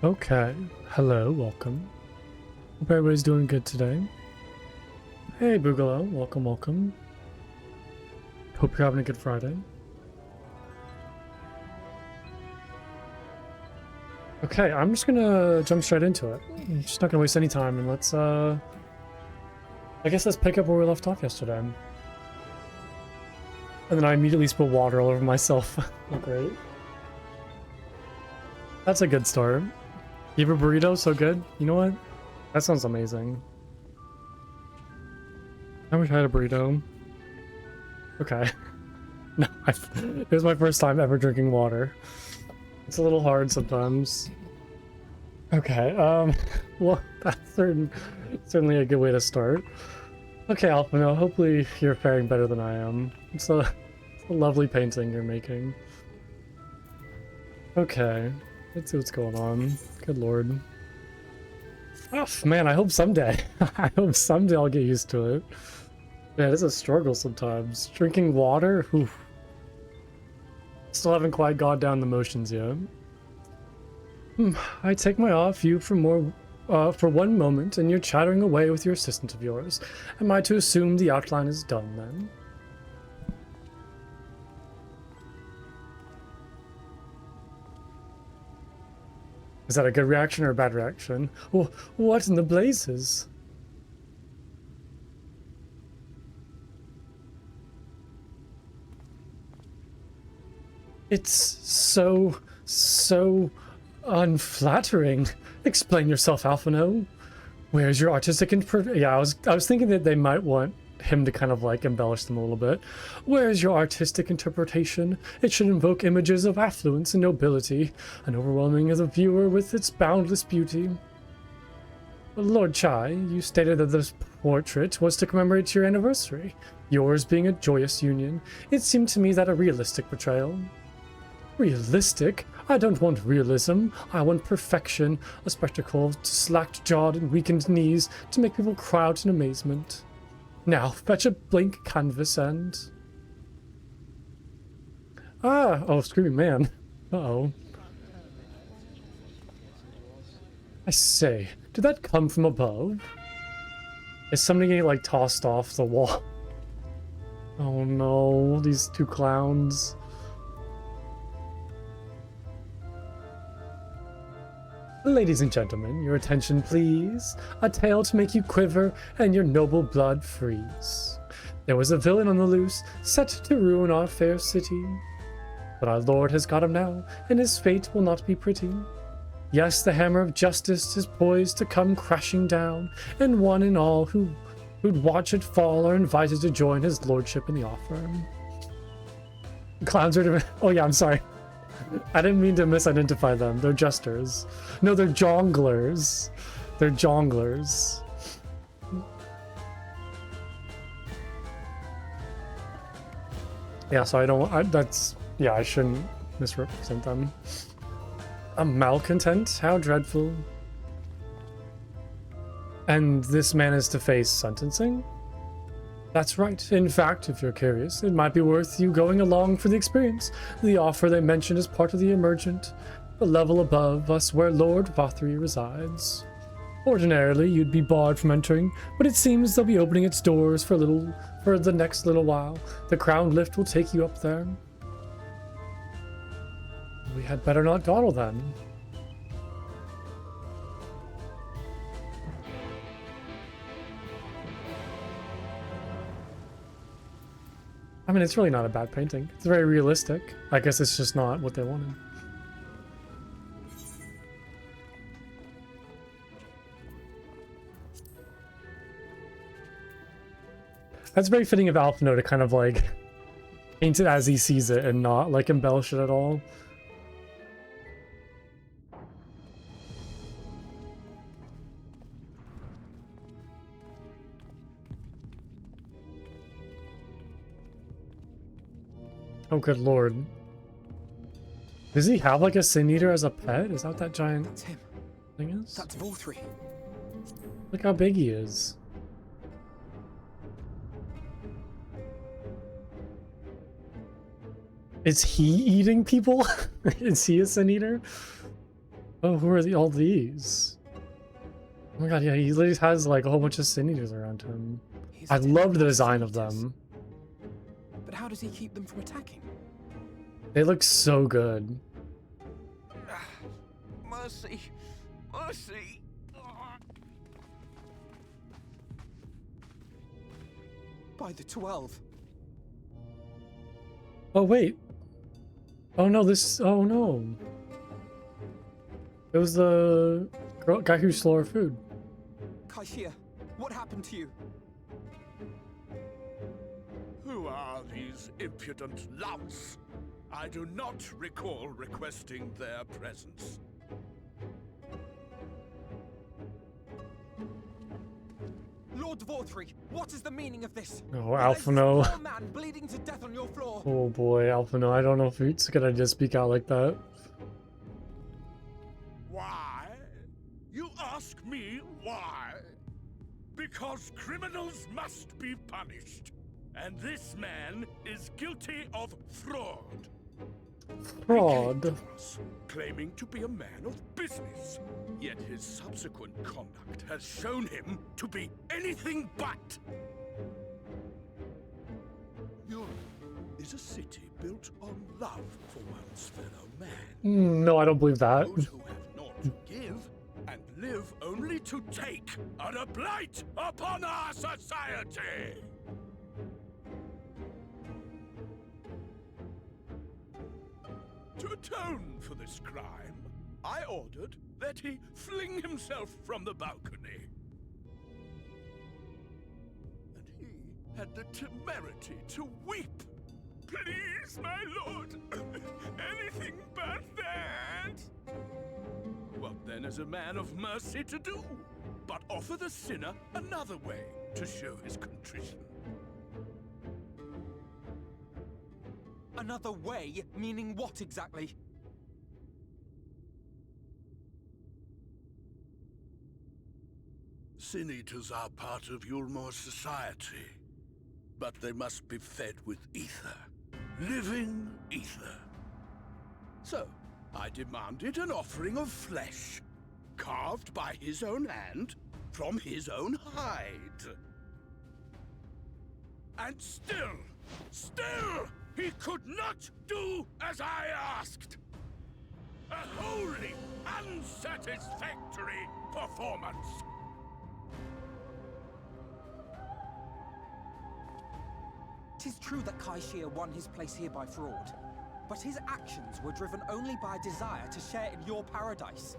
Okay. Hello, welcome. Hope everybody's doing good today. Hey, Boogaloo. Welcome, welcome. Hope you're having a good Friday. Okay, I'm just gonna jump straight into it. I'm just not gonna waste any time, and let's, I guess let's pick up where we left off yesterday. And then I immediately spilled water all over myself. Oh, great. That's a good start. You have a burrito? So good? You know what? That sounds amazing. I wish I had a burrito. Okay. No, it was my first time ever drinking water. It's a little hard sometimes. Okay, well, that's certainly a good way to start. Okay, Alphino, hopefully you're faring better than I am. It's a lovely painting you're making. Okay, let's see what's going on. Good lord. Oh, man, I hope someday. I hope someday I'll get used to it. Man, it's a struggle sometimes. Drinking water? Oof. Still haven't quite got down the motions yet. I take my off view for one moment, and you're chattering away with your assistant of yours. Am I to assume the outline is done then? Is that a good reaction or a bad reaction? Oh, what in the blazes? It's so unflattering. Explain yourself, Alphino. Where's your artistic Yeah, I was thinking that they might want him to kind of like embellish them a little bit. Where's your artistic interpretation? It should invoke images of affluence and nobility, and overwhelming as a viewer with its boundless beauty. Lord Chai, you stated that this portrait was to commemorate your anniversary, yours being a joyous union. It seemed to me that a realistic portrayal. Realistic? I don't want realism. I want perfection, a spectacle of slack-jawed and weakened knees to make people cry out in amazement. Now, fetch a blank canvas and... Oh, screaming man. Uh-oh. I say, did that come from above? Is somebody getting, like, tossed off the wall? Oh no, these two clowns. Ladies and gentlemen, your attention please. A tale to make you quiver and your noble blood freeze. There was a villain on the loose, set to ruin our fair city. But our lord has got him now, and his fate will not be pretty. Yes, the hammer of justice is poised to come crashing down, and one and all who'd watch it fall are invited to join his lordship in the offer. Clowns are... Oh yeah, I'm sorry. I didn't mean to misidentify them. They're jesters. No, they're jonglers. They're jonglers. Yeah, so I shouldn't misrepresent them. A malcontent? How dreadful. And this man is to face sentencing? That's right. In fact, if you're curious, it might be worth you going along for the experience. The offer they mentioned is part of the emergent, the level above us where Lord Vothry resides. Ordinarily, you'd be barred from entering, but it seems they'll be opening its doors for the next little while. The crown lift will take you up there. We had better not dawdle then. I mean, it's really not a bad painting. It's very realistic. I guess it's just not what they wanted. That's very fitting of Alphino to kind of like paint it as he sees it and not like embellish it at all. Oh, good lord. Does he have like a Sin Eater as a pet? Is that what that giant That's him. thing is? That's Vothry. Look how big he is. Is he eating people? Is he a Sin Eater? Oh, who are all these? Oh my god, yeah, he literally has like a whole bunch of sin eaters around him. I love the design of them. But how does he keep them from attacking? They look so good. Mercy! Mercy! By the 12. Oh, wait. Oh no, oh no. It was the guy who stole our food. Kaishia, what happened to you? Who are these impudent louts? I do not recall requesting their presence. Lord Vortri, what is the meaning of this? Oh, Alphino. Poor man bleeding to death on your floor. Oh boy, Alphino, I don't know if it's a good idea to speak out like that. Why? You ask me why? Because criminals must be punished. And this man is guilty of fraud. Fraud? He came to us, claiming to be a man of business. Yet his subsequent conduct has shown him to be anything but. Europe is a city built on love for one's fellow man. No, I don't believe that. Those who have naught to give and live only to take are a blight upon our society. To atone for this crime, I ordered that he fling himself from the balcony. And he had the temerity to weep. Please, my lord, anything but that. What then is a man of mercy to do, but offer the sinner another way to show his contrition? Another way? Meaning what exactly? Sin Eaters are part of Yulmor's society, but they must be fed with ether. Living ether. So, I demanded an offering of flesh, carved by his own hand, from his own hide. And still, he could not do as I asked. A wholly unsatisfactory performance. Tis true that Kaishia won his place here by fraud, but his actions were driven only by a desire to share in your paradise.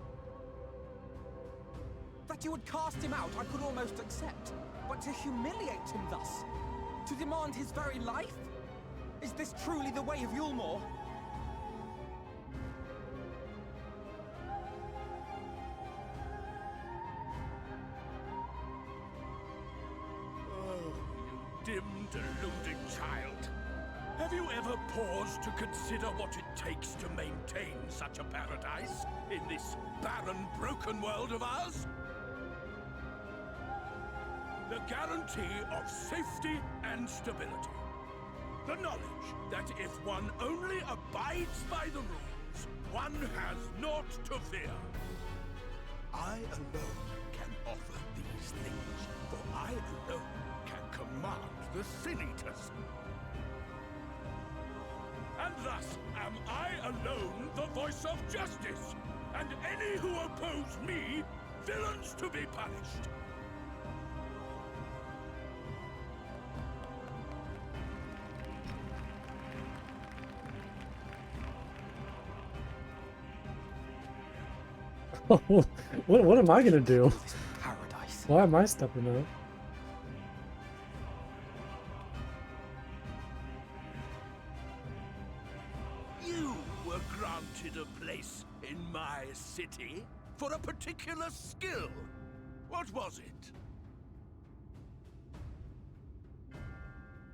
That you would cast him out, I could almost accept, but to humiliate him thus, to demand his very life? Is this truly the way of Yulmor? Oh, you dim, deluded child. Have you ever paused to consider what it takes to maintain such a paradise in this barren, broken world of ours? The guarantee of safety and stability. The knowledge that if one only abides by the rules, one has naught to fear. I alone can offer these things, for I alone can command the Sin Eaters. And thus am I alone the voice of justice, and any who oppose me, villains to be punished. what am I gonna do? Paradise. Why am I stepping up? You were granted a place in my city for a particular skill. What was it?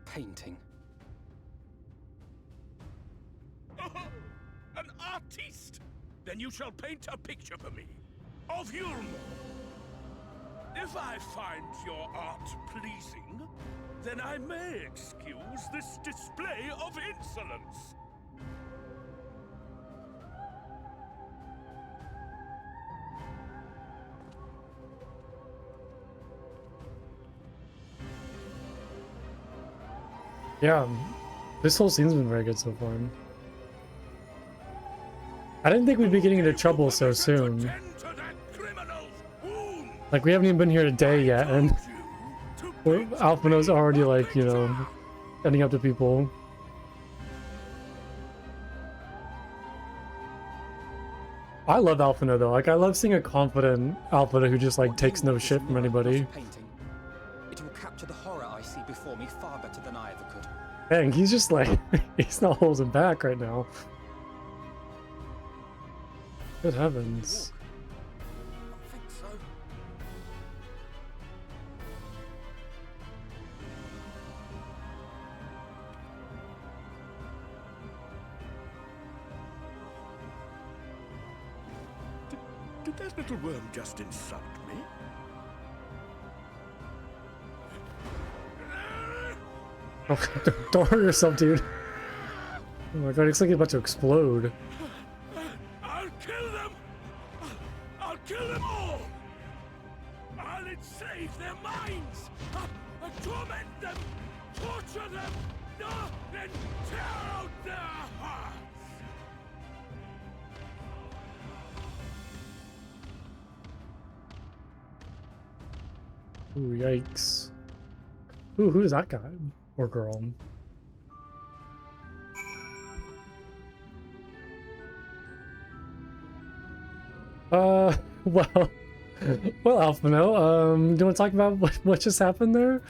Painting. Oh, an artiste! Then you shall paint a picture for me of Yulmor. If I find your art pleasing, then I may excuse this display of insolence. Yeah, this whole scene's been very good so far. I didn't think we'd be getting into trouble so soon. Like, we haven't even been here a day yet, and Alphinaud's already, like, you know, ending up to people. I love Alphinaud, though. Like, I love seeing a confident Alphinaud who just, like, takes no shit from anybody. It will capture the horror I see before me far better than I ever could. Dang, he's just, like, he's not holding back right now. Good heavens. I think so. Did that little worm just insult me? Oh, don't hurt yourself, dude. Oh my god, it looks like he's about to explode. I'll kill them! I'll kill them all! I'll enslave their minds! I'll torment them! Torture them! Then tear out their hearts! Ooh, yikes. Ooh, who's that guy? Or girl? Well, Alphinaud, do you want to talk about what just happened there?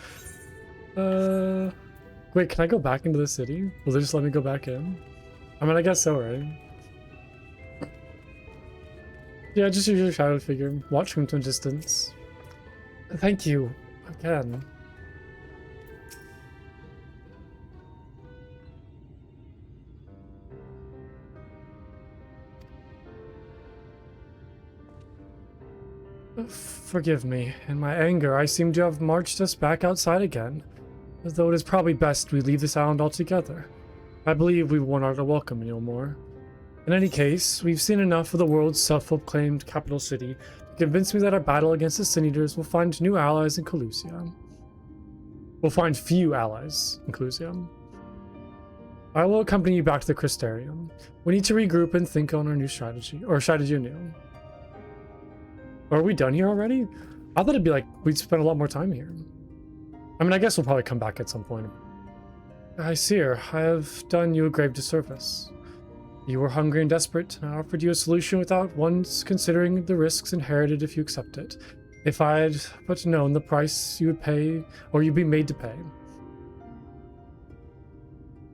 Wait, can I go back into the city? Will they just let me go back in? I mean, I guess so, right? Yeah, just use your shadow figure. Watch from a distance. Thank you, again. Forgive me. In my anger, I seem to have marched us back outside again, as though it is probably best we leave this island altogether. I believe we won't to welcome you no more. In any case, we've seen enough of the world's self-proclaimed capital city to convince me that our battle against the Sin Eaters will find new allies in Calusia. We'll find few allies in Calusia. I will accompany you back to the Crystarium. We need to regroup and think on our new strategy, or strategy anew. Are we done here already? I thought it'd be like we'd spend a lot more time here. I mean, I guess we'll probably come back at some point. I see her. I have done you a grave disservice. You were hungry and desperate, and I offered you a solution without once considering the risks inherited if you accept it. If I had but known the price you would pay, or you'd be made to pay.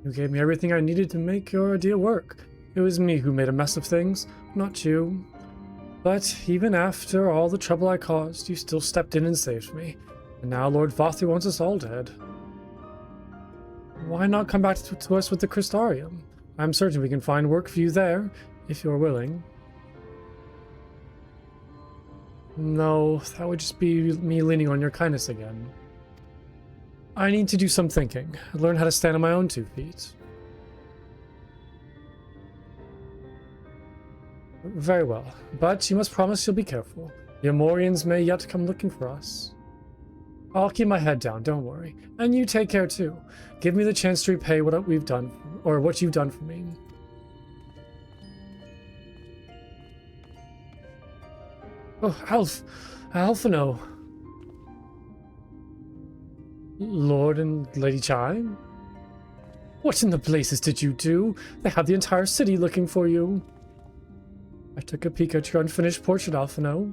You gave me everything I needed to make your idea work. It was me who made a mess of things, not you. But even after all the trouble I caused, you still stepped in and saved me. And now Lord Vothri wants us all dead. Why not come back to us with the Crystarium? I'm certain we can find work for you there, if you're willing. No, that would just be me leaning on your kindness again. I need to do some thinking, learn how to stand on my own 2 feet. Very well, but you must promise you'll be careful. The Amorians may yet come looking for us. I'll keep my head down, don't worry. And you take care too. Give me the chance to repay what we've done, or what you've done for me. Oh, Alphinaud. Lord and Lady Chai? What in the blazes did you do? They have the entire city looking for you. I took a peek at your unfinished portrait, Alphinaud.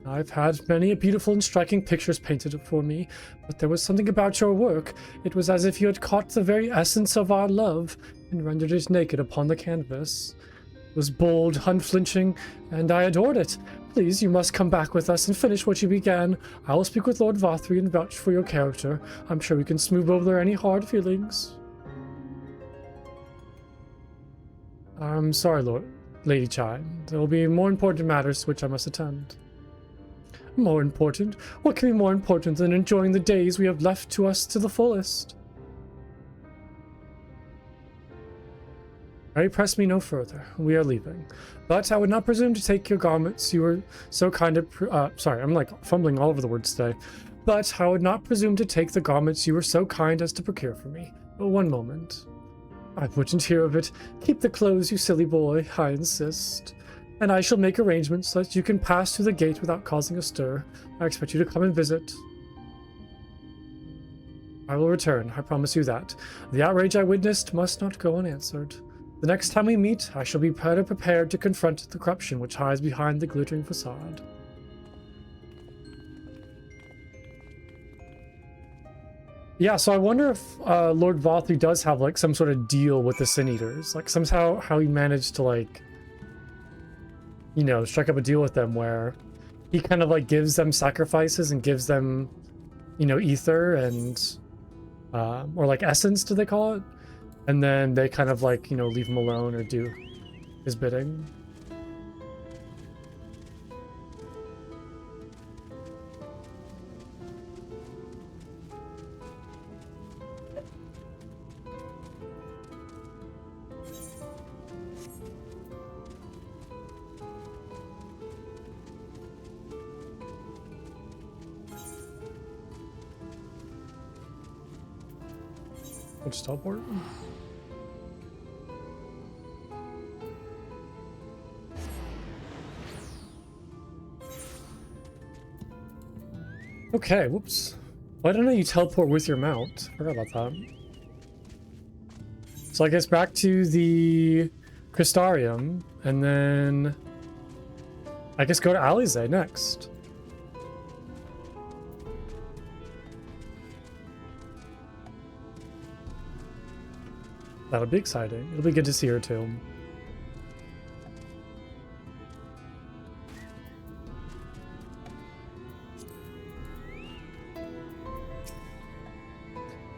I've had many beautiful and striking pictures painted for me, but there was something about your work. It was as if you had caught the very essence of our love and rendered it naked upon the canvas. It was bold, unflinching, and I adored it. Please, you must come back with us and finish what you began. I will speak with Lord Vothri and vouch for your character. I'm sure we can smooth over any hard feelings. I'm sorry, Lady Chai. There will be more important matters to which I must attend. More important? What can be more important than enjoying the days we have left to us to the fullest? Pray press me no further. We are leaving. But I would not presume to take your garments you were so kind to... sorry, I'm like fumbling all over the words today. But I would not presume to take the garments you were so kind as to procure for me. One moment. I wouldn't hear of it. Keep the clothes, you silly boy, I insist. And I shall make arrangements so that you can pass through the gate without causing a stir. I expect you to come and visit. I will return, I promise you that. The outrage I witnessed must not go unanswered. The next time we meet, I shall be better prepared to confront the corruption which hides behind the glittering facade. Yeah, so I wonder if Lord Vothri does have like some sort of deal with the Sin Eaters, like somehow how he managed to like, you know, strike up a deal with them where he kind of like gives them sacrifices and gives them, you know, ether and or like essence, do they call it? And then they kind of like, you know, leave him alone or do his bidding. I'll just teleport. Okay, whoops. Why don't you teleport with your mount? Forgot about that. So I guess back to the Crystarium, and then I guess go to Alize next. That'll be exciting. It'll be good to see her too.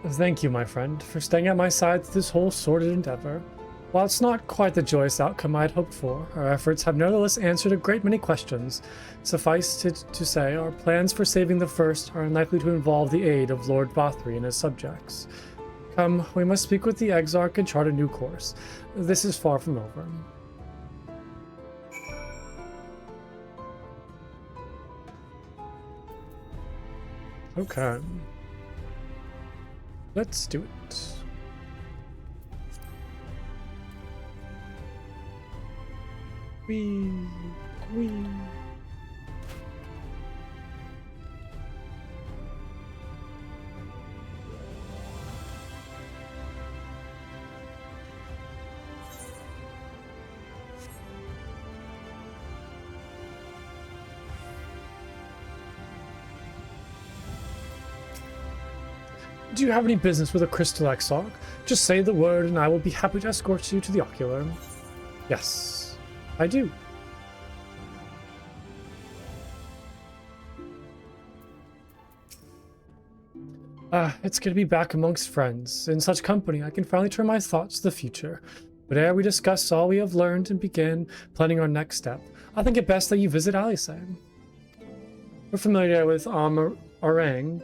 Thank you, my friend, for staying at my side through this whole sordid endeavor. While it's not quite the joyous outcome I had hoped for, our efforts have nevertheless answered a great many questions. Suffice to say, our plans for saving the First are unlikely to involve the aid of Lord Vothri and his subjects. Come, we must speak with the Exarch and chart a new course. This is far from over. Okay. Let's do it. Wee. Do you have any business with a Crystal Exarch? Just say the word and I will be happy to escort you to the Ocular. Yes, I do. It's good to be back amongst friends. In such company, I can finally turn my thoughts to the future. But ere we discuss all we have learned and begin planning our next step, I think it best that you visit Alize. We're familiar with Orang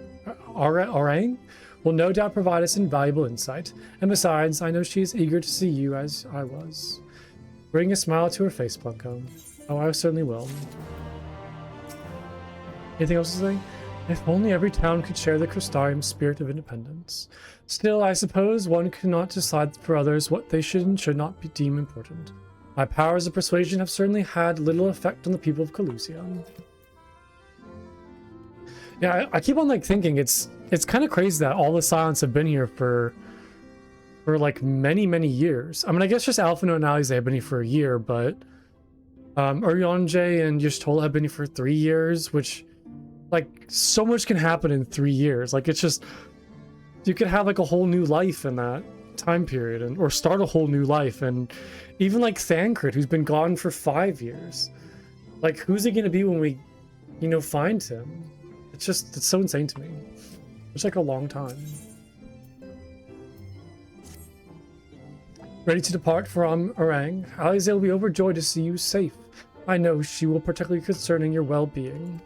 will no doubt provide us invaluable insight, and besides, I know she is eager to see you as I was. Bring a smile to her face, Plunko. Oh, I certainly will. Anything else to say? If only every town could share the Crystarium's spirit of independence. Still, I suppose one cannot decide for others what they should and should not be deemed important. My powers of persuasion have certainly had little effect on the people of Calusia. Yeah, I keep on like thinking it's kind of crazy that all the Silents have been here for like many years. I mean, I guess just Alphinaud and Alize have been here for a year, but Urianger and Y'shtola have been here for 3 years, which like so much can happen in 3 years. Like it's just you could have like a whole new life in that time period or start a whole new life. And even like Thancred, who's been gone for 5 years, like who's it gonna be when we, you know, find him? It's so insane to me. It's like a long time. Ready to depart from Orang, Alize will be overjoyed to see you safe. I know she will particularly concerning your well-being.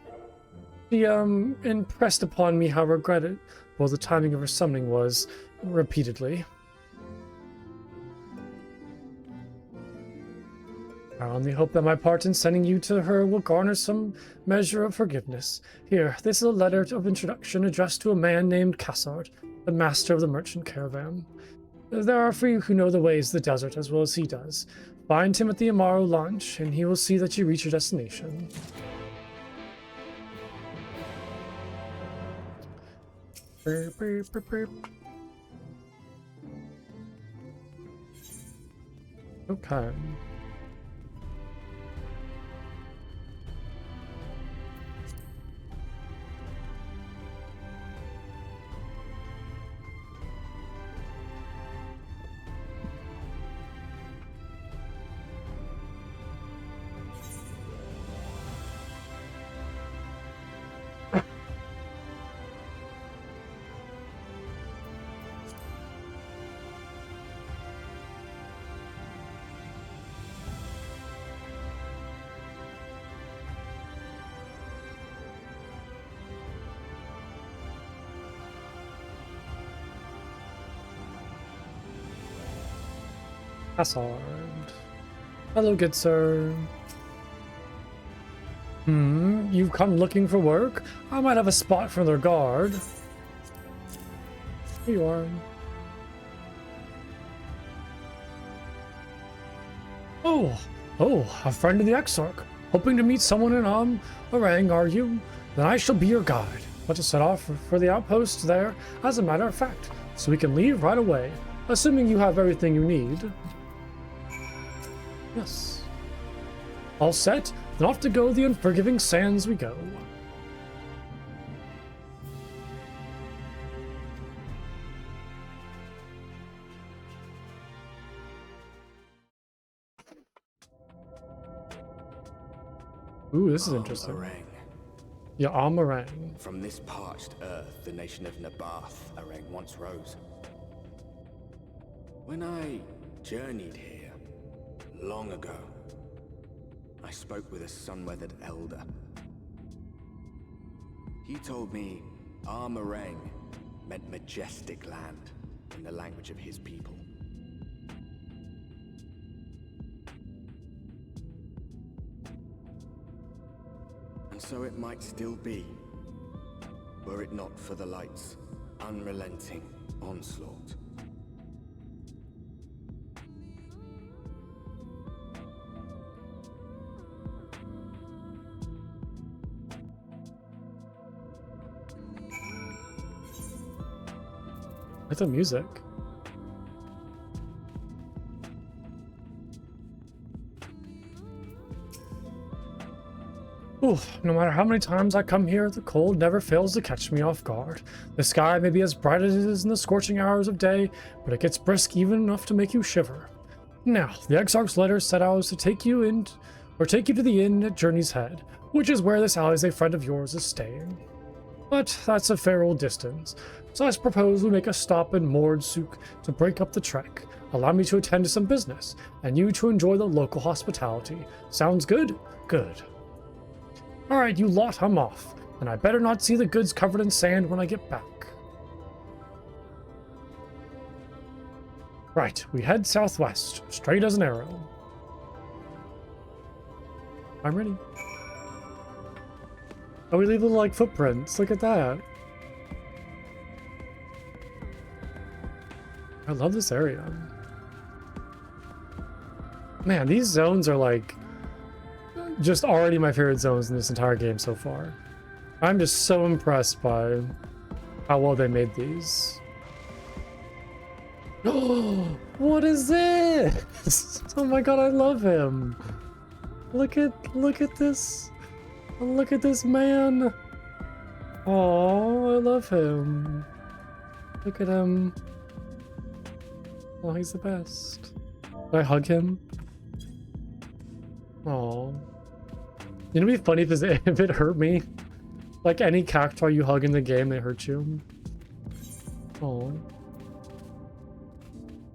She impressed upon me how regretted both the timing of her summoning was repeatedly. I only hope that my part in sending you to her will garner some measure of forgiveness. Here, this is a letter of introduction addressed to a man named Cassard, the master of the merchant caravan. There are few who know the ways of the desert as well as he does. Find him at the Amaro launch, and he will see that you reach your destination. Burp, burp, burp, burp. Okay. Cassard. Hello, good sir. You've come looking for work? I might have a spot for their guard. Here you are. Oh, a friend of the Exarch. Hoping to meet someone in Orang, are you? Then I shall be your guide. Let us set off for the outpost there, as a matter of fact, so we can leave right away, assuming you have everything you need. Yes. All set? Then off to go the unforgiving sands we go. Ooh, this is interesting. Orang. Yeah, Orang. From this parched earth, the nation of Nabath, Orang once rose. When I journeyed here, long ago, I spoke with a sun-weathered elder. He told me Armarang meant majestic land in the language of his people. And so it might still be, were it not for the light's unrelenting onslaught. It's the music. Ooh, no matter how many times I come here, the cold never fails to catch me off guard. The sky may be as bright as it is in the scorching hours of day, but it gets brisk even enough to make you shiver. Now, the Exarch's letter said I was to take you to the inn at Journey's Head, which is where this Alize friend of yours is staying. But that's a fair old distance, so I propose we make a stop in Mordsuk to break up the trek. Allow me to attend to some business, and you to enjoy the local hospitality. Sounds good? Good. Alright, you lot, I'm off, and I better not see the goods covered in sand when I get back. Right, we head southwest, straight as an arrow. I'm ready. Oh, we leave little, like, footprints. Look at that. I love this area. Man, these zones are, like, just already my favorite zones in this entire game so far. I'm just so impressed by how well they made these. Oh, what is this? Oh my god, I love him. Look at this. Look at this man. Oh, I love him. Look at him. Oh, he's the best. Do I hug him? Oh. You know, it'd be funny if it hurt me. Like any cactuar you hug in the game, they hurt you. Oh.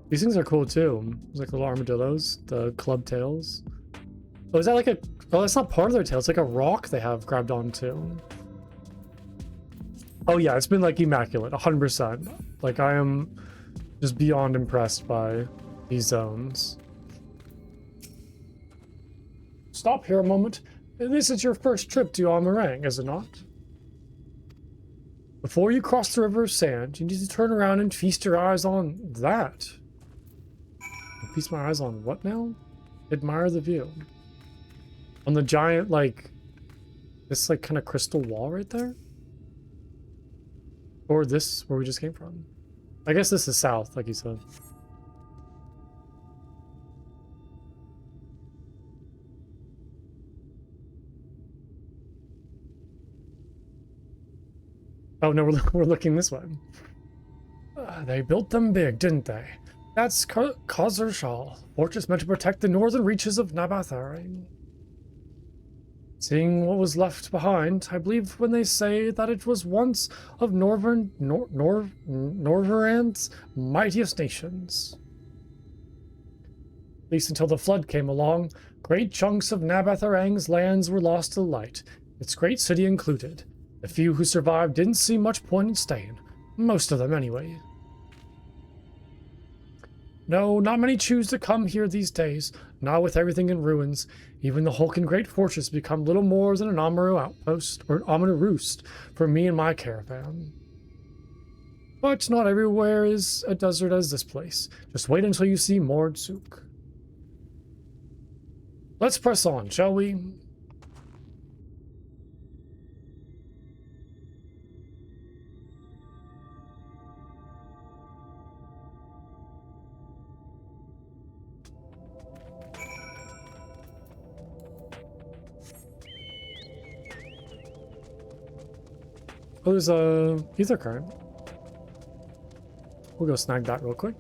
These things are cool too. There's like little armadillos, the club tails. Oh, is that like a... Oh, that's not part of their tail. It's like a rock they have grabbed onto. Oh yeah, it's been like immaculate, 100%. Like I am just beyond impressed by these zones. stop here a moment. This is your first trip to Amarang, is it not? Before you cross the river of sand, you need to turn around and feast your eyes on that. Feast my eyes on what now? Admire the view. On the giant, like, this, like, kind of crystal wall right there? Or this, where we just came from? I guess this is south, like you said. Oh, no, we're looking this way. They built them big, didn't they? That's Khazar-Shal, fortress meant to protect the northern reaches of Nabathar. Seeing what was left behind, I believe when they say that it was once of Norverand's mightiest nations. At least until the flood came along, great chunks of Nabatharang's lands were lost to the light, its great city included. The few who survived didn't see much point in staying. Most of them, anyway. No, not many choose to come here these days, not with everything in ruins. Even the Hulk and Great Fortress become little more than an Amaru outpost, or an Amaru roost, for me and my caravan. But not everywhere is a desert as this place. Just wait until you see Mordsuk. Let's press on, shall we? Oh, there's a ether current. We'll go snag that real quick.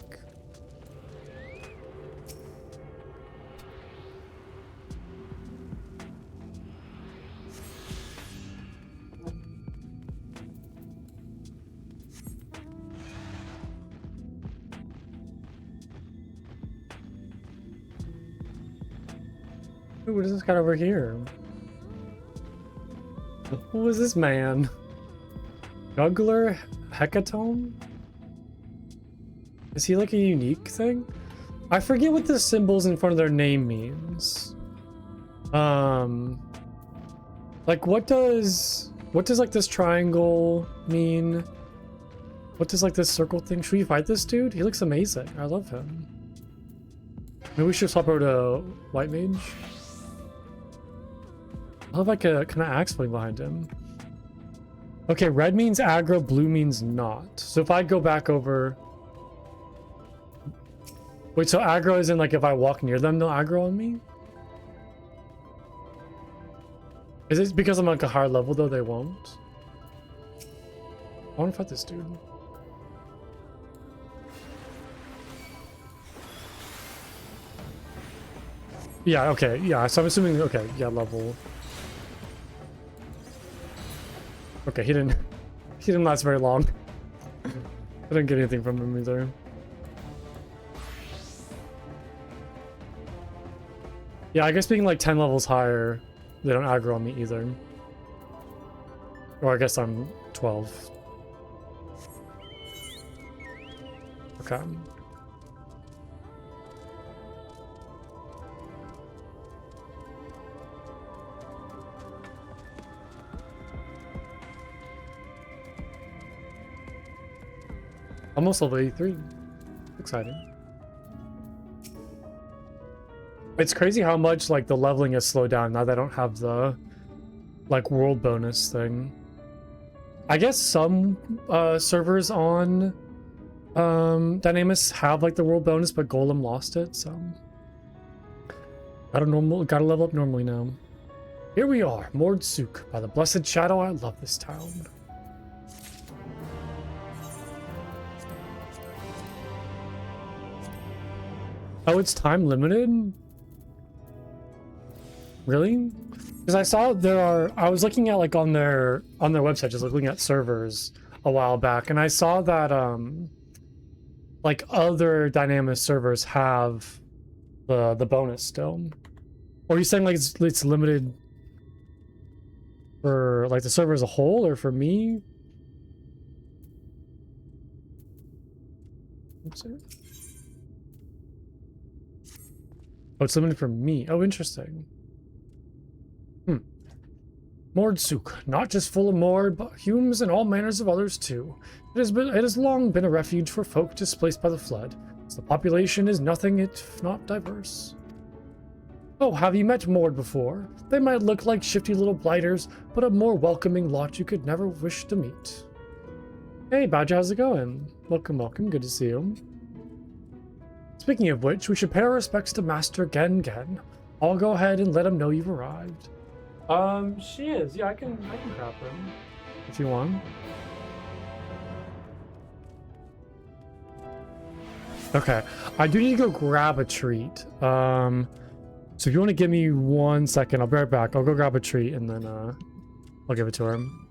Ooh, what is this guy over here? Who is this man? Juggler Hecatomb? Is he like a unique thing? I forget what the symbols in front of their name means. Like what does like this triangle mean? What does like this circle thing? Should we fight this dude? He looks amazing. I love him. Maybe we should swap over to White Mage. I have like a kind of axe blade behind him. Okay, red means aggro, blue means not. So if I go back over... Wait, so aggro is in like if I walk near them, they'll aggro on me? Is it because I'm like a higher level though, they won't? I want to fight this dude. Yeah, okay, yeah, so I'm assuming, okay, yeah, level. Okay, he didn't last very long. I didn't get anything from him either. Yeah, I guess being like 10 levels higher, they don't aggro on me either. Or I guess I'm 12. Okay. Almost level 83. Exciting. It's crazy how much like the leveling has slowed down now that I don't have the like world bonus thing. I guess some servers on Dynamis have like the world bonus, but Golem lost it, so gotta level up normally now. Here we are, Mordsuk, by the Blessed Shadow. I love this town. Oh, it's time limited? Really? Because I saw I was looking at like on their website, just looking at servers a while back, and I saw that like other Dynamis servers have the bonus still. Or are you saying like it's limited for like the server as a whole, or for me? Oops. Oh, it's limited for me. Oh, interesting. Mord Souk, not just full of Mord, but humans and all manners of others too. It has long been a refuge for folk displaced by the flood, as the population is nothing if not diverse. Oh, have you met Mord before? They might look like shifty little blighters, but a more welcoming lot you could never wish to meet. Hey, Badger, how's it going? Welcome, welcome. Good to see you. Speaking of which, we should pay our respects to Master Gen Gen. I'll go ahead and let him know you've arrived. She is. Yeah, I can grab him if you want. Okay, I do need to go grab a treat. So if you want to give me 1 second, I'll be right back. I'll go grab a treat and then I'll give it to him.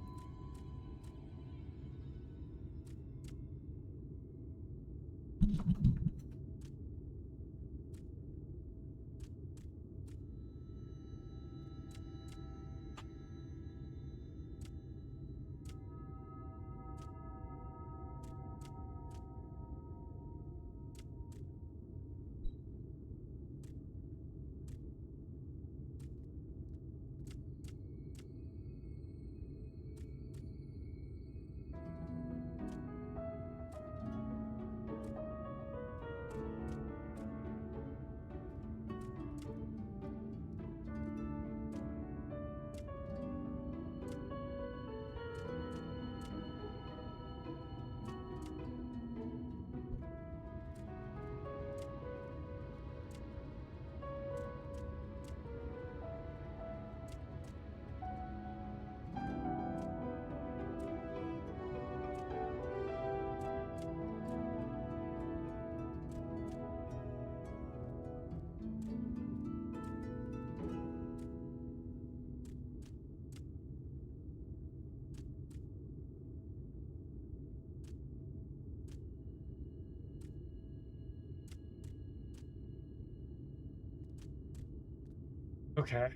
Okay.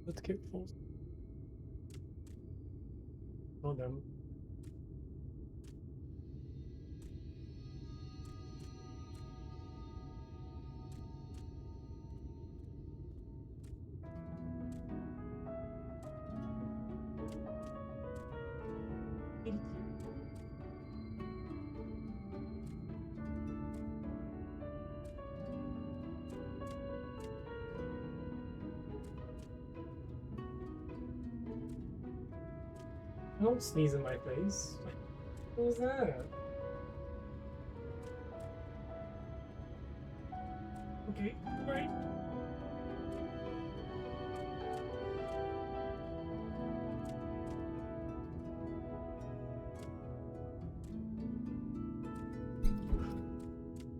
Let's get full. Well done. Don't sneeze in my face. What was that? Okay, right.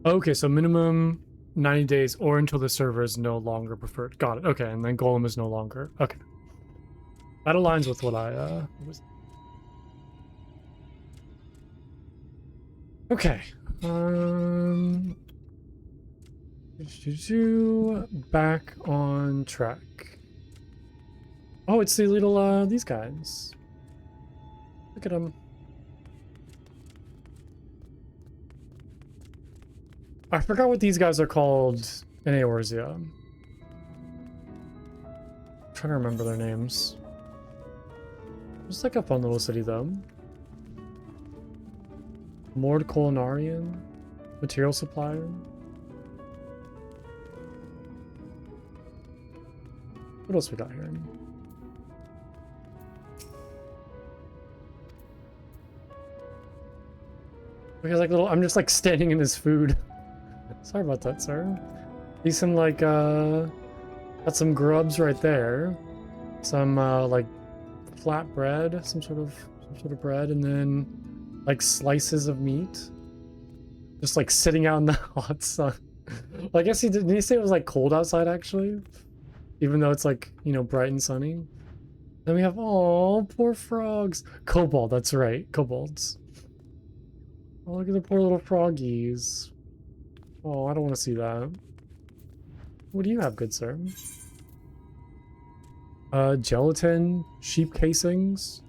Okay, so minimum 90 days or until the server is no longer preferred. Got it. Okay, and then Golem is no longer. Okay. That aligns with what I was. Okay. Back on track. Oh, it's the little these guys. Look at them. I forgot what these guys are called in Eorzea. I'm trying to remember their names. It's like a fun little city though. Mord Culinarian, material supplier. What else we got here? Because like little, I'm just like standing in his food. Sorry about that, sir. He's some like got some grubs right there, some like flat bread, some sort of bread, and then like slices of meat, just like sitting out in the hot sun. Well, I guess didn't he say it was like cold outside actually, even though it's like, you know, bright and sunny. Then we have, oh, poor frogs. Kobold, that's right, kobolds. Oh, look at the poor little froggies. Oh, I don't want to see that. What do you have, good sir? Gelatin, sheep casings,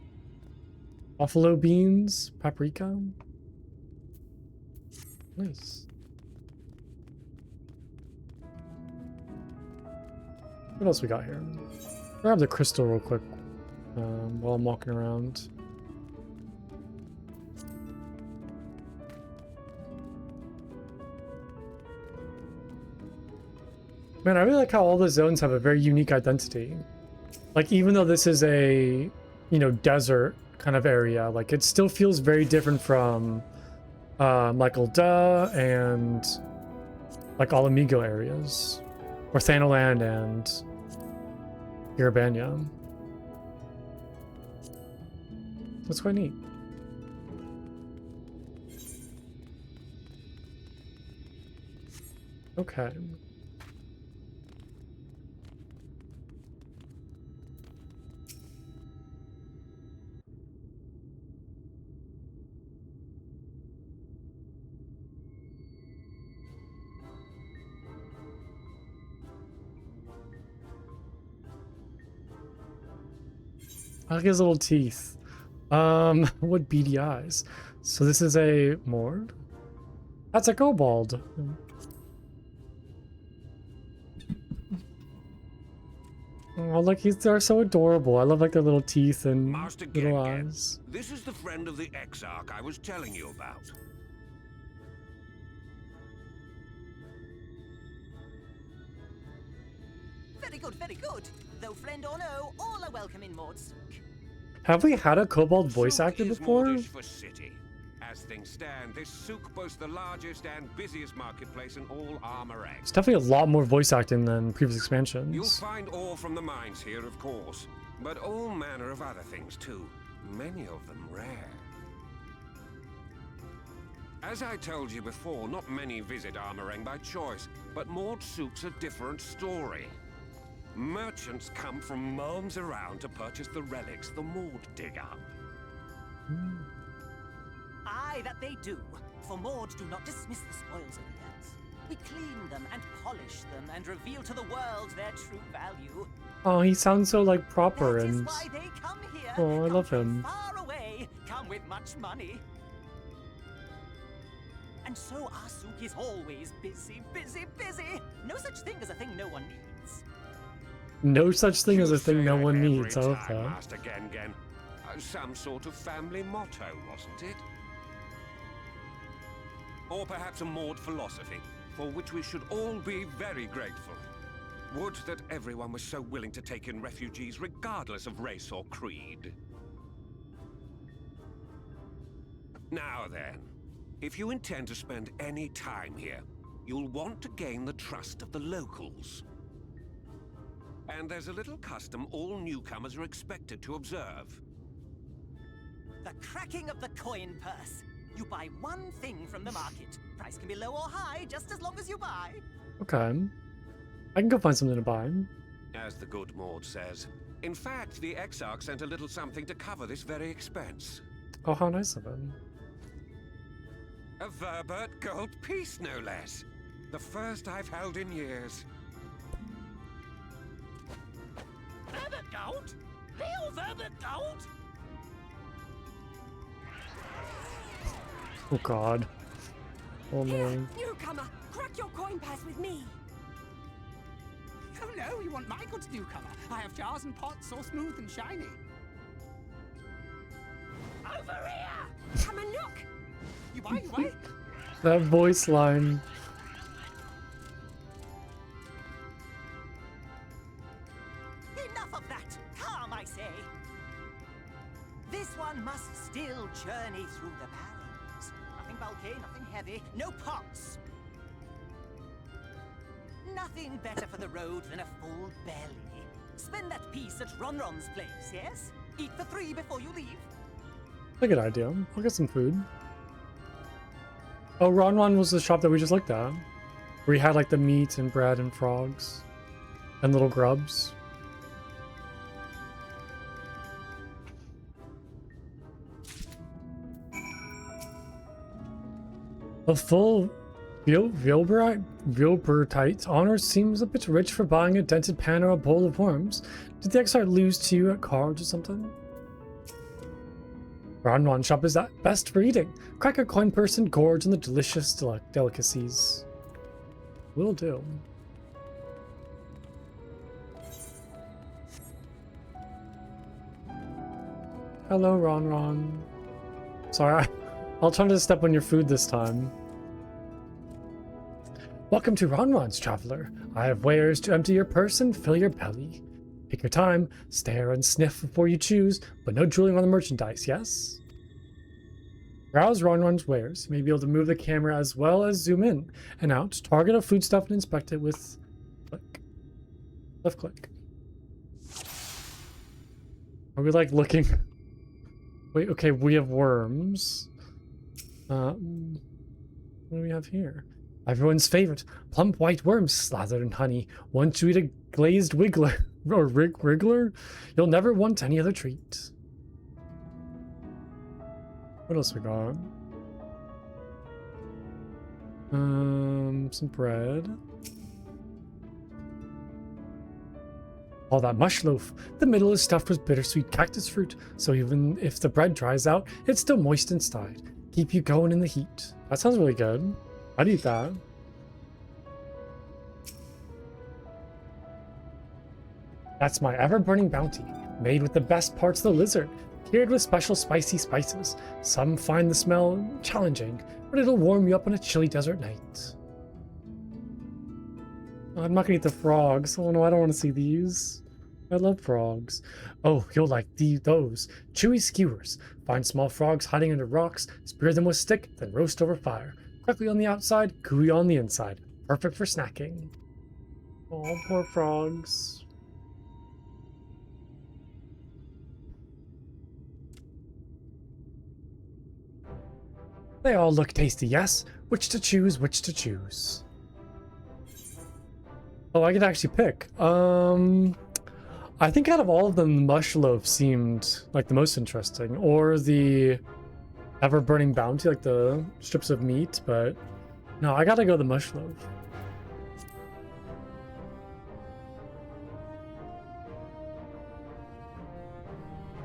buffalo beans, paprika. Nice. What else we got here? Grab the crystal real quick while I'm walking around. Man, I really like how all the zones have a very unique identity. Like, even though this is a, you know, desert kind of area, like, it still feels very different from Michael Duh and like all Amigo areas, or Thanaland and Irabania. That's quite neat. Okay. I like his little teeth. What beady eyes. So this is a Mord? That's a kobold. Oh, look, they're so adorable. I love like their little teeth and Master little Gen-Gen, eyes. this is the friend of the Exarch I was telling you about. Very good, very good. Though friend or no, all are welcome in Maud's. Have we had a kobold voice Souk actor is before? Mordish for city. As things stand, this souk boasts the largest and busiest marketplace in all Armorang. It's definitely a lot more voice acting than previous You'll expansions. find ore from the mines here, of course, but all manner of other things too. Many of them rare. As I told you before, not many visit Armorang by choice, but Maud Souk's a different story. Merchants come from miles around to purchase the relics the Maud dig up. Aye, that they do. For Maud do not dismiss the spoils of the earth. We clean them and polish them and reveal to the world their true value. Oh, he sounds so like proper That is and why they come here. Oh, I come love from him. Far away, come with much money. And so our souk is always busy, busy, busy. No such thing as a thing no one needs. no such thing as a You thing say no that one every needs. I love time, that. Master Gen-Gen. Some sort of family motto, wasn't it? Or perhaps a Maud philosophy, for which we should all be very grateful. Would that everyone was so willing to take in refugees regardless of race or creed. Now then, if you intend to spend any time here, you'll want to gain the trust of the locals. And there's a little custom all newcomers are expected to observe. The cracking of the coin purse. You buy one thing from the market. Price can be low or high, just as long as you buy. Okay. I can go find something to buy. As the good Maud says. In fact, the Exarch sent a little something to cover this very expense. Oh, how nice of him. A Verbert gold piece, no less. The first I've held in years. Verbert gold? Real Verbert gold? Oh god. Oh no. Newcomer, crack your coin purse with me. Oh no, you want my goods, newcomer? I have jars and pots so smooth and shiny. Over here! Come and look! You buy, you buy. That voice line. Enough of that! Calm, I say! This one must still journey through the valleys. Nothing bulky, nothing heavy, no pots. Nothing better for the road than a full belly. Spend that piece at Ronron's place, yes? Eat for 3 before you leave. A good idea. I'll get some food. Oh, Ron was the shop that we just looked at. Where he had like the meat and bread and frogs. And little grubs. A full Vilbertite honor seems a bit rich for buying a dented pan or a bowl of worms. Did the Exarch lose to you at cards or something? Ron shop is that best for eating. Crack a coin purse and gorge on the delicious delicacies. Will do. Hello, Ron. Sorry, I'll try to step on your food this time. Welcome to Ron's Traveler. I have wares to empty your purse and fill your belly. Take your time, stare and sniff before you choose, but no drooling on the merchandise, yes? Browse Ron's wares. You may be able to move the camera as well as zoom in and out, target a foodstuff and inspect it with click. Left click. Are we like looking? Wait, okay, we have worms. What do we have here? Everyone's favorite, plump white worms slathered in honey. Want to eat a glazed wiggler or wriggler? You'll never want any other treat. What else we got? Some bread. All that mush loaf. The middle is stuffed with bittersweet cactus fruit, so even if the bread dries out, it's still moist inside. Keep you going in the heat. That sounds really good. I'd eat that. That's my ever-burning bounty, made with the best parts of the lizard, cured with special spicy spices. Some find the smell challenging, but it'll warm you up on a chilly desert night. Oh, I'm not gonna eat the frogs. Oh no, I don't want to see these. I love frogs. Oh, you'll like those. Chewy skewers. Find small frogs hiding under rocks, spear them with stick, then roast over fire. Crackly on the outside, gooey on the inside. Perfect for snacking. Oh, poor frogs. They all look tasty, yes? Which to choose, which to choose. Oh, I could actually pick. I think out of all of them, the mush loaf seemed like the most interesting. Or the ever-burning bounty, like the strips of meat, but no, I gotta go the mush loaf.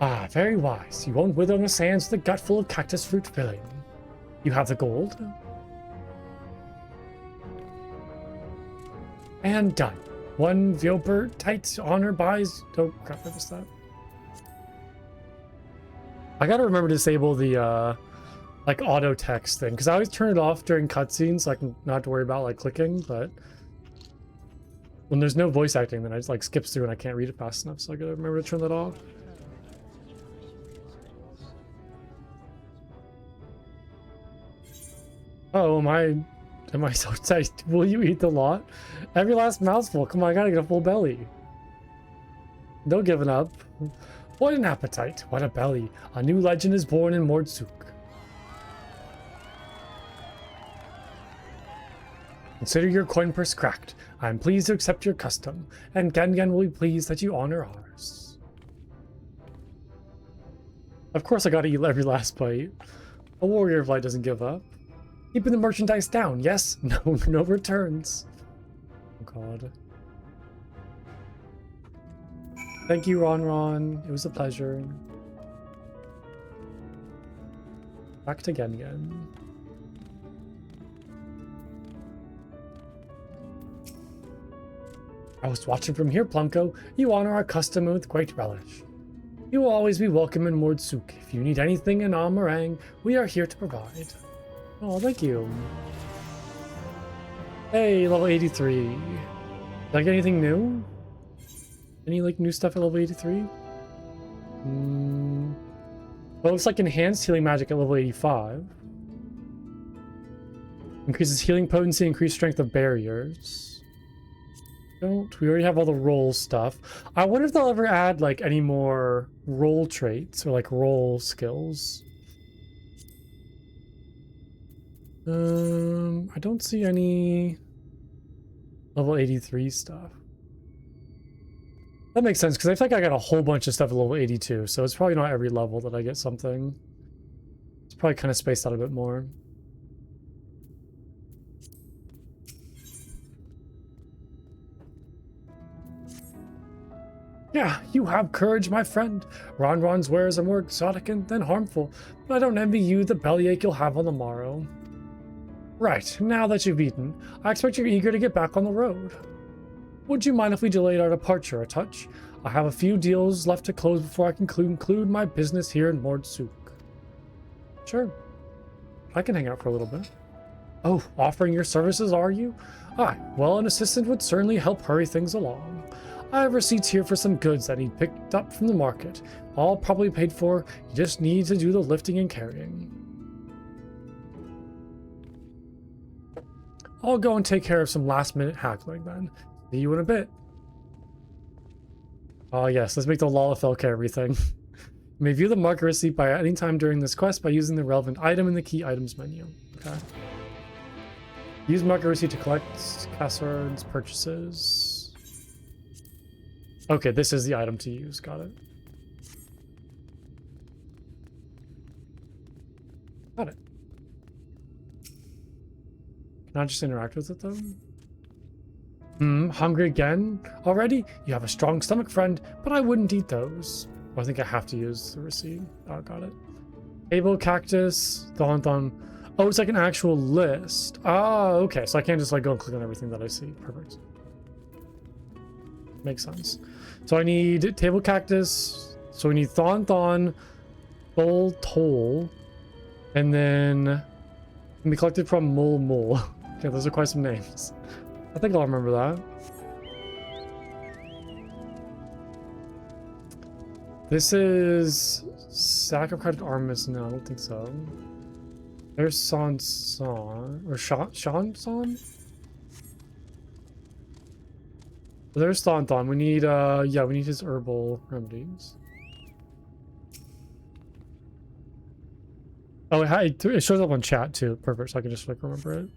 Ah, very wise. You won't wither on the sands with a gut full of cactus fruit filling. You have the gold. And done. One Vilbert tight honor buys. Oh crap, I missed that. I gotta remember to disable the like auto text thing, because I always turn it off during cutscenes so I can not have to worry about like clicking, but when there's no voice acting then I just like skips through and I can't read it fast enough, so I gotta remember to turn that off. Oh, am I so tight? Will you eat the lot? Every last mouthful. Come on, I gotta get a full belly. No giving up. What an appetite. What a belly. A new legend is born in Mordsuk. Consider your coin purse cracked. I am pleased to accept your custom, and Gengen will be pleased that you honor ours. Of course I gotta eat every last bite. A warrior of light doesn't give up. Keeping the merchandise down, yes? No returns. Oh god. Thank you, Ron. It was a pleasure. Back to Gengen. I was watching from here, Plumko. You honor our custom with great relish. You will always be welcome in Mordsuk. If you need anything in Amarang, we are here to provide. Oh, thank you. Hey, level 83. Did I get anything new? Any like new stuff at level 83? Well, it looks like enhanced healing magic at level 85. Increases healing potency, increased strength of barriers. We already have all the roll stuff. I wonder if they'll ever add like any more roll traits or like roll skills. I don't see any level 83 stuff. That makes sense, because I feel like I got a whole bunch of stuff at level 82, so it's probably not every level that I get something. It's probably kind of spaced out a bit more. Yeah, you have courage, my friend. Ron's wares are more exotic than harmful, but I don't envy you the bellyache you'll have on the morrow. Right, now that you've eaten, I expect you're eager to get back on the road. Would you mind if we delayed our departure a touch? I have a few deals left to close before I can conclude my business here in Mordsuk. Sure. I can hang out for a little bit. Oh, offering your services, are you? Aye, well, an assistant would certainly help hurry things along. I have receipts here for some goods that need picked up from the market. All probably paid for. You just need to do the lifting and carrying. I'll go and take care of some last-minute haggling then. See you in a bit. Oh yes, let's make the Lalafell care everything. You may view the market receipt by any time during this quest by using the relevant item in the key items menu. Okay. Use market receipt to collect Cassard's purchases. Okay, this is the item to use. Got it. Got it. Can I just interact with it though? Hungry again? Already? You have a strong stomach, friend, but I wouldn't eat those. Oh, I think I have to use the receipt. Oh, got it. Able cactus, thon. Oh, it's like an actual list. Oh, okay. So I can't just like go and click on everything that I see. Perfect. Makes sense. So I need table cactus. So we need thon, toll, and then can be collected from mole. Okay, those are quite some names. I think I'll remember that. This is sack of credit armaments. No, I don't think so. There's San or Shan. There's Thon. We need yeah, we need his herbal remedies. Oh, it shows up on chat too. Perfect. So I can just like remember it.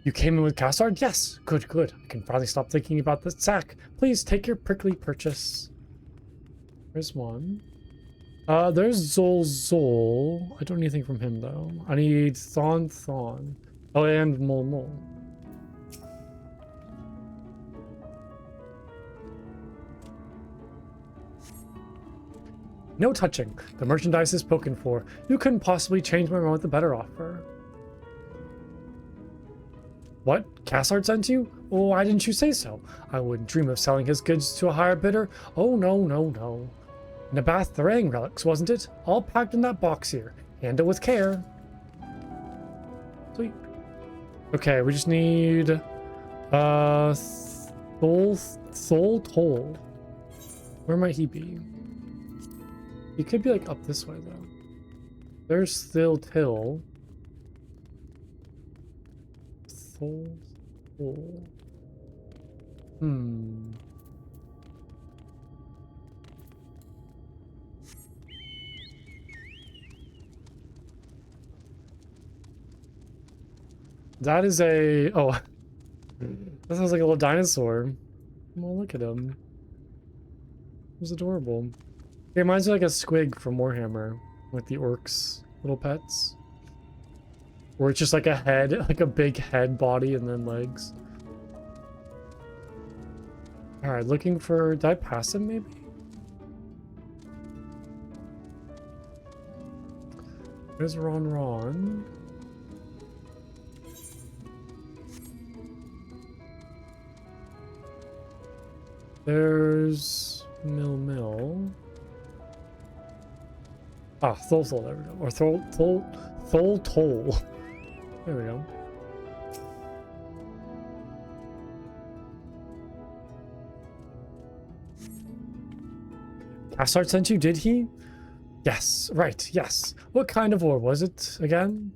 You came in with Cassard? Yes. Good. I can finally stop thinking about the sack. Please take your prickly purchase. There's one. There's Zol. I don't need anything from him though. I need Thon. Oh, and Mole. No touching. The merchandise is spoken for. You couldn't possibly change my mind with a better offer. What? Cassard sent you? Oh, why didn't you say so? I wouldn't dream of selling his goods to a higher bidder. Oh, no. Nabath Therang relics, wasn't it? All packed in that box here. Handle with care. Sweet. Okay, we just need Thol Toll. Where might he be? He could be like up this way though. There's still Till. Thol. That is a... Oh. That sounds like a little dinosaur. Oh, look at him. It was adorable. It reminds me like a squig from Warhammer. Like the orcs' little pets. Where it's just like a head, like a big head body and then legs. Alright, looking for... Did I pass him maybe? There's Ron. There's Mill. Ah, Thol, there we go. Or Thol Toll. There we go. Cassard sent you, did he? Yes, right, yes. What kind of ore was it again?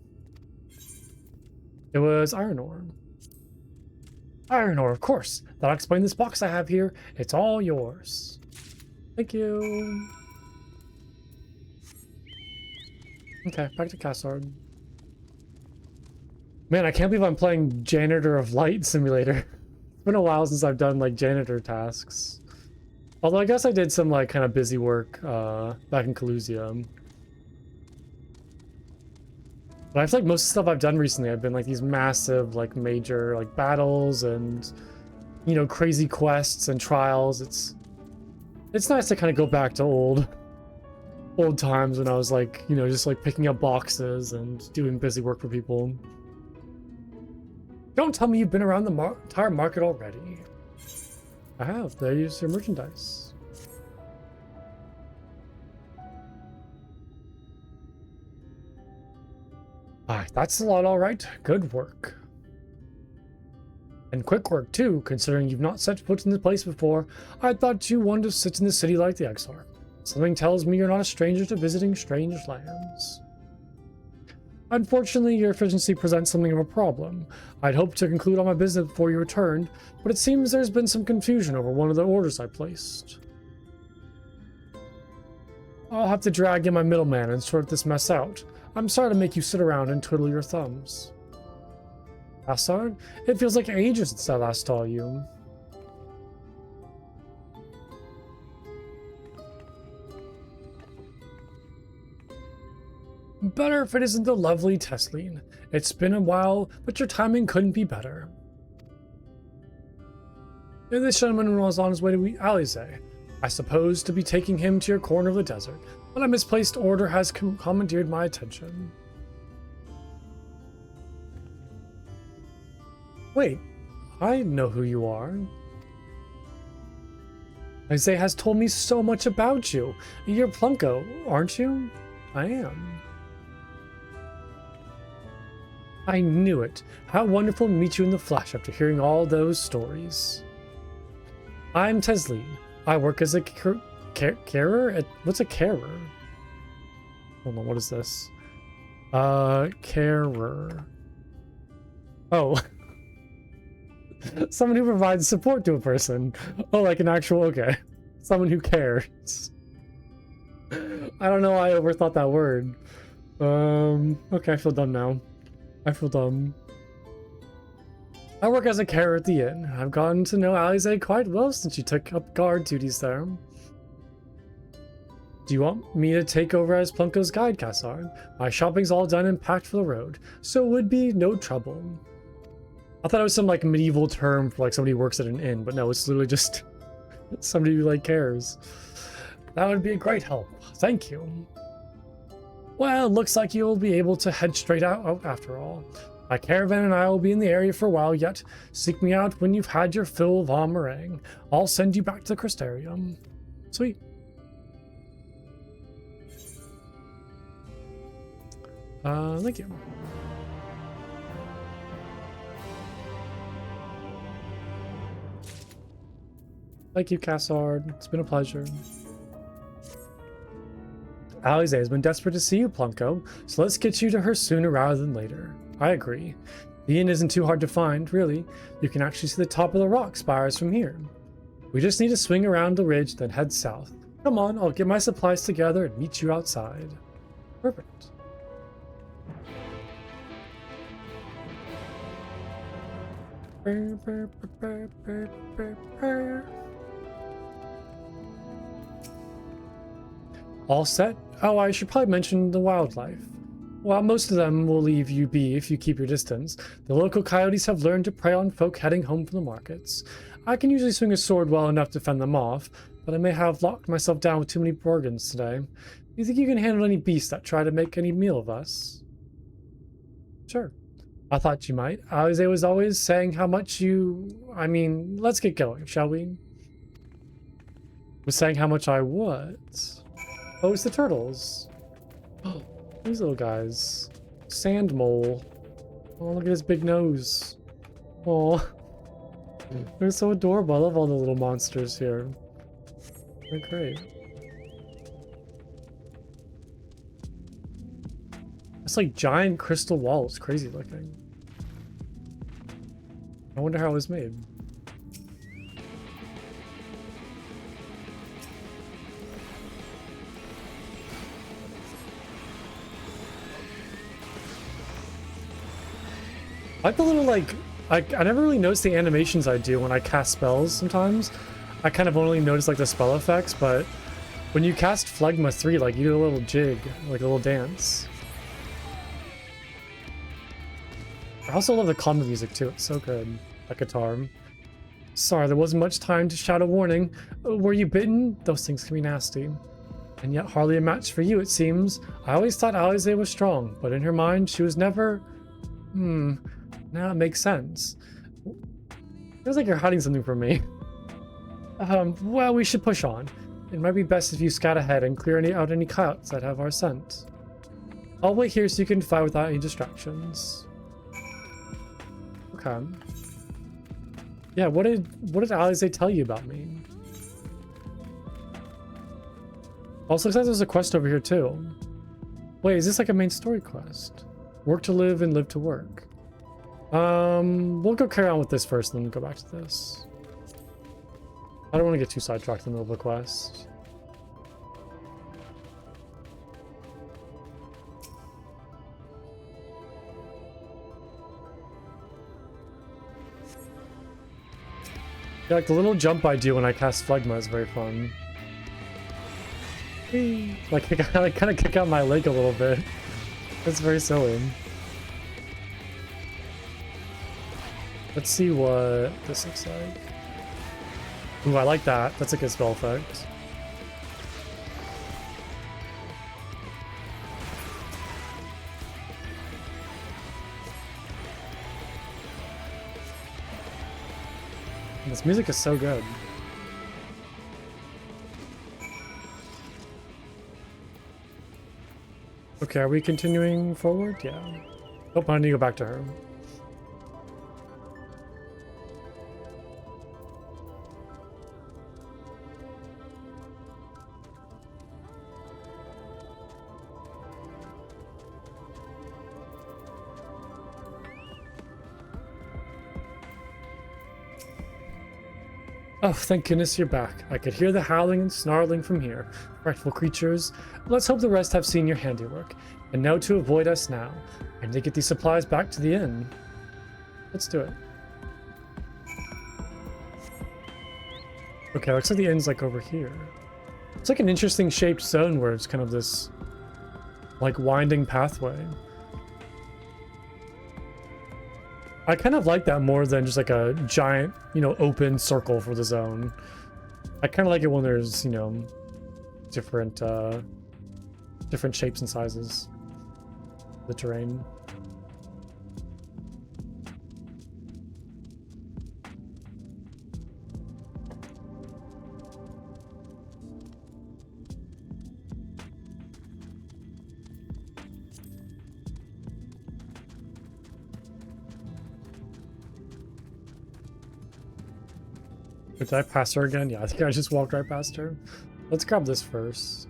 It was iron ore. Iron ore, of course. That'll explain this box I have here. It's all yours. Thank you. Okay, back to Cassard. Man, I can't believe I'm playing Janitor of Light Simulator. It's been a while since I've done like janitor tasks. Although I guess I did some like kind of busy work back in Collusia. But I feel like most of the stuff I've done recently have been like these massive like major like battles and, you know, crazy quests and trials. It's nice to kind of go back to old times when I was like, you know, just like picking up boxes and doing busy work for people. Don't tell me you've been around the entire market already. I have. There's your merchandise. Alright, that's a lot, alright. Good work. And quick work, too, considering you've not set foot in the place before. I thought you wanted to sit in the city like the Exarch. Something tells me you're not a stranger to visiting strange lands. Unfortunately, your efficiency presents something of a problem. I'd hoped to conclude all my business before you returned, but it seems there's been some confusion over one of the orders I placed. I'll have to drag in my middleman and sort this mess out. I'm sorry to make you sit around and twiddle your thumbs. Assard, it feels like ages since I last saw you. Better if it isn't the lovely Tesleen. It's been a while, but your timing couldn't be better. This gentleman was on his way to Alize. I suppose to be taking him to your corner of the desert, but a misplaced order has commandeered my attention. Wait, I know who you are. Alize has told me so much about you. You're Plunko, aren't you? I am. I knew it. How wonderful to meet you in the flesh after hearing all those stories. I'm Tesleen. I work as a carer? What's a carer? Hold on, what is this? Carer. Oh. Someone who provides support to a person. Oh, like an actual, okay. Someone who cares. I don't know why I overthought that word. Okay, I feel dumb now. I feel dumb. I work as a carer at the inn. I've gotten to know Alize quite well since she took up guard duties there. Do you want me to take over as Plunko's guide, Cassard? My shopping's all done and packed for the road, so it would be no trouble. I thought it was some like medieval term for like somebody who works at an inn, but no, it's literally just somebody who like cares. That would be a great help. Thank you. Well, looks like you'll be able to head straight out after all. My caravan and I will be in the area for a while yet. Seek me out when you've had your fill of meringue. I'll send you back to the Crystarium. Sweet. Thank you. Thank you, Cassard. It's been a pleasure. Alize has been desperate to see you, Plunko, so let's get you to her sooner rather than later. I agree. The inn isn't too hard to find, really. You can actually see the top of the rock spires from here. We just need to swing around the ridge, then head south. Come on, I'll get my supplies together and meet you outside. Perfect. All set? Oh, I should probably mention the wildlife. While most of them will leave you be if you keep your distance, the local coyotes have learned to prey on folk heading home from the markets. I can usually swing a sword well enough to fend them off, but I may have locked myself down with too many bargains today. Do you think you can handle any beasts that try to make any meal of us? Sure. I thought you might. Alize was always saying how much you... I mean, let's get going, shall we? Was saying how much I what? Oh, it's the turtles. Oh, these little guys. Sand mole. Oh, look at his big nose. Oh, they're so adorable. I love all the little monsters here. They're great. It's like giant crystal walls. Crazy looking. I wonder how it was made. I like the little, like, I never really noticed the animations I do when I cast spells sometimes. I kind of only notice, like, the spell effects, but when you cast Phlegma 3, like, you do a little jig, like a little dance. I also love the combat music, too. It's so good. That guitar. Sorry, there wasn't much time to shout a warning. Were you bitten? Those things can be nasty. And yet hardly a match for you, it seems. I always thought Alize was strong, but in her mind, she was never... Now it makes sense. Feels like you're hiding something from me. Well, we should push on. It might be best if you scout ahead and clear out any coyotes that have our scent. I'll wait here so you can fly without any distractions. Okay. Yeah, what did Alize tell you about me? Also, looks like there's a quest over here too. Wait, is this like a main story quest? Work to live and live to work. We'll go carry on with this first and then go back to this. I don't want to get too sidetracked in the middle of the quest. Yeah, like the little jump I do when I cast Phlegma is very fun. Whee! Like I kind of kick out my leg a little bit. That's very silly. Let's see what this looks like. Ooh, I like that. That's a good spell effect. This music is so good. Okay, are we continuing forward? Yeah. Oh, I need to go back to her. Oh, thank goodness you're back. I could hear the howling and snarling from here. Frightful creatures. Let's hope the rest have seen your handiwork and know to avoid us now. I need to get these supplies back to the inn. Let's do it. Okay, looks like the inn's like over here. It's like an interesting shaped zone where it's kind of this like winding pathway. I kind of like that more than just like a giant, you know, open circle for the zone. I kind of like it when there's, you know, different different shapes and sizes of the terrain. Did I pass her again? Yeah, I think I just walked right past her. Let's grab this first.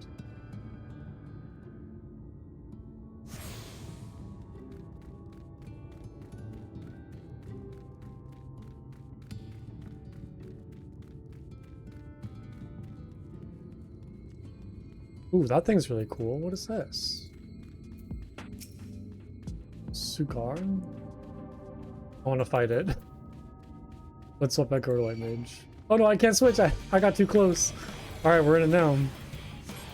Ooh, that thing's really cool. What is this? Sugar? I want to fight it. Let's swap back over to White Mage. Oh no, I can't switch. I got too close. Alright, we're in it now.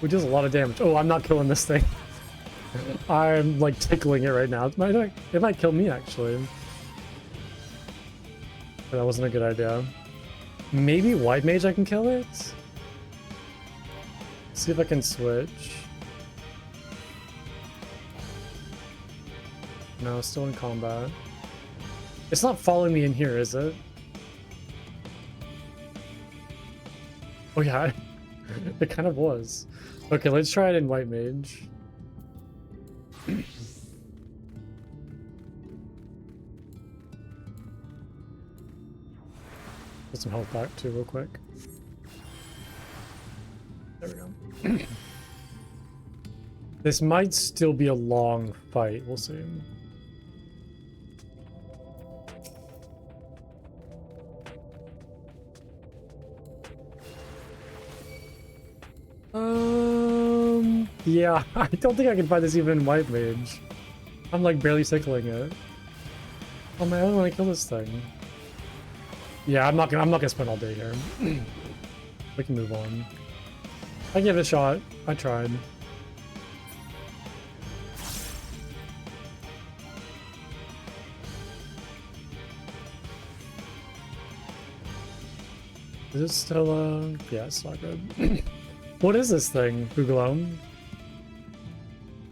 We does a lot of damage. Oh, I'm not killing this thing. I'm like tickling it right now. It might kill me actually. But that wasn't a good idea. Maybe White Mage I can kill it? See if I can switch. No, still in combat. It's not following me in here, is it? Oh yeah, it kind of was. Okay, let's try it in White Mage. Put some health back too real quick. There we go. This might still be a long fight, we'll see. Yeah, I don't think I can fight this even in White Mage. I'm like barely tickling it. Oh man, I don't want to kill this thing. Yeah, I'm not gonna spend all day here. We can move on. I gave it a shot. I tried. Is it still yeah, it's not good. What is this thing, Boogalome?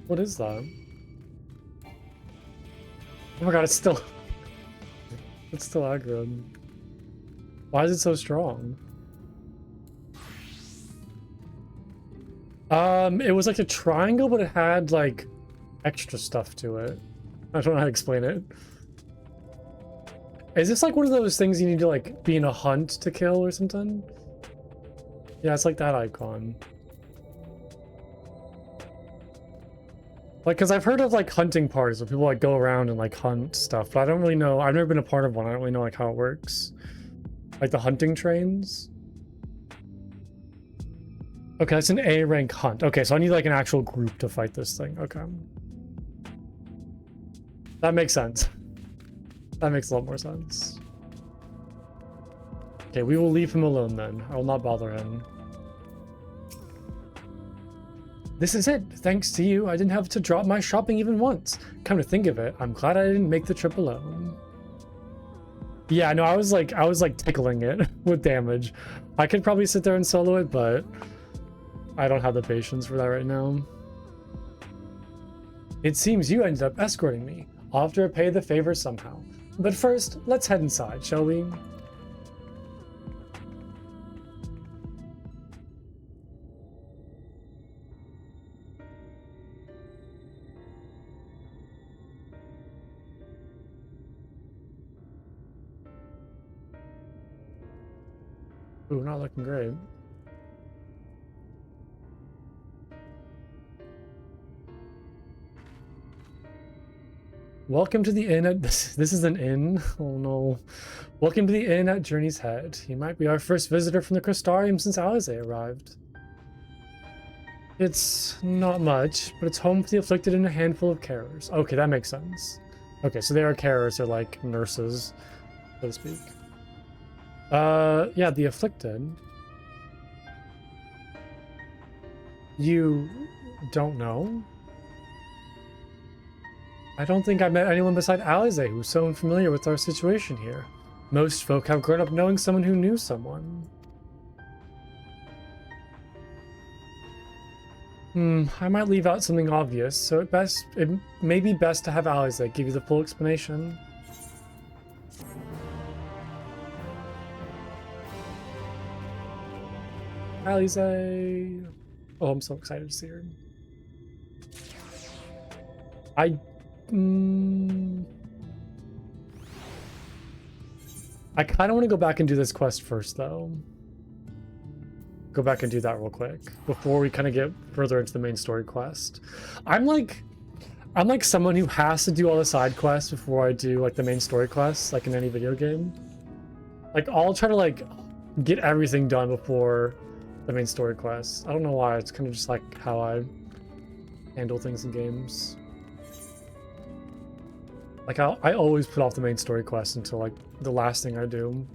What is that? Oh my god, it's still aggroed. Why is it so strong? It was like a triangle, but it had like extra stuff to it. I don't know how to explain it. Is this like one of those things you need to like be in a hunt to kill or something? Yeah, it's like that icon. Like, cause I've heard of like hunting parties where people like go around and like hunt stuff, but I don't really know. I've never been a part of one. I don't really know like how it works. Like the hunting trains. Okay, that's an A rank hunt. Okay, so I need like an actual group to fight this thing. Okay. That makes sense. That makes a lot more sense. Okay, we will leave him alone then. I will not bother him. This is it. Thanks to you, I didn't have to drop my shopping even once. Come to think of it, I'm glad I didn't make the trip alone. Yeah, no, I was like tickling it with damage. I could probably sit there and solo it, but I don't have the patience for that right now. It seems you ended up escorting me. I'll have to repay the favor somehow. But first, let's head inside, shall we? Ooh, not looking great. Welcome to the inn at this is an inn. Oh no. Welcome to the inn at Journey's Head. You might be our first visitor from the Crystarium since Alize arrived. It's not much, but it's home for the afflicted and a handful of carers. Okay, that makes sense. Okay, so they are carers, they're like nurses, so to speak. Yeah, the afflicted. You don't know? I don't think I met anyone beside Alize who's so unfamiliar with our situation here. Most folk have grown up knowing someone who knew someone. I might leave out something obvious, so it may be best to have Alize give you the full explanation. Alize. Oh, I'm so excited to see her. I kind of want to go back and do this quest first, though. Go back and do that real quick before we kind of get further into the main story quest. I'm like someone who has to do all the side quests before I do like the main story quests, like in any video game. Like I'll try to like get everything done before the main story quests. I don't know why. It's kind of just like how I handle things in games. Like I always put off the main story quest until like the last thing I do.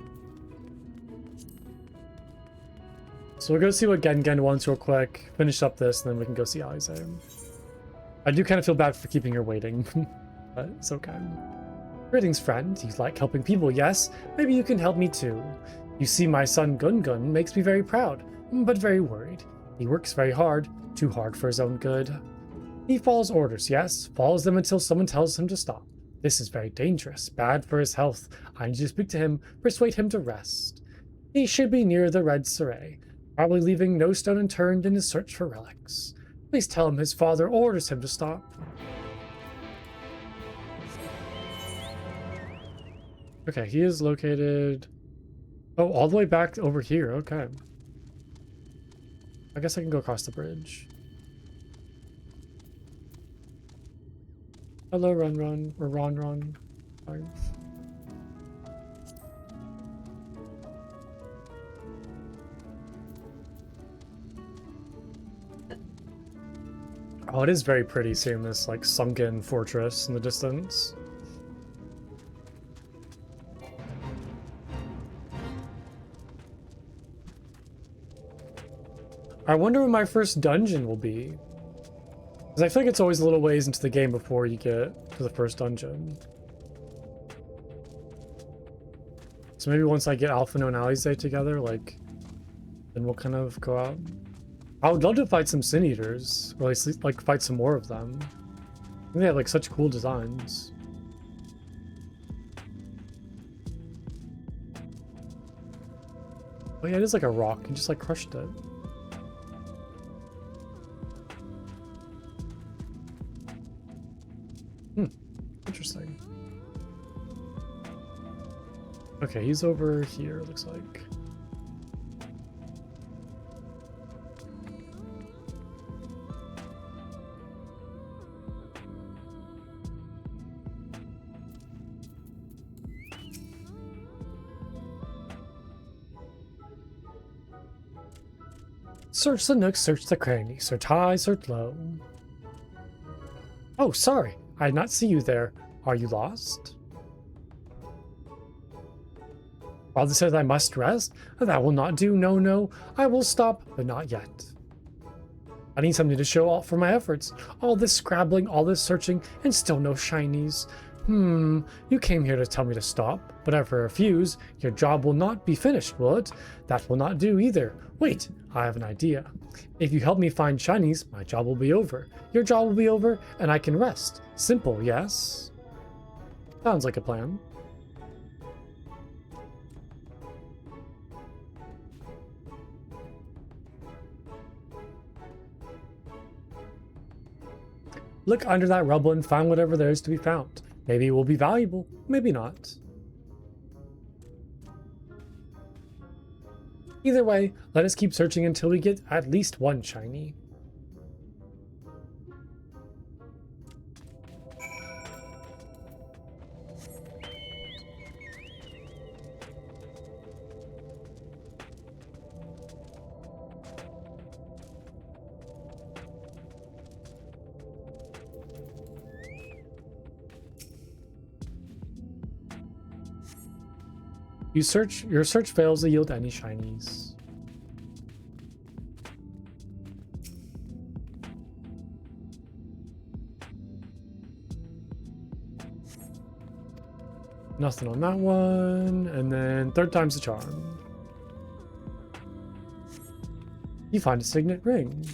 So we'll go see what Gengen wants real quick, finish up this, and then we can go see Alize. I do kind of feel bad for keeping her waiting, but it's okay. Greetings, friend. You like helping people, yes? Maybe you can help me too. You see, my son Gun makes me very proud, but very worried. He works very hard, too hard for his own good. He follows orders, yes, follows them until someone tells him to stop. This is very dangerous, bad for his health. I need to speak to him, persuade him to rest. He should be near the Red Saray, probably leaving no stone unturned in his search for relics. Please tell him his father orders him to stop. Okay, he is located... Oh, all the way back over here, okay. I guess I can go across the bridge. Hello, Ron. Sorry. Oh, it is very pretty seeing this, like, sunken fortress in the distance. I wonder what my first dungeon will be. Because I feel like it's always a little ways into the game before you get to the first dungeon. So maybe once I get Alphino and Alize together, like, then we'll kind of go out. I would love to fight some Sin Eaters, or at least, like, fight some more of them. I think they have, like, such cool designs. Oh yeah, it is like a rock. You just, like, crushed it. Interesting. Okay, he's over here, looks like. Search the nooks, search the crannies, search high, search low. Oh, sorry, I did not see you there. Are you lost? Father says I must rest. That will not do. No, no, I will stop, but not yet. I need something to show off for my efforts. All this scrabbling, all this searching, and still no shinies. You came here to tell me to stop, but if I refuse, your job will not be finished, will it? That will not do either. Wait, I have an idea. If you help me find shinies, my job will be over. Your job will be over, and I can rest. Simple, yes? Sounds like a plan. Look under that rubble and find whatever there is to be found. Maybe it will be valuable, maybe not. Either way, let us keep searching until we get at least one shiny. Your search fails to yield any shinies. Nothing on that one, and then third time's the charm. You find a signet ring.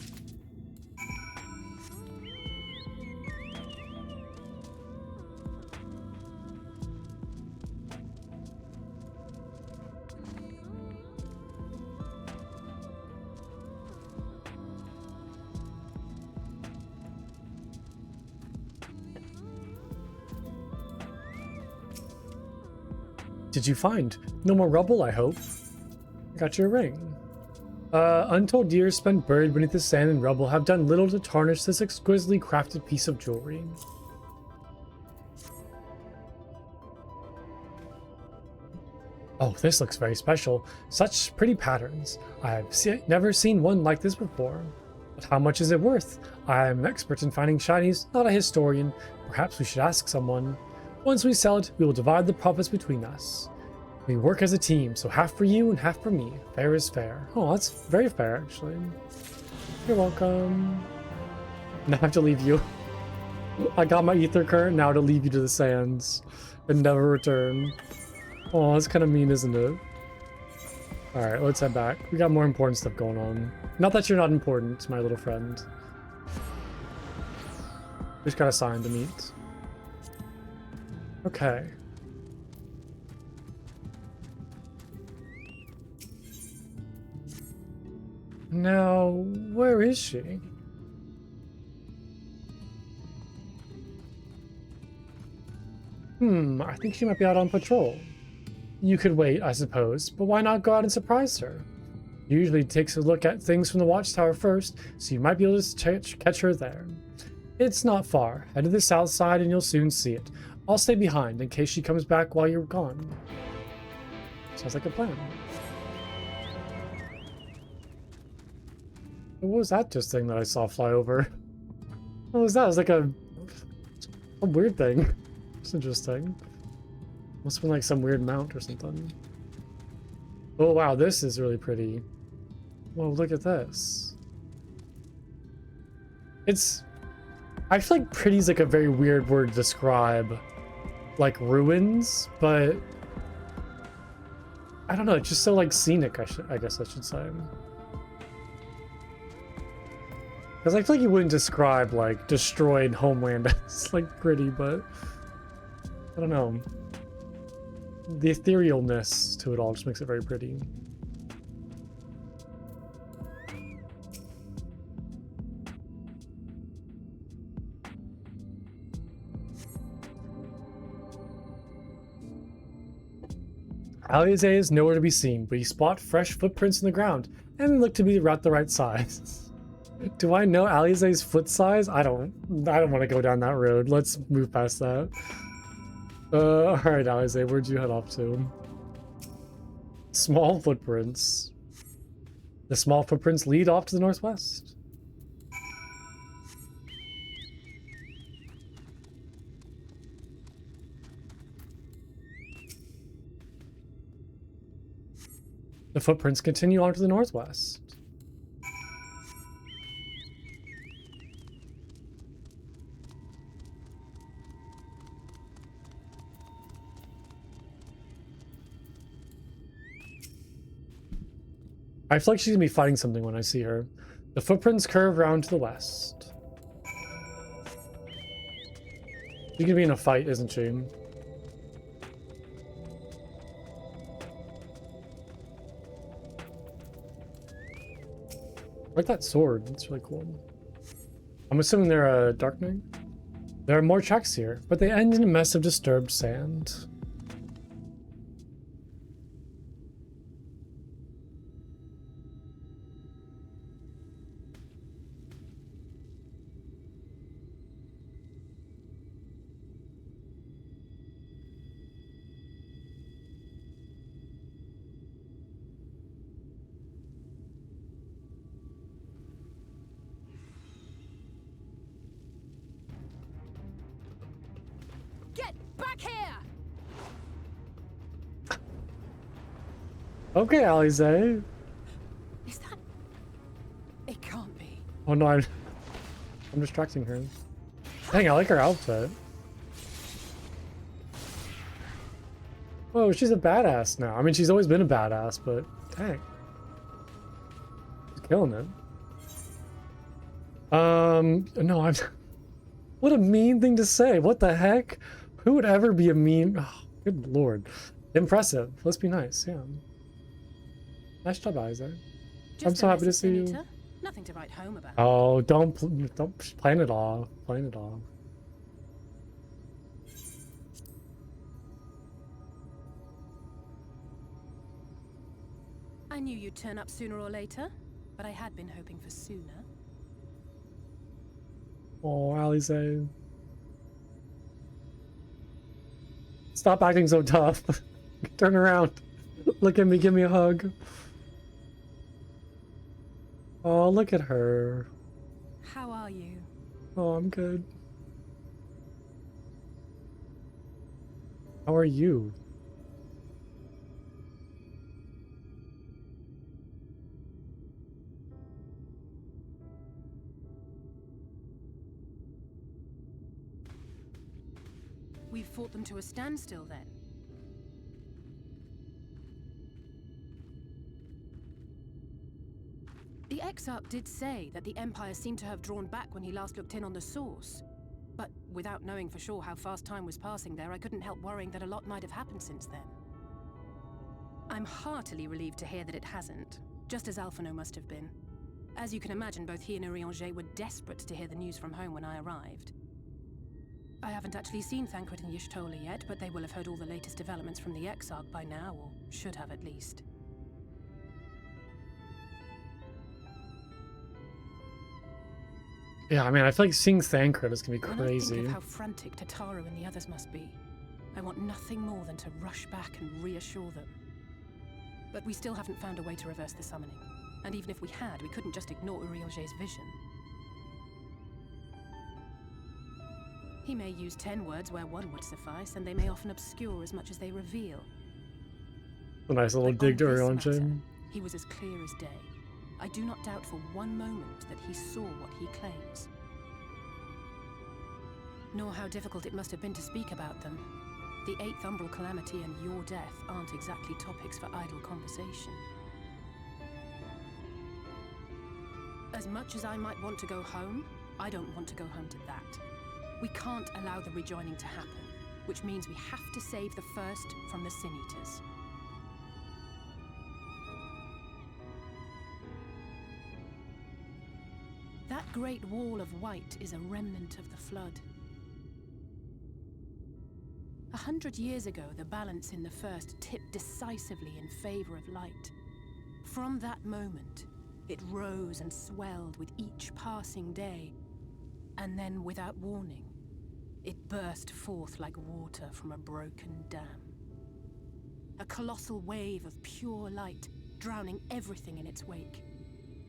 Did you find? No more rubble, I hope. Got your ring. Untold years spent buried beneath the sand and rubble have done little to tarnish this exquisitely crafted piece of jewelry. Oh, this looks very special. Such pretty patterns. I have never seen one like this before. But how much is it worth? I am an expert in finding shinies, not a historian. Perhaps we should ask someone. Once we sell it, we will divide the profits between us. We work as a team, so half for you and half for me. Fair is fair. Oh, that's very fair, actually. You're welcome. Now I have to leave you. I got my ether current, now to leave you to the sands and never return. Oh, that's kind of mean, isn't it? Alright, let's head back. We got more important stuff going on. Not that you're not important, my little friend. Just got a sign to meet. Okay. Now, where is she? I think she might be out on patrol. You could wait, I suppose, but why not go out and surprise her? Usually takes a look at things from the watchtower first, so you might be able to catch her there. It's not far. Head to the south side and you'll soon see it. I'll stay behind in case she comes back while you're gone. Sounds like a plan. What was that just thing that I saw fly over? What was that? It was like a weird thing. It's interesting. Must have been like some weird mount or something. Oh wow, this is really pretty. Whoa, look at this. I feel like pretty is like a very weird word to describe like ruins, but I don't know, it's just so like scenic, I guess I should say. Because I feel like you wouldn't describe like destroyed homeland as like pretty, but I don't know. The etherealness to it all just makes it very pretty. Alize is nowhere to be seen, but you spot fresh footprints in the ground and look to be about the right size. Do I know Alize's foot size? I don't want to go down that road. Let's move past that. Alright, Alize, where'd you head off to? Small footprints. The small footprints lead off to the northwest. The footprints continue on to the northwest. I feel like she's gonna be fighting something when I see her. The footprints curve around to the west. She's gonna be in a fight, isn't she? I like that sword. It's really cool. I'm assuming they're darkening. There are more tracks here, but they end in a mess of disturbed sand. Get back here! Okay, Alize. Is that... It can't be. Oh no, I'm distracting her. Dang, I like her outfit. Oh, she's a badass now. I mean, she's always been a badass, but dang. She's killing it. No, I'm... What a mean thing to say. What the heck? Who would ever be a mean... Oh, good lord. Impressive. Let's be nice, yeah. Nice job, Isaac. I'm so happy to see you. Nothing to write home about. Oh, don't plan it off. Plan it off. I knew you'd turn up sooner or later, but I had been hoping for sooner. Oh, Alize. Stop acting so tough. Turn around. Look at me, give me a hug. Oh, look at her. How are you? Oh, I'm good. How are you? We've fought them to a standstill then. The Exarch did say that the Empire seemed to have drawn back when he last looked in on the source. But without knowing for sure how fast time was passing there, I couldn't help worrying that a lot might have happened since then. I'm heartily relieved to hear that it hasn't, just as Alphino must have been. As you can imagine, both he and Urianger were desperate to hear the news from home when I arrived. I haven't actually seen Thancred and Y'shtola yet, but they will have heard all the latest developments from the Exarch by now, or should have at least. Yeah, I mean, I feel like seeing Thancred is gonna be When I crazy. think of how frantic Tataru and the others must be, I want nothing more than to rush back and reassure them. But we still haven't found a way to reverse the summoning. And even if we had, we couldn't just ignore Urianger's vision. He may use 10 words where one would suffice, and they may often obscure as much as they reveal. A nice little But dig to on this Urianger. matter, he was as clear as day. I do not doubt for one moment that he saw what he claims. Nor how difficult it must have been to speak about them. The 8th Umbral Calamity and your death aren't exactly topics for idle conversation. As much as I might want to go home, I don't want to go home to that. We can't allow the rejoining to happen, which means we have to save the First from the Sin Eaters. That great wall of white is a remnant of the flood. 100 years ago, the balance in the first tipped decisively in favor of light. From that moment, it rose and swelled with each passing day, and then, without warning, it burst forth like water from a broken dam. A colossal wave of pure light, drowning everything in its wake.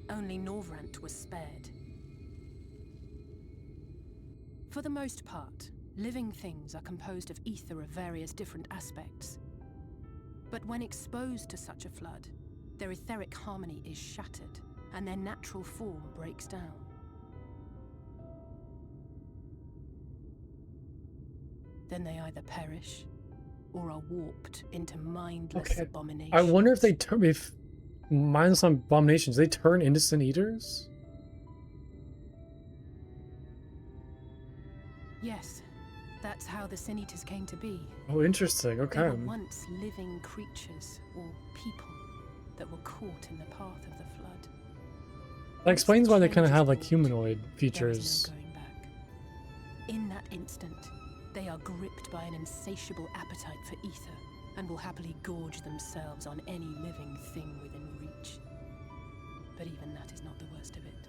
Only Norvrant was spared. For the most part, living things are composed of ether of various different aspects. But when exposed to such a flood, their etheric harmony is shattered, and their natural form breaks down. Then they either perish, or are warped into mindless abominations. I wonder if they turn, if mindless abominations, they turn into Sin Eaters? Yes, that's how the Sin Eaters came to be. Oh, interesting. Okay. They were once living creatures, or people, that were caught in the path of the flood. That explains why they kind of have like Once humanoid there is features. no going back. In that instant, they are gripped by an insatiable appetite for ether, and will happily gorge themselves on any living thing within reach. But even that is not the worst of it.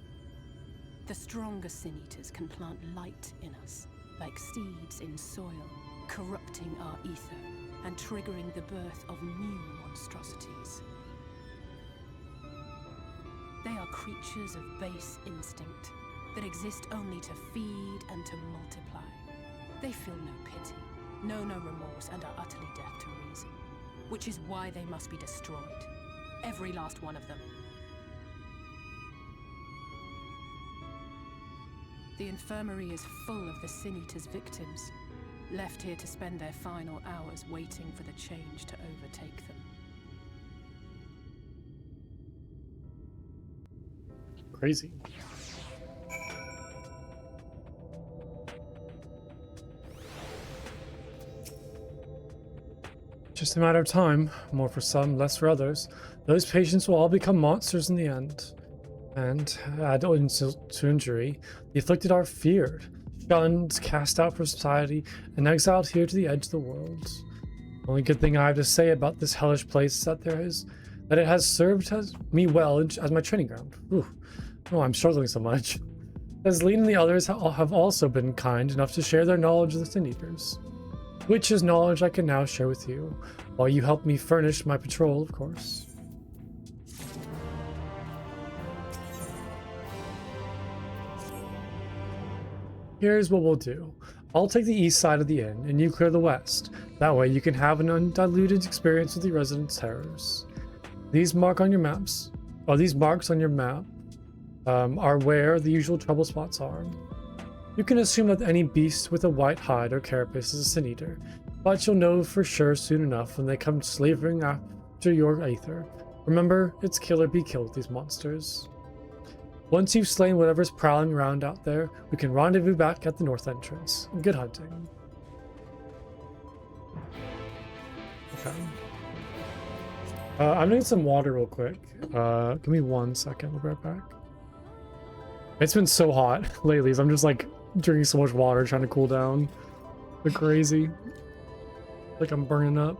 The stronger Sin Eaters can plant light in us, like seeds in soil, corrupting our ether and triggering the birth of new monstrosities. They are creatures of base instinct that exist only to feed and to multiply. They feel no pity, know no remorse, and are utterly deaf to reason, which is why they must be destroyed. Every last one of them. The infirmary is full of the Sin Eaters' victims, left here to spend their final hours waiting for the change to overtake them. Crazy. Just a matter of time, more for some, less for others. Those patients will all become monsters in the end. And, add insult to injury, the afflicted are feared, shunned, cast out from society, and exiled here to the edge of the world. The only good thing I have to say about this hellish place is that it has served me well as my training ground. Ooh. Oh, I'm struggling so much. As Lean and the others have also been kind enough to share their knowledge of the Sin Eaters, which is knowledge I can now share with you, while you help me furnish my patrol, of course. Here's what we'll do. I'll take the east side of the inn, and you clear the west. That way you can have an undiluted experience with the resident terrors. These marks on your map are where the usual trouble spots are. You can assume that any beast with a white hide or carapace is a Sin Eater, but you'll know for sure soon enough when they come slavering after your aether. Remember, it's kill or be killed with these monsters. Once you've slain whatever's prowling around out there, we can rendezvous back at the north entrance. Good hunting. Okay. I'm gonna get some water real quick. Give me 1 second, I'll be right back. It's been so hot lately, so I'm just like drinking so much water, trying to cool down. Like crazy. Like I'm burning up.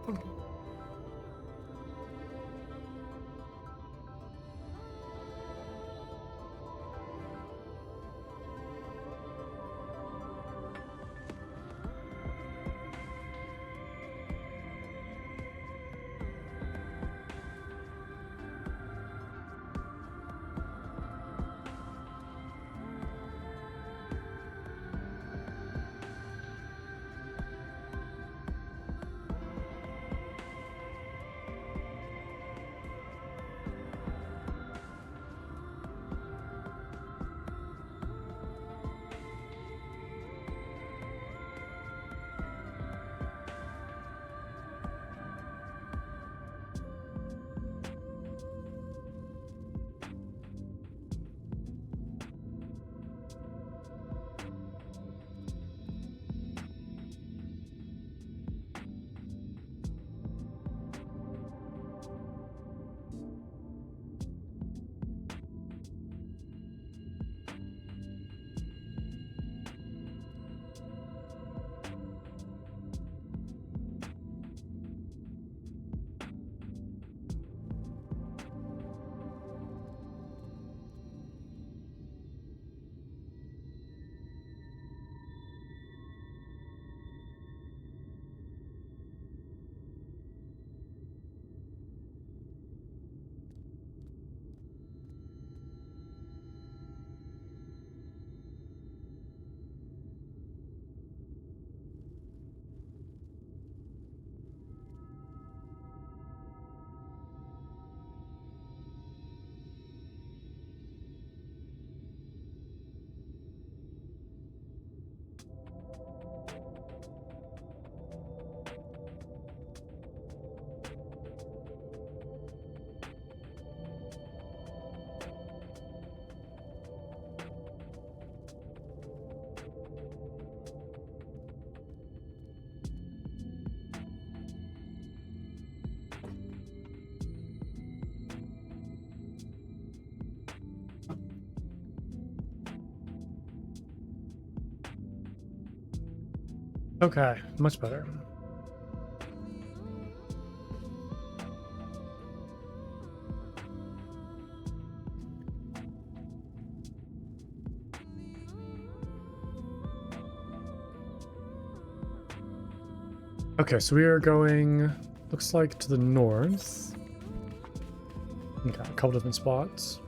Okay, much better. Okay, so we are going, looks like to the north. Okay, a couple different spots.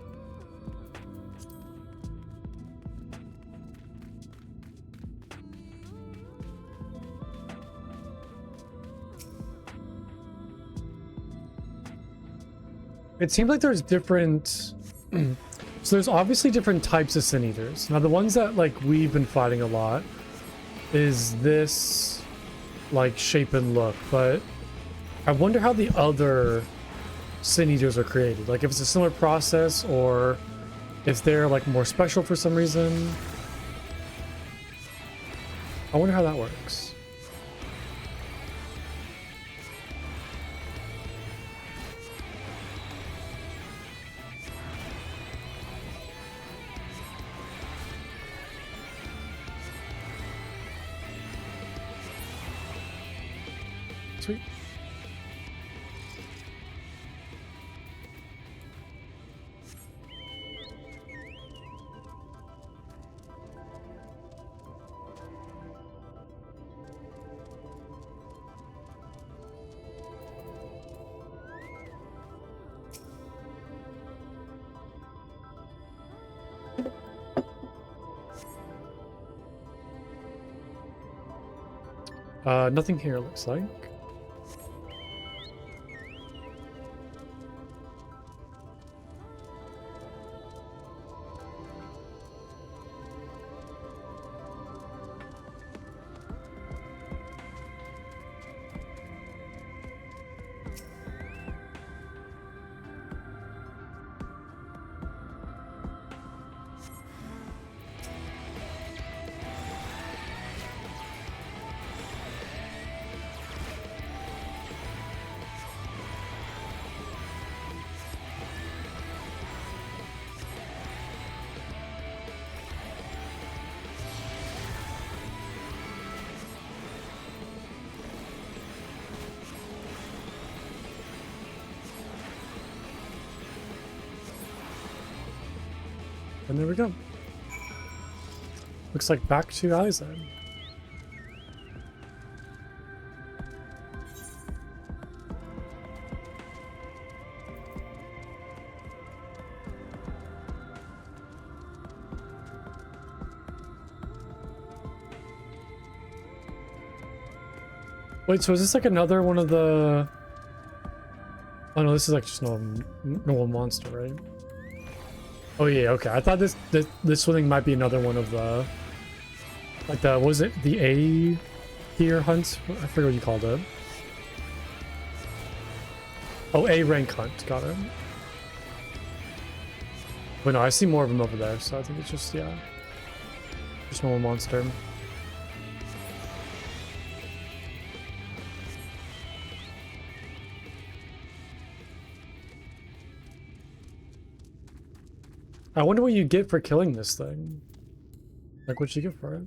It seems like there's different... So there's obviously different types of Sin Eaters. Now the ones that like we've been fighting a lot is this like shape and look, but I wonder how the other Sin Eaters are created. Like if it's a similar process or if they're like more special for some reason. I wonder how that works. Sweet. Nothing here looks like. And there we go. Looks like back to Isaac. Wait, so is this like another one of the... Oh no, this is like just normal monster, right? Oh yeah, okay. I thought this one might be another one of the... Like the, was it the A tier hunts? I forget what you called it. Oh, A rank hunt, got it. But no, I see more of them over there, so I think it's just, yeah. Just normal monster. I wonder what you get for killing this thing. Like, what'd you get for it?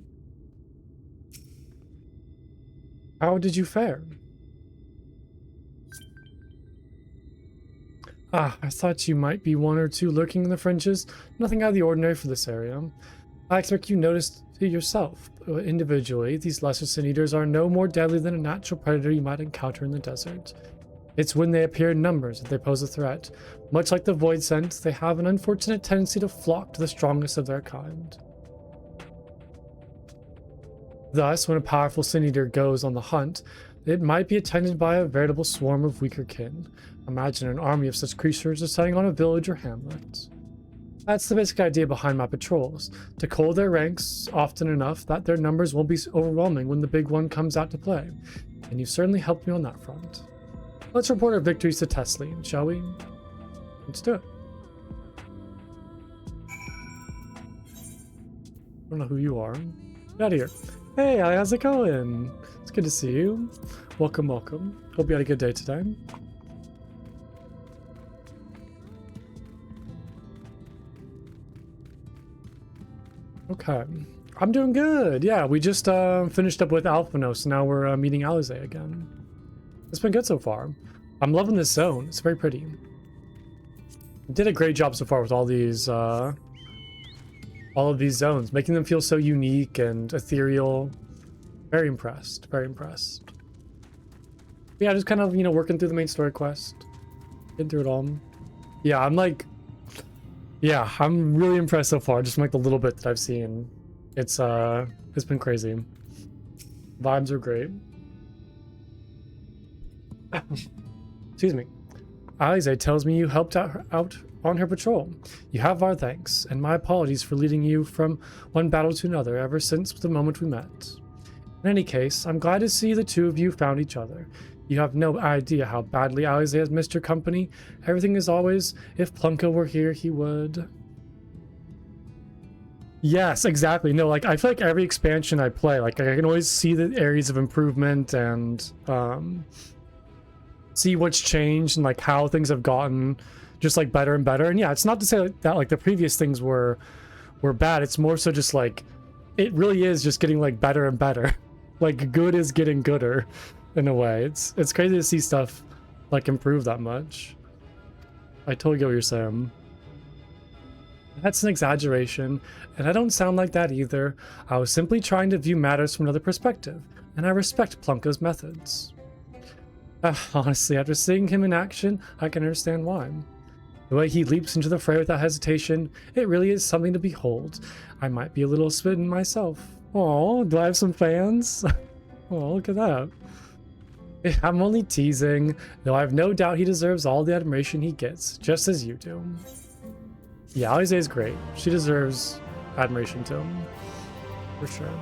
How did you fare? Ah, I thought you might be one or two lurking in the fringes. Nothing out of the ordinary for this area. I expect you noticed it yourself. Individually, these lesser Sin Eaters are no more deadly than a natural predator you might encounter in the desert. It's when they appear in numbers that they pose a threat. Much like the Void Scent, they have an unfortunate tendency to flock to the strongest of their kind. Thus, when a powerful Sin Eater goes on the hunt, it might be attended by a veritable swarm of weaker kin. Imagine an army of such creatures descending on a village or hamlet. That's the basic idea behind my patrols, to cull their ranks often enough that their numbers won't be overwhelming when the big one comes out to play. And you've certainly helped me on that front. Let's report our victories to Tesleen, shall we? Let's do it. I don't know who you are. Get out of here. Hey, how's it going? It's good to see you. Welcome, welcome. Hope you had a good day today. Okay. I'm doing good. Yeah, we just finished up with Alphino, so now we're meeting Alize again. It's been good so far. I'm loving this zone. It's very pretty. Did a great job so far with all of these zones, making them feel so unique and ethereal. Very impressed. Very impressed. Yeah, just kind of, you know, working through the main story quest. Getting through it all. Yeah, I'm really impressed so far, just from like the little bit that I've seen. It's been crazy. Vibes are great. Excuse me. Alize tells me you helped out on her patrol. You have our thanks, and my apologies for leading you from one battle to another ever since the moment we met. In any case, I'm glad to see the two of you found each other. You have no idea how badly Alize has missed your company. Everything is always, if Plunko were here, he would. Yes, exactly. No, like, I feel like every expansion I play, like, I can always see the areas of improvement and see what's changed and, like, how things have gotten just, like, better and better. And yeah, it's not to say that, like, the previous things were bad. It's more so just, like, it really is just getting, like, better and better. Like, good is getting gooder in a way. It's crazy to see stuff, like, improve that much. I totally get what you're saying. That's an exaggeration, and I don't sound like that either. I was simply trying to view matters from another perspective, and I respect Plunko's methods. Honestly, after seeing him in action, I can understand why. The way he leaps into the fray without hesitation, it really is something to behold. I might be a little smitten myself. Oh, do I have some fans? Oh, look at that. I'm only teasing, though I have no doubt he deserves all the admiration he gets, just as you do. Yeah, Alize is great. She deserves admiration too. For sure.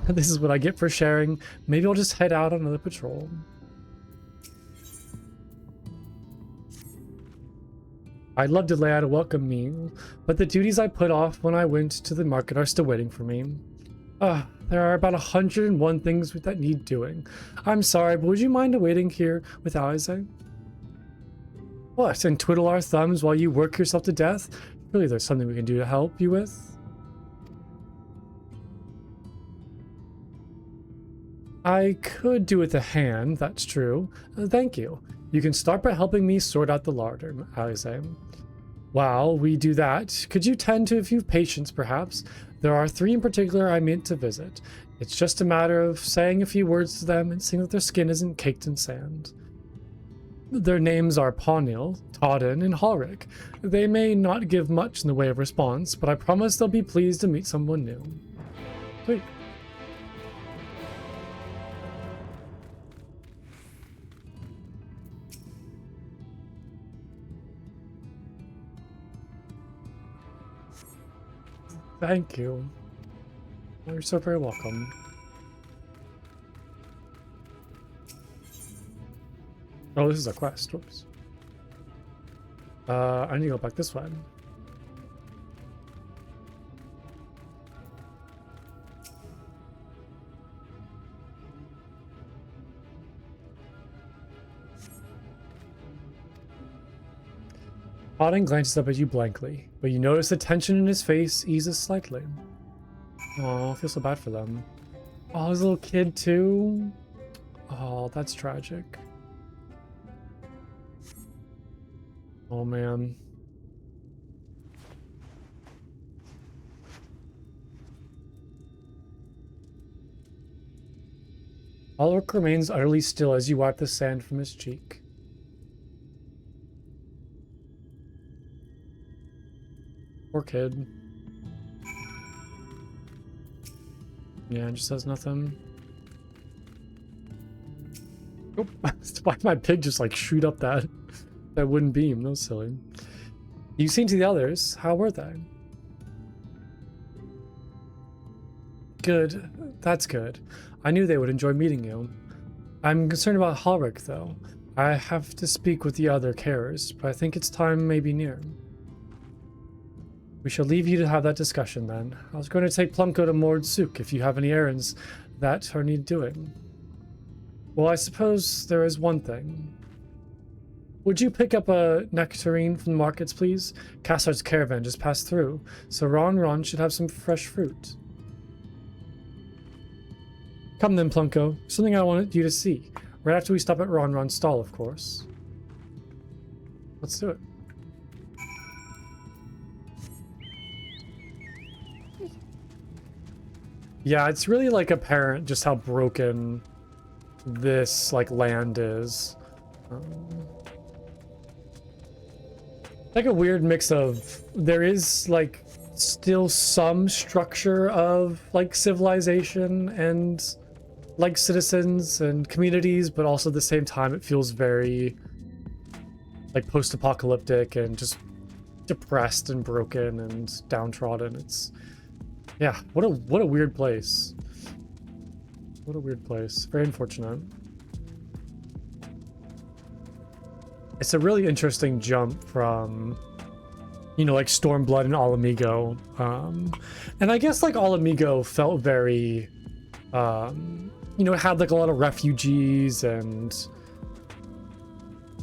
This is what I get for sharing. Maybe I'll just head out on another patrol. I'd love to lay out a welcome meal, but the duties I put off when I went to the market are still waiting for me. There are about 101 things that need doing. I'm sorry, but would you mind waiting here with Alize? What, and twiddle our thumbs while you work yourself to death? Really, there's something we can do to help you with? I could do with a hand, that's true. Thank you. You can start by helping me sort out the larder, Alize. While we do that, could you tend to a few patients, perhaps? There are 3 in particular I meant to visit. It's just a matter of saying a few words to them and seeing that their skin isn't caked in sand. Their names are Pawnil, Todden, and Halric. They may not give much in the way of response, but I promise they'll be pleased to meet someone new. Sweet. Thank you. Oh, you're so very welcome. Oh, this is a quest. Whoops. I need to go back this way. Auden glances up at you blankly, but you notice the tension in his face eases slightly. Oh, I feel so bad for them. Oh, his little kid too? Oh, that's tragic. Oh, man. Ulrich remains utterly still as you wipe the sand from his cheek. Poor kid. Yeah, just says nothing. Oh, why did my pig just like shoot up that wooden beam? That was silly. You've seen to the others. How were they? Good. That's good. I knew they would enjoy meeting you. I'm concerned about Halric, though. I have to speak with the other carers, but I think its time may be near. We shall leave you to have that discussion then. I was going to take Plunko to Mord Suk if you have any errands that are need doing. Well, I suppose there is one thing. Would you pick up a nectarine from the markets, please? Cassard's caravan just passed through, so Ron should have some fresh fruit. Come then, Plunko. Something I wanted you to see. Right after we stop at Ron's stall, of course. Let's do it. Yeah, it's really like apparent just how broken this like land is. Like a weird mix of, there is like still some structure of like civilization and like citizens and communities, but also at the same time it feels very like post-apocalyptic and just depressed and broken and downtrodden. It's, yeah, what a weird place. What a weird place. Very unfortunate. It's a really interesting jump from, you know, like Stormblood and Alamigo. And I guess like Alamigo felt very, you know, it had like a lot of refugees and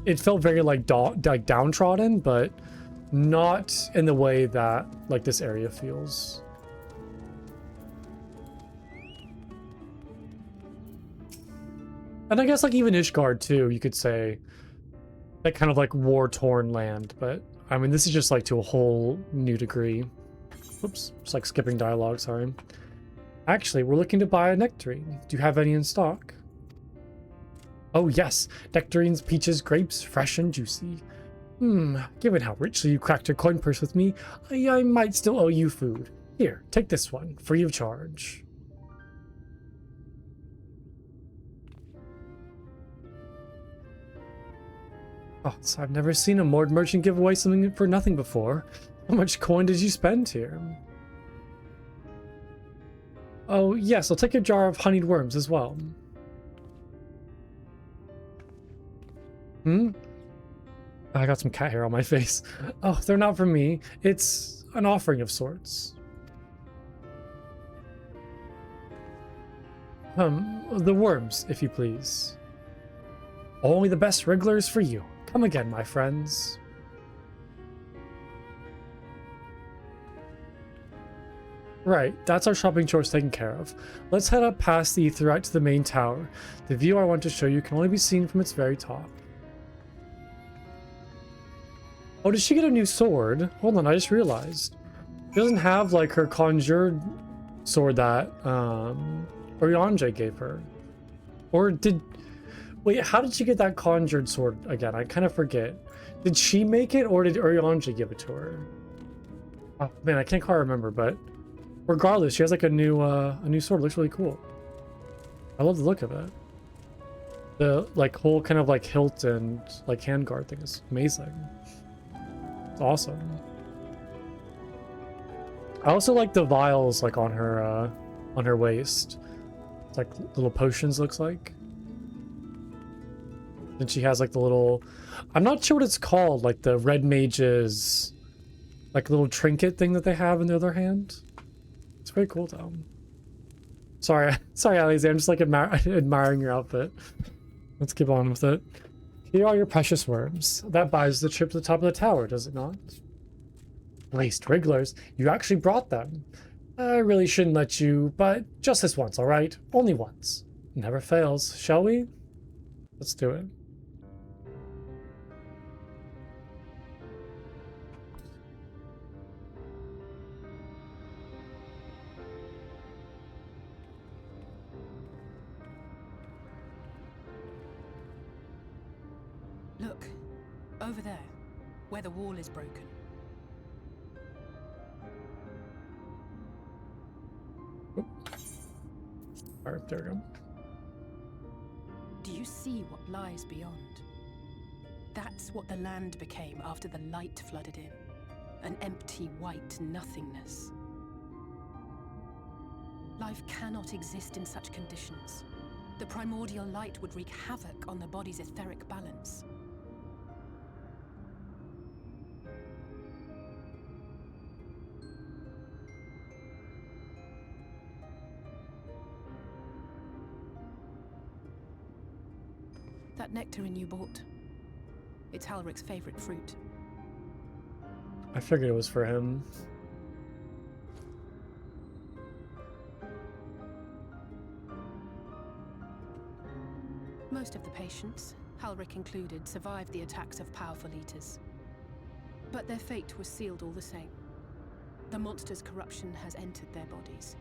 it felt very like downtrodden, but not in the way that like this area feels. And I guess like even Ishgard too, you could say, that kind of like war-torn land, but I mean this is just like to a whole new degree. Oops, it's like skipping dialogue, sorry. Actually, we're looking to buy a nectarine. Do you have any in stock? Oh yes, nectarines, peaches, grapes, fresh and juicy. Given how richly you cracked your coin purse with me, I might still owe you food. Here, take this one, free of charge. Oh, so I've never seen a Mord merchant give away something for nothing before. How much coin did you spend here? Oh, yes, I'll take a jar of honeyed worms as well. I got some cat hair on my face. Oh, they're not for me. It's an offering of sorts. The worms, if you please. Only the best wrigglers for you. Come again, my friends. Right, that's our shopping chores taken care of. Let's head up past the Aetheryte to the main tower. The view I want to show you can only be seen from its very top. Oh, did she get a new sword? Hold on, I just realized. She doesn't have like her conjured sword that Oriange gave her. Or did... Wait, how did she get that conjured sword again? I kind of forget. Did she make it or did Oriange give it to her? Oh man, I can't quite remember, but regardless, she has like a new sword. It looks really cool. I love the look of it. The like whole kind of like hilt and like handguard thing is amazing. It's awesome. I also like the vials like on her waist. It's like little potions, looks like. And she has like the little, I'm not sure what it's called, like the red mage's like little trinket thing that they have in the other hand. It's very cool though. Sorry, Alize, I'm just like admiring your outfit. Let's keep on with it. Here are your precious worms. That buys the trip to the top of the tower, does it not? Waste wrigglers, you actually brought them. I really shouldn't let you, but just this once, alright? Only once. Never fails, shall we? Let's do it. Look, over there, where the wall is broken. Alright, there we go. Do you see what lies beyond? That's what the land became after the light flooded in. An empty white nothingness. Life cannot exist in such conditions. The primordial light would wreak havoc on the body's etheric balance. That nectarine you bought, It's Halric's favorite fruit. I figured it was for him. Most of the patients, Halric included, survived the attacks of powerful eaters. But their fate was sealed all the same. The monster's corruption has entered their bodies,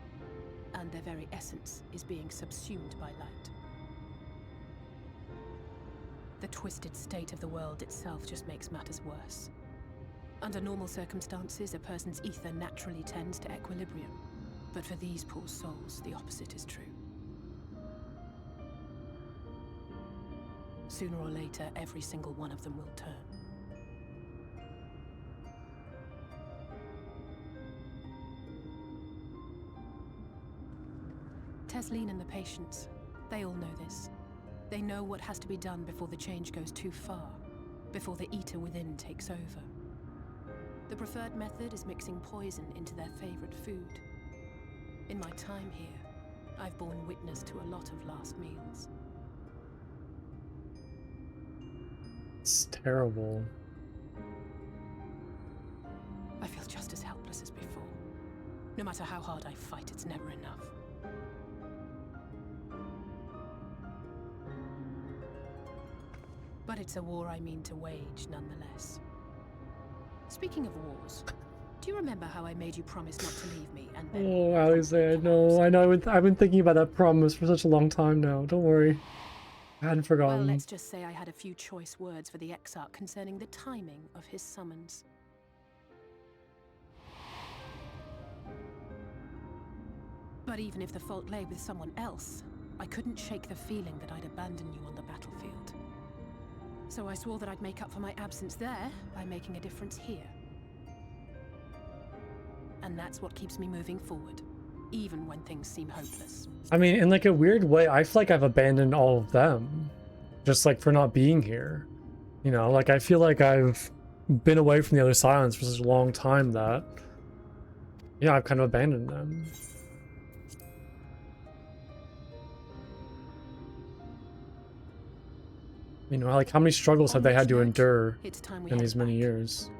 and their very essence is being subsumed by light. The twisted state of the world itself just makes matters worse. Under normal circumstances, a person's ether naturally tends to equilibrium. But for these poor souls, the opposite is true. Sooner or later, every single one of them will turn. Tesleen and the patients, they all know this. They know what has to be done before the change goes too far, before the eater within takes over. The preferred method is mixing poison into their favorite food. In my time here, I've borne witness to a lot of last meals. It's terrible. I feel just as helpless as before. No matter how hard I fight, it's never enough. But it's a war I mean to wage, nonetheless. Speaking of wars, do you remember how I made you promise not to leave me and then... Oh, Alisaie, I know. I've been thinking about that promise for such a long time now. Don't worry. I hadn't forgotten. Well, let's just say I had a few choice words for the Exarch concerning the timing of his summons. But even if the fault lay with someone else, I couldn't shake the feeling that I'd abandon you on the battlefield. So I swore that I'd make up for my absence there by making a difference here. And that's what keeps me moving forward, even when things seem hopeless. I mean, in like a weird way, I feel like I've abandoned all of them. Just like for not being here. You know, like I feel like I've been away from the other silence for such a long time that, yeah, I've kind of abandoned them. You know, like how many struggles have they had to endure in these many years?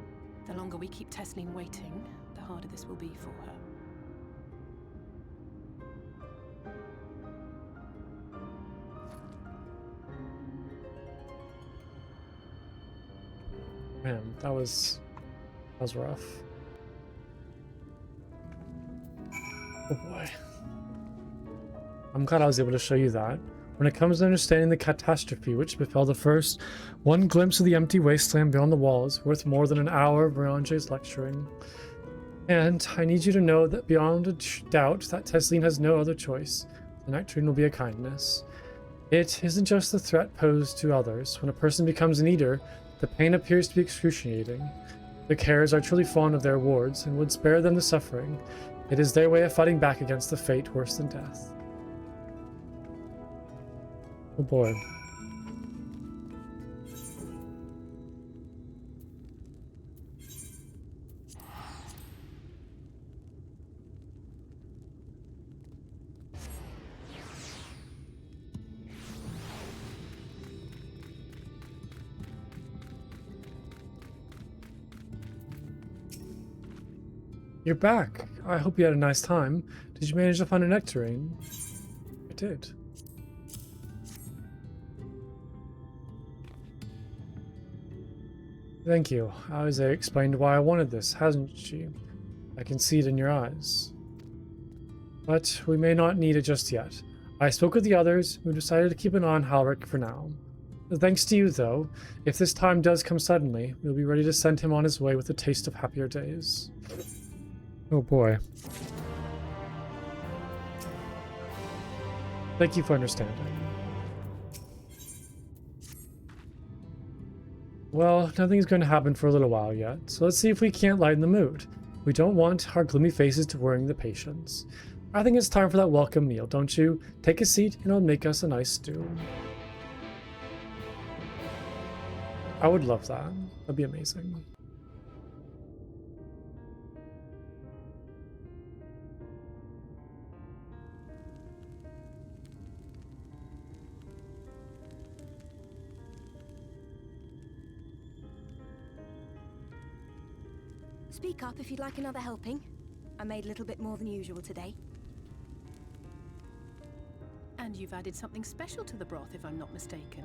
The longer we keep Tesleen waiting, the harder this will be for her. Man, that was rough. Oh boy. I'm glad I was able to show you that. When it comes to understanding the catastrophe which befell the first, one glimpse of the empty wasteland beyond the walls worth more than an hour of Riange's lecturing. And I need you to know that beyond a doubt that Tesleen has no other choice. The nectarine will be a kindness. It isn't just the threat posed to others. When a person becomes an eater, the pain appears to be excruciating. The Cares are truly fond of their wards and would spare them the suffering. It is their way of fighting back against the fate worse than death. Oh boy. You're back. I hope you had a nice time. Did you manage to find a nectarine? I did. Thank you. Alisaie explained why I wanted this, hasn't she? I can see it in your eyes. But we may not need it just yet. I spoke with the others, who decided to keep an eye on Halric for now. Thanks to you, though. If this time does come suddenly, we'll be ready to send him on his way with a taste of happier days. Oh boy. Thank you for understanding. Well, nothing's going to happen for a little while yet, so let's see if we can't lighten the mood. We don't want our gloomy faces to worry the patients. I think it's time for that welcome meal, don't you? Take a seat and I'll make us a nice stew. I would love that. That'd be amazing. Speak up if you'd like another helping. I made a little bit more than usual today. And you've added something special to the broth, if I'm not mistaken.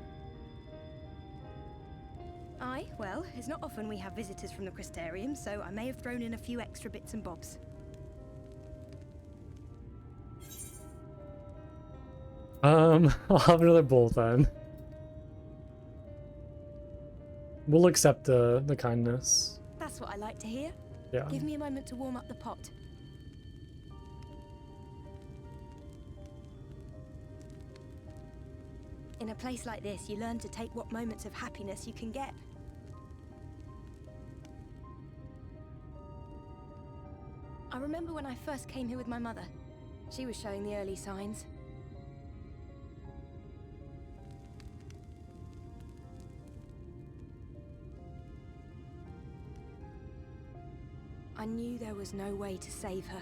Aye, well, it's not often we have visitors from the Crystarium, so I may have thrown in a few extra bits and bobs. I'll have another bowl then. We'll accept the kindness. That's what I like to hear. Yeah. Give me a moment to warm up the pot. In a place like this, you learn to take what moments of happiness you can get. I remember when I first came here with my mother. She was showing the early signs. I knew there was no way to save her,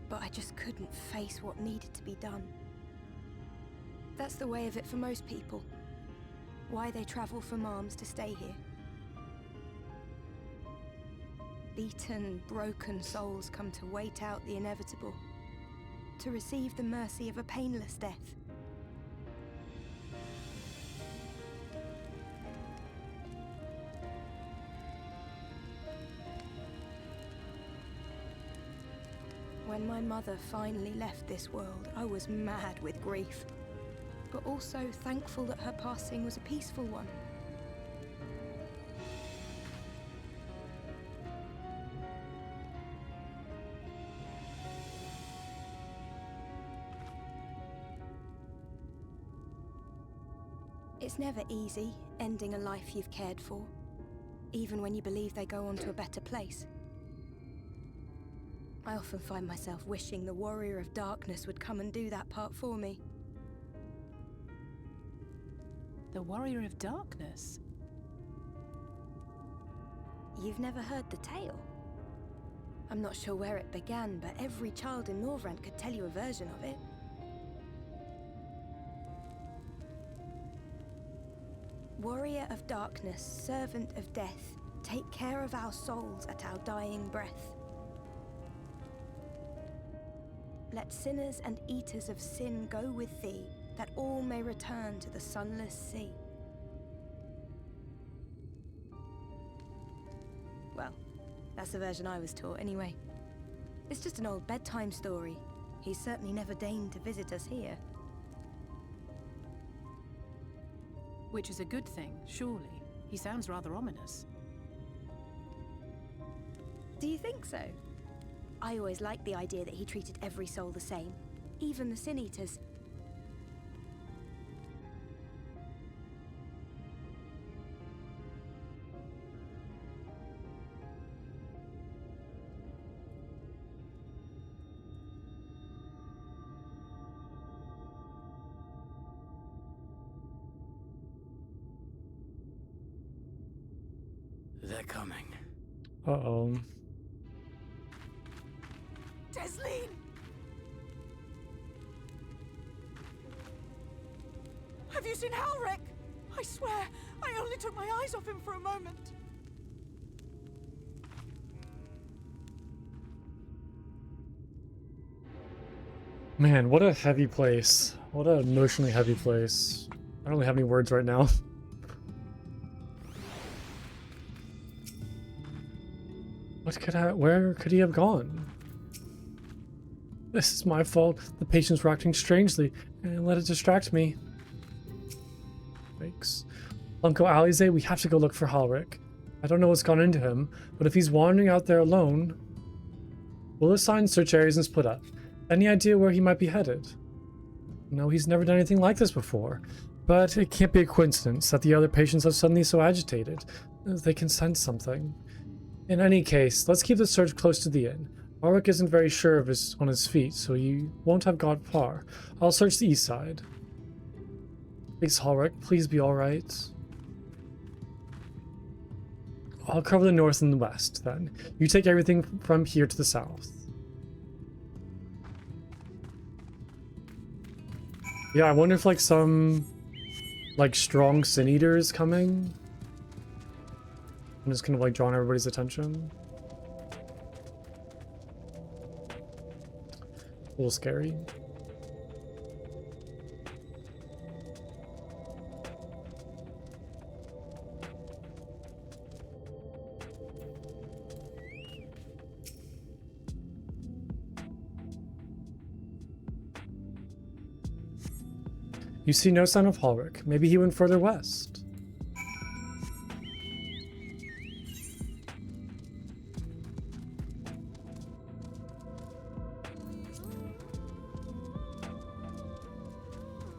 but I just couldn't face what needed to be done. That's the way of it for most people. Why they travel from arms to stay here. Beaten, broken souls come to wait out the inevitable, to receive the mercy of a painless death. When my mother finally left this world, I was mad with grief, but also thankful that her passing was a peaceful one. It's never easy, ending a life you've cared for, even when you believe they go on to a better place. I often find myself wishing the Warrior of Darkness would come and do that part for me. The Warrior of Darkness? You've never heard the tale? I'm not sure where it began, but every child in Norvrand could tell you a version of it. Warrior of Darkness, servant of death, take care of our souls at our dying breath. Let sinners and eaters of sin go with thee, that all may return to the sunless sea. Well, that's the version I was taught anyway. It's just an old bedtime story. He's certainly never deigned to visit us here. Which is a good thing, surely. He sounds rather ominous. Do you think so? I always liked the idea that he treated every soul the same, even the Sin Eaters. They're coming. Uh-oh. Desleen! Have you seen Halric? I swear, I only took my eyes off him for a moment. Man, what a heavy place. What an emotionally heavy place. I don't really have any words right now. Where could he have gone? This is my fault. The patients were acting strangely, and let it distract me. Thanks. Uncle Alize, we have to go look for Halric. I don't know what's gone into him, but if he's wandering out there alone, we'll assign search areas and split up. Any idea where he might be headed? No, he's never done anything like this before. But it can't be a coincidence that the other patients are suddenly so agitated. They can sense something. In any case, let's keep the search close to the inn. Halric isn't very sure of on his feet, so you won't have got far. I'll search the east side. Please, Halric, please be alright. I'll cover the north and the west, then. You take everything from here to the south. Yeah, I wonder if, like, some, like, strong Sin Eater is coming. I'm just kind of, like, drawing everybody's attention. little scary. You see no sign of Ulrich. Maybe he went further west.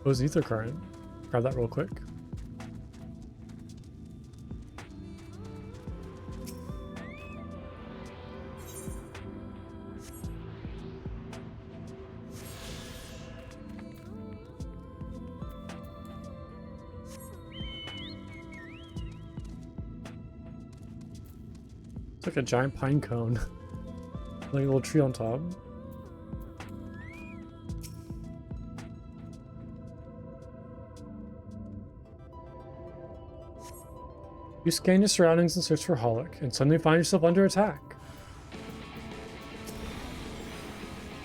Oh, it's ether current. Grab that real quick. It's like a giant pine cone. Like a little tree on top. You scan your surroundings and search for Holic, and suddenly find yourself under attack.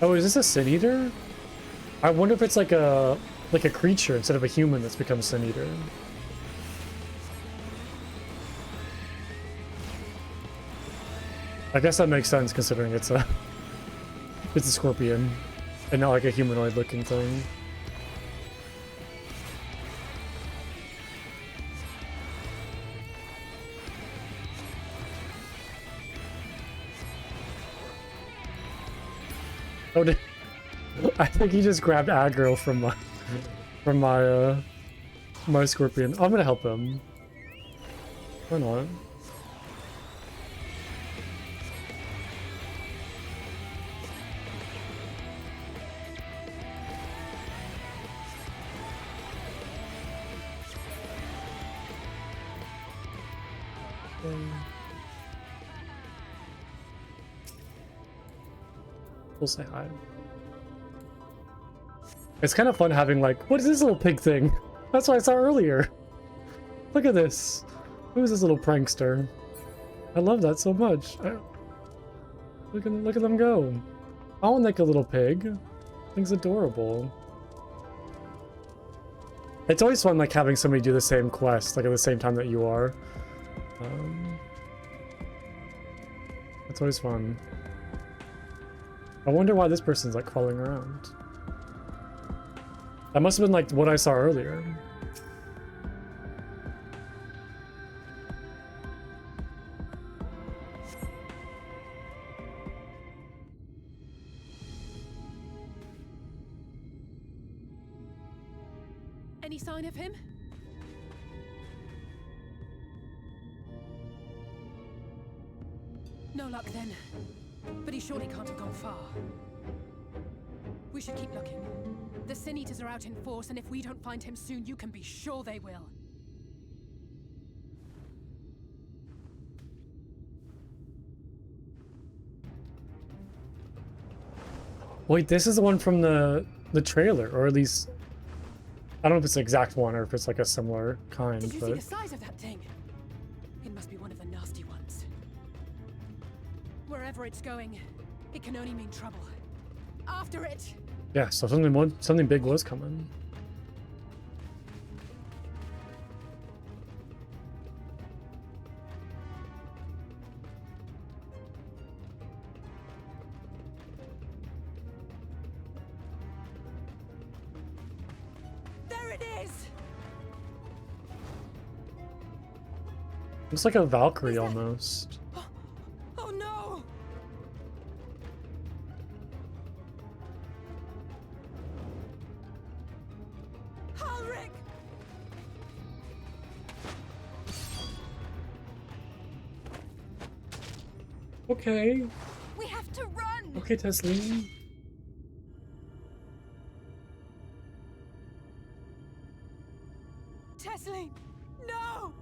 Oh, is this a Sin Eater? I wonder if it's like a creature instead of a human that's become Sin Eater. I guess that makes sense considering it's a scorpion and not like a humanoid looking thing. Oh, I think he just grabbed aggro from my scorpion. I'm gonna help him. Why not? We'll say hi. It's kind of fun having like, what is this little pig thing? That's what I saw earlier. Look at this. Who's this little prankster? I love that so much. Look at them go. I want like a little pig. Thing's adorable. It's always fun like having somebody do the same quest like at the same time that you are. It's always fun. I wonder why this person's like crawling around. That must have been like what I saw earlier. Any sign of him? No luck then. But he surely can't have gone far. We should keep looking. The Sin Eaters are out in force, and if we don't find him soon, you can be sure they will. Wait, this is the one from the trailer, or at least I don't know if it's the exact one or if it's like a similar kind. Did you but see the size of that thing? It must be one of the nasty ones. Wherever it's going, it can only mean trouble. After it! Yeah, so something big was coming. There it is! Looks like a Valkyrie almost. Oh no! Ulrich! Okay. We have to run! Okay, Tesleen. Tesleen! No!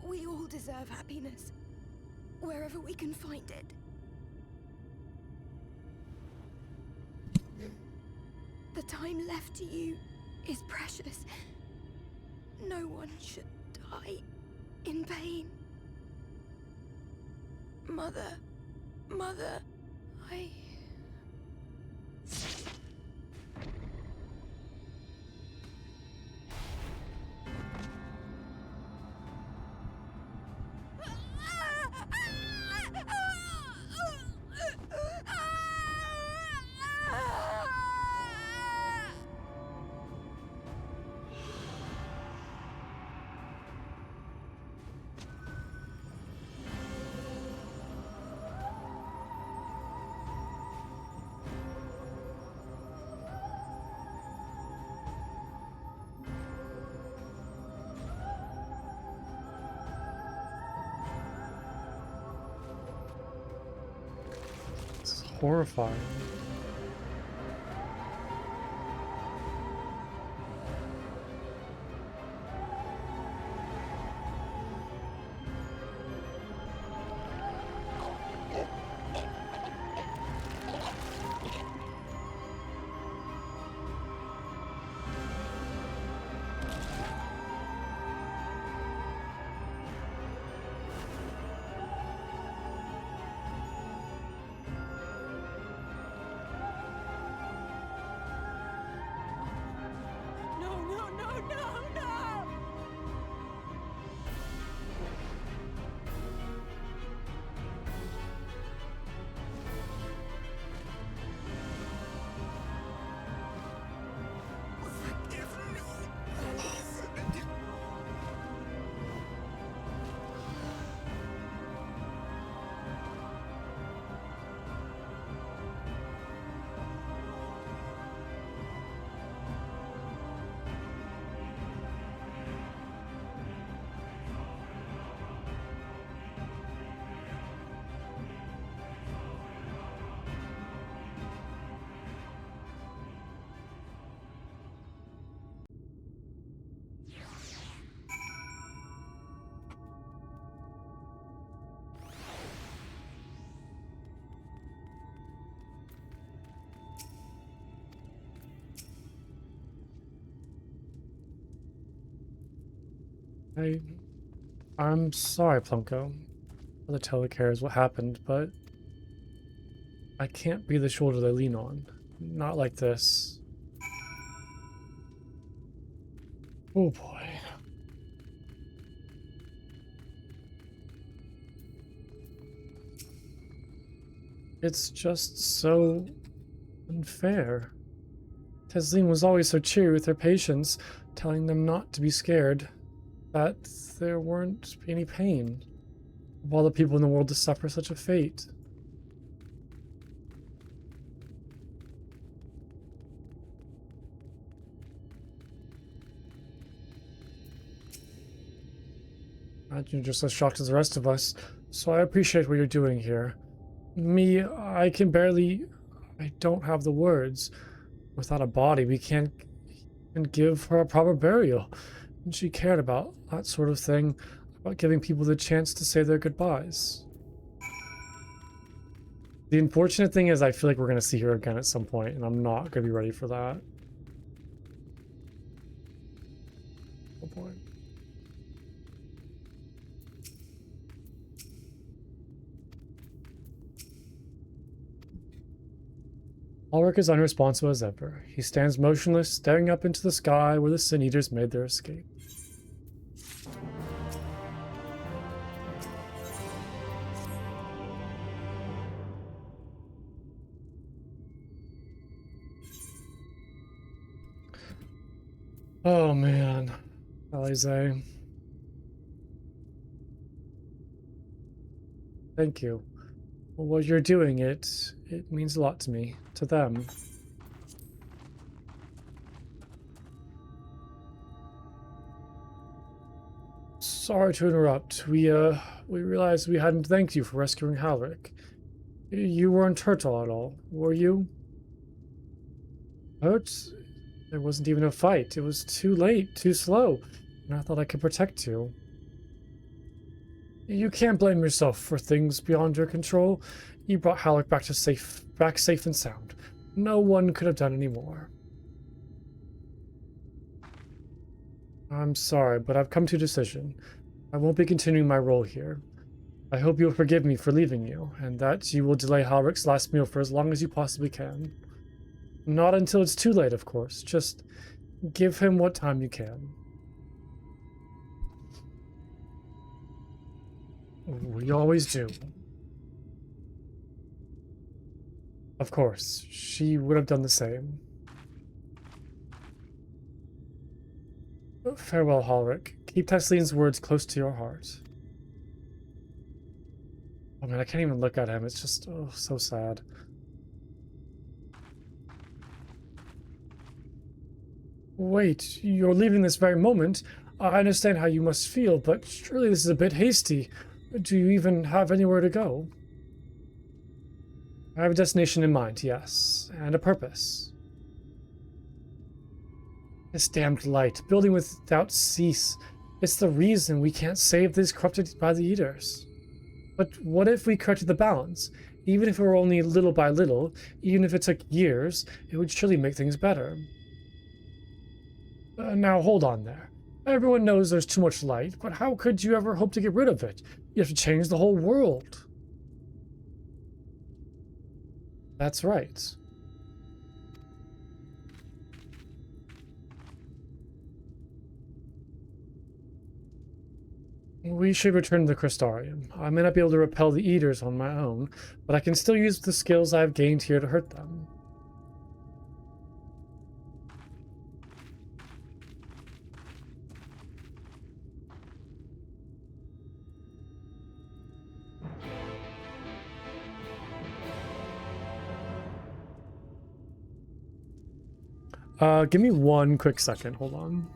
We all deserve happiness. Wherever we can find it. The time left to you is precious. No one should die in pain. Mother, I... This is horrifying. No! I'm sorry, Plumko. The Teller cares what happened, but I can't be the shoulder they lean on. Not like this. Oh boy. It's just so unfair. Tesleen was always so cheery with her patients, telling them not to be scared, that there weren't any pain of all the people in the world to suffer such a fate. Imagine you're just as shocked as the rest of us, so I appreciate what you're doing here. Me, I don't have the words. Without a body, we can't even give her a proper burial. And she cared about that sort of thing, about giving people the chance to say their goodbyes. The unfortunate thing is I feel like we're going to see her again at some point, and I'm not going to be ready for that. Oh boy. Ulrich is unresponsive as ever. He stands motionless, staring up into the sky where the Sin Eaters made their escape. Oh man, Alize. Thank you. Well, what you're doing, it means a lot to me, to them. Sorry to interrupt. We realized we hadn't thanked you for rescuing Halric. You weren't hurt at all, were you? Hurt? There wasn't even a fight. It was too late, too slow, and I thought I could protect you. You can't blame yourself for things beyond your control. You brought Halric back safe and sound. No one could have done any more. I'm sorry, but I've come to a decision. I won't be continuing my role here. I hope you'll forgive me for leaving you, and that you will delay Halrick's last meal for as long as you possibly can. Not until it's too late, of course. Just give him what time you can. We always do. Of course, she would have done the same. Farewell, Halrick. Keep Tesline's words close to your heart. Oh man, I can't even look at him. It's just, oh, so sad. Wait, you're leaving this very moment? I understand how you must feel, but surely this is a bit hasty. Do you even have anywhere to go? I have a destination in mind, yes, and a purpose. This damned light, building without cease. It's the reason we can't save this corrupted by the Eaters. But what if we corrected the balance? Even if it were only little by little, even if it took years, it would surely make things better. Now hold on there. Everyone knows there's too much light, but how could you ever hope to get rid of it? You have to change the whole world. That's right. We should return to the Crystarium. I may not be able to repel the Eaters on my own, but I can still use the skills I've gained here to hurt them. Give me one quick second. Hold on.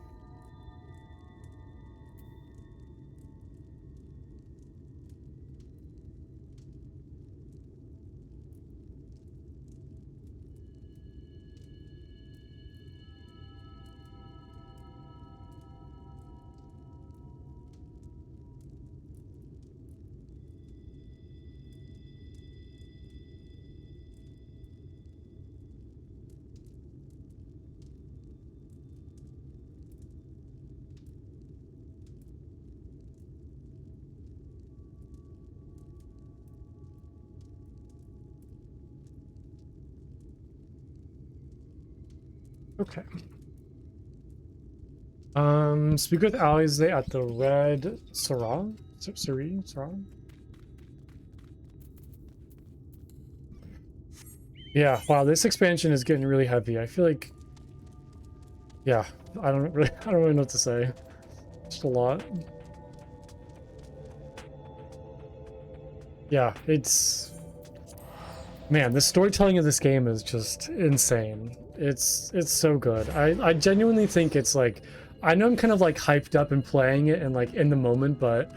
Okay. Speak with Alize at the Red Sarang? Sarang? Yeah, wow, this expansion is getting really heavy. I feel like, yeah, I don't really know what to say. Just a lot. Yeah, it's, man, the storytelling of this game is just insane. It's so good. I genuinely think it's like, I know I'm kind of like hyped up and playing it and like in the moment, but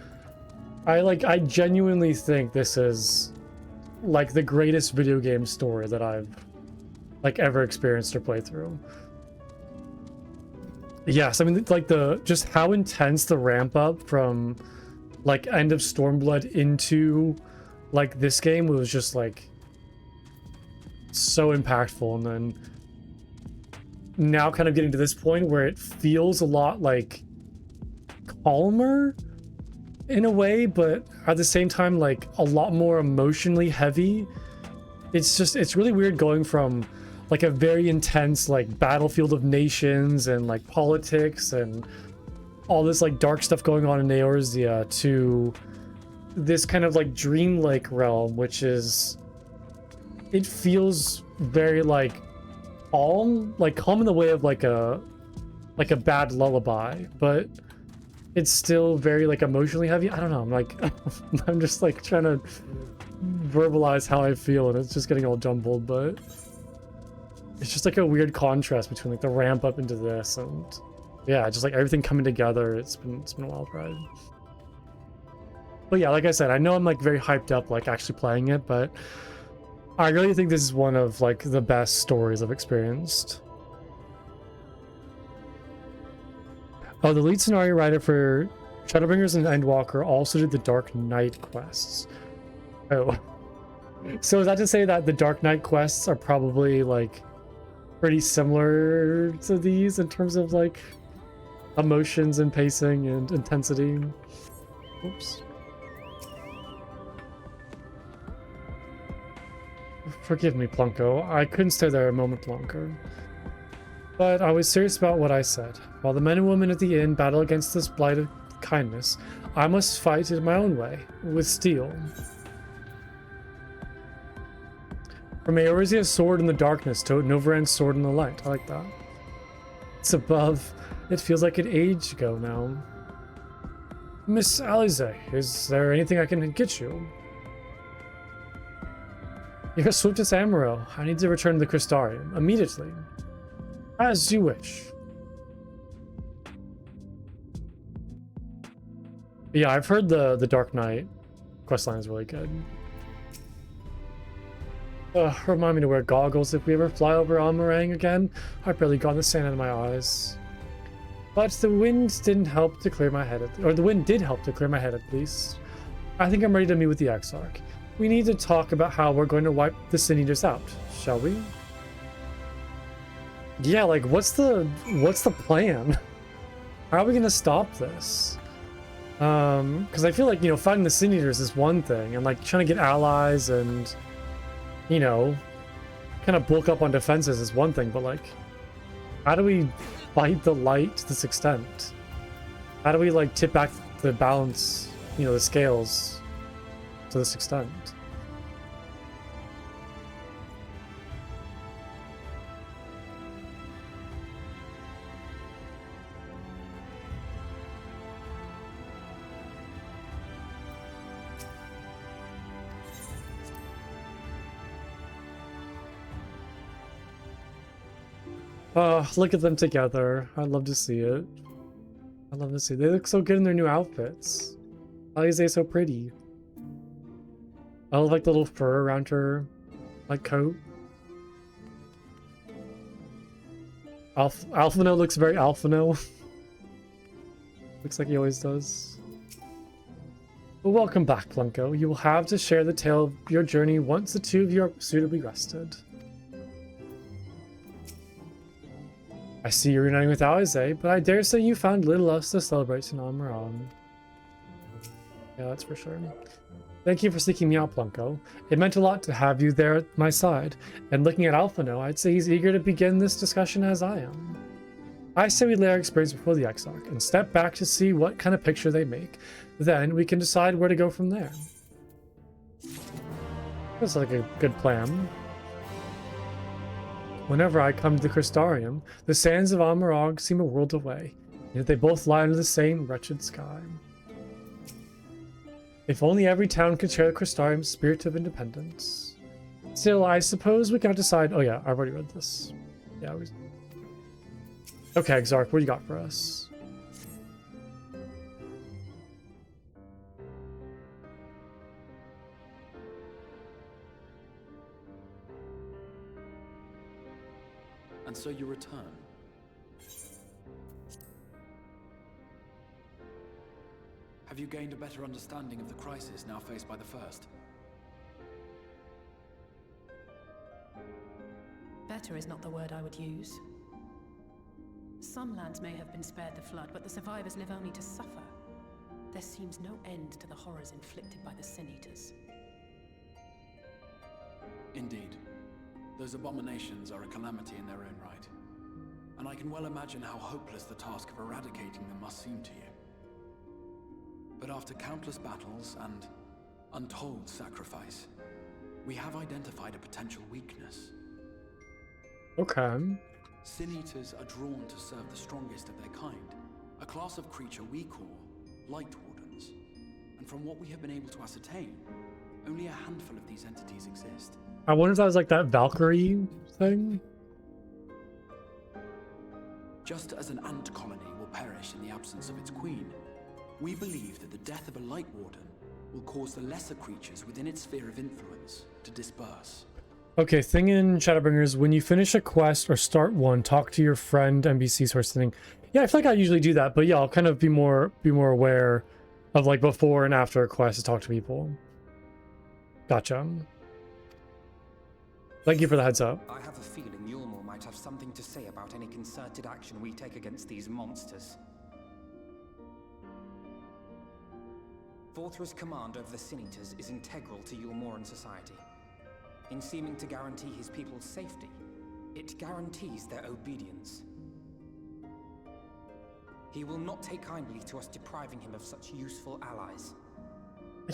I genuinely think this is like the greatest video game story that I've like ever experienced or played through. Yes, I mean like just how intense the ramp up from like End of Stormblood into like this game was just like so impactful, and then now kind of getting to this point where it feels a lot like calmer in a way, but at the same time like a lot more emotionally heavy. It's really weird going from like a very intense like battlefield of nations and like politics and all this like dark stuff going on in Eorzea to this kind of like dreamlike realm, which is, it feels very like calm in the way of like a bad lullaby, but it's still very like emotionally heavy. I don't know, I'm like I'm just like trying to verbalize how I feel and it's just getting all jumbled, but it's just like a weird contrast between like the ramp up into this and yeah, just like everything coming together. It's been a wild ride. But yeah, like I said, I know I'm like very hyped up like actually playing it, but I really think this is one of like the best stories I've experienced. Oh, the lead scenario writer for Shadowbringers and Endwalker also did the Dark Knight quests. Oh. So is that to say that the Dark Knight quests are probably like pretty similar to these in terms of like emotions and pacing and intensity. Oops. Forgive me, Plunko. I couldn't stay there a moment longer. But I was serious about what I said. While the men and women at the inn battle against this blight of kindness, I must fight it my own way, with steel. From Eorzea's sword in the darkness to Novaran's sword in the light. I like that. It's above. It feels like an age ago now. Miss Alize, is there anything I can get you? You're swiftest Amaro. I need to return to the Crystarium immediately. As you wish. Yeah, I've heard the Dark Knight questline is really good. Remind me to wear goggles if we ever fly over Almarang again. I've barely gotten the sand out of my eyes. But the wind didn't help to clear my head, or the wind did help to clear my head at least. I think I'm ready to meet with the Exarch. We need to talk about how we're going to wipe the Sin Eaters out, shall we? Yeah, like what's the plan? How are we gonna stop this? Because I feel like, you know, fighting the Sin Eaters is one thing, and like trying to get allies and, you know, kind of bulk up on defenses is one thing, but like, how do we fight the light to this extent? How do we like tip back the balance, you know, the scales to this extent? Look at them together. I'd love to see it. I'd love to see it. They look so good in their new outfits. Alize so pretty. I love like the little fur around her like coat. Alphino looks very Alphino. Looks like he always does. Well, welcome back, Plunko. You will have to share the tale of your journey once the two of you are suitably rested. I see you're reuniting with Alize, but I dare say you found little else to celebrate in Almarang. Yeah, that's for sure. Thank you for seeking me out, Plunko. It meant a lot to have you there at my side, and looking at Alphino, I'd say he's eager to begin this discussion as I am. I say we lay our experience before the Exarch, and step back to see what kind of picture they make. Then we can decide where to go from there. That's like a good plan. Whenever I come to the Crystarium, the sands of Almarang seem a world away, yet they both lie under the same wretched sky. If only every town could share the Crystarium's spirit of independence. Still, I suppose we gotta decide. Oh yeah, I've already read this. Yeah. Okay, Exarch, what do you got for us? And so you return. Have you gained a better understanding of the crisis now faced by the First? Better is not the word I would use. Some lands may have been spared the flood, but the survivors live only to suffer. There seems no end to the horrors inflicted by the Sin Eaters. Indeed. Those abominations are a calamity in their own right. And I can well imagine how hopeless the task of eradicating them must seem to you. But after countless battles and untold sacrifice, we have identified a potential weakness. Okay. Sin Eaters are drawn to serve the strongest of their kind, a class of creature we call Light Wardens. And from what we have been able to ascertain, only a handful of these entities exist. I wonder if that was like that Valkyrie thing? Just as an ant colony will perish in the absence of its queen, we believe that the death of a Light Warden will cause the lesser creatures within its sphere of influence to disperse. Okay, thing in Shadowbringers, when you finish a quest or start one, talk to your friend NPCs or something. Yeah, I feel like I usually do that, but yeah, I'll kind of be more aware of like before and after a quest to talk to people. Gotcha. Thank you for the heads up. I have a feeling Yulmore might have something to say about any concerted action we take against these monsters. Vorthra's command over the Sin Eaters is integral to Yulmoran society. In seeming to guarantee his people's safety, it guarantees their obedience. He will not take kindly to us depriving him of such useful allies.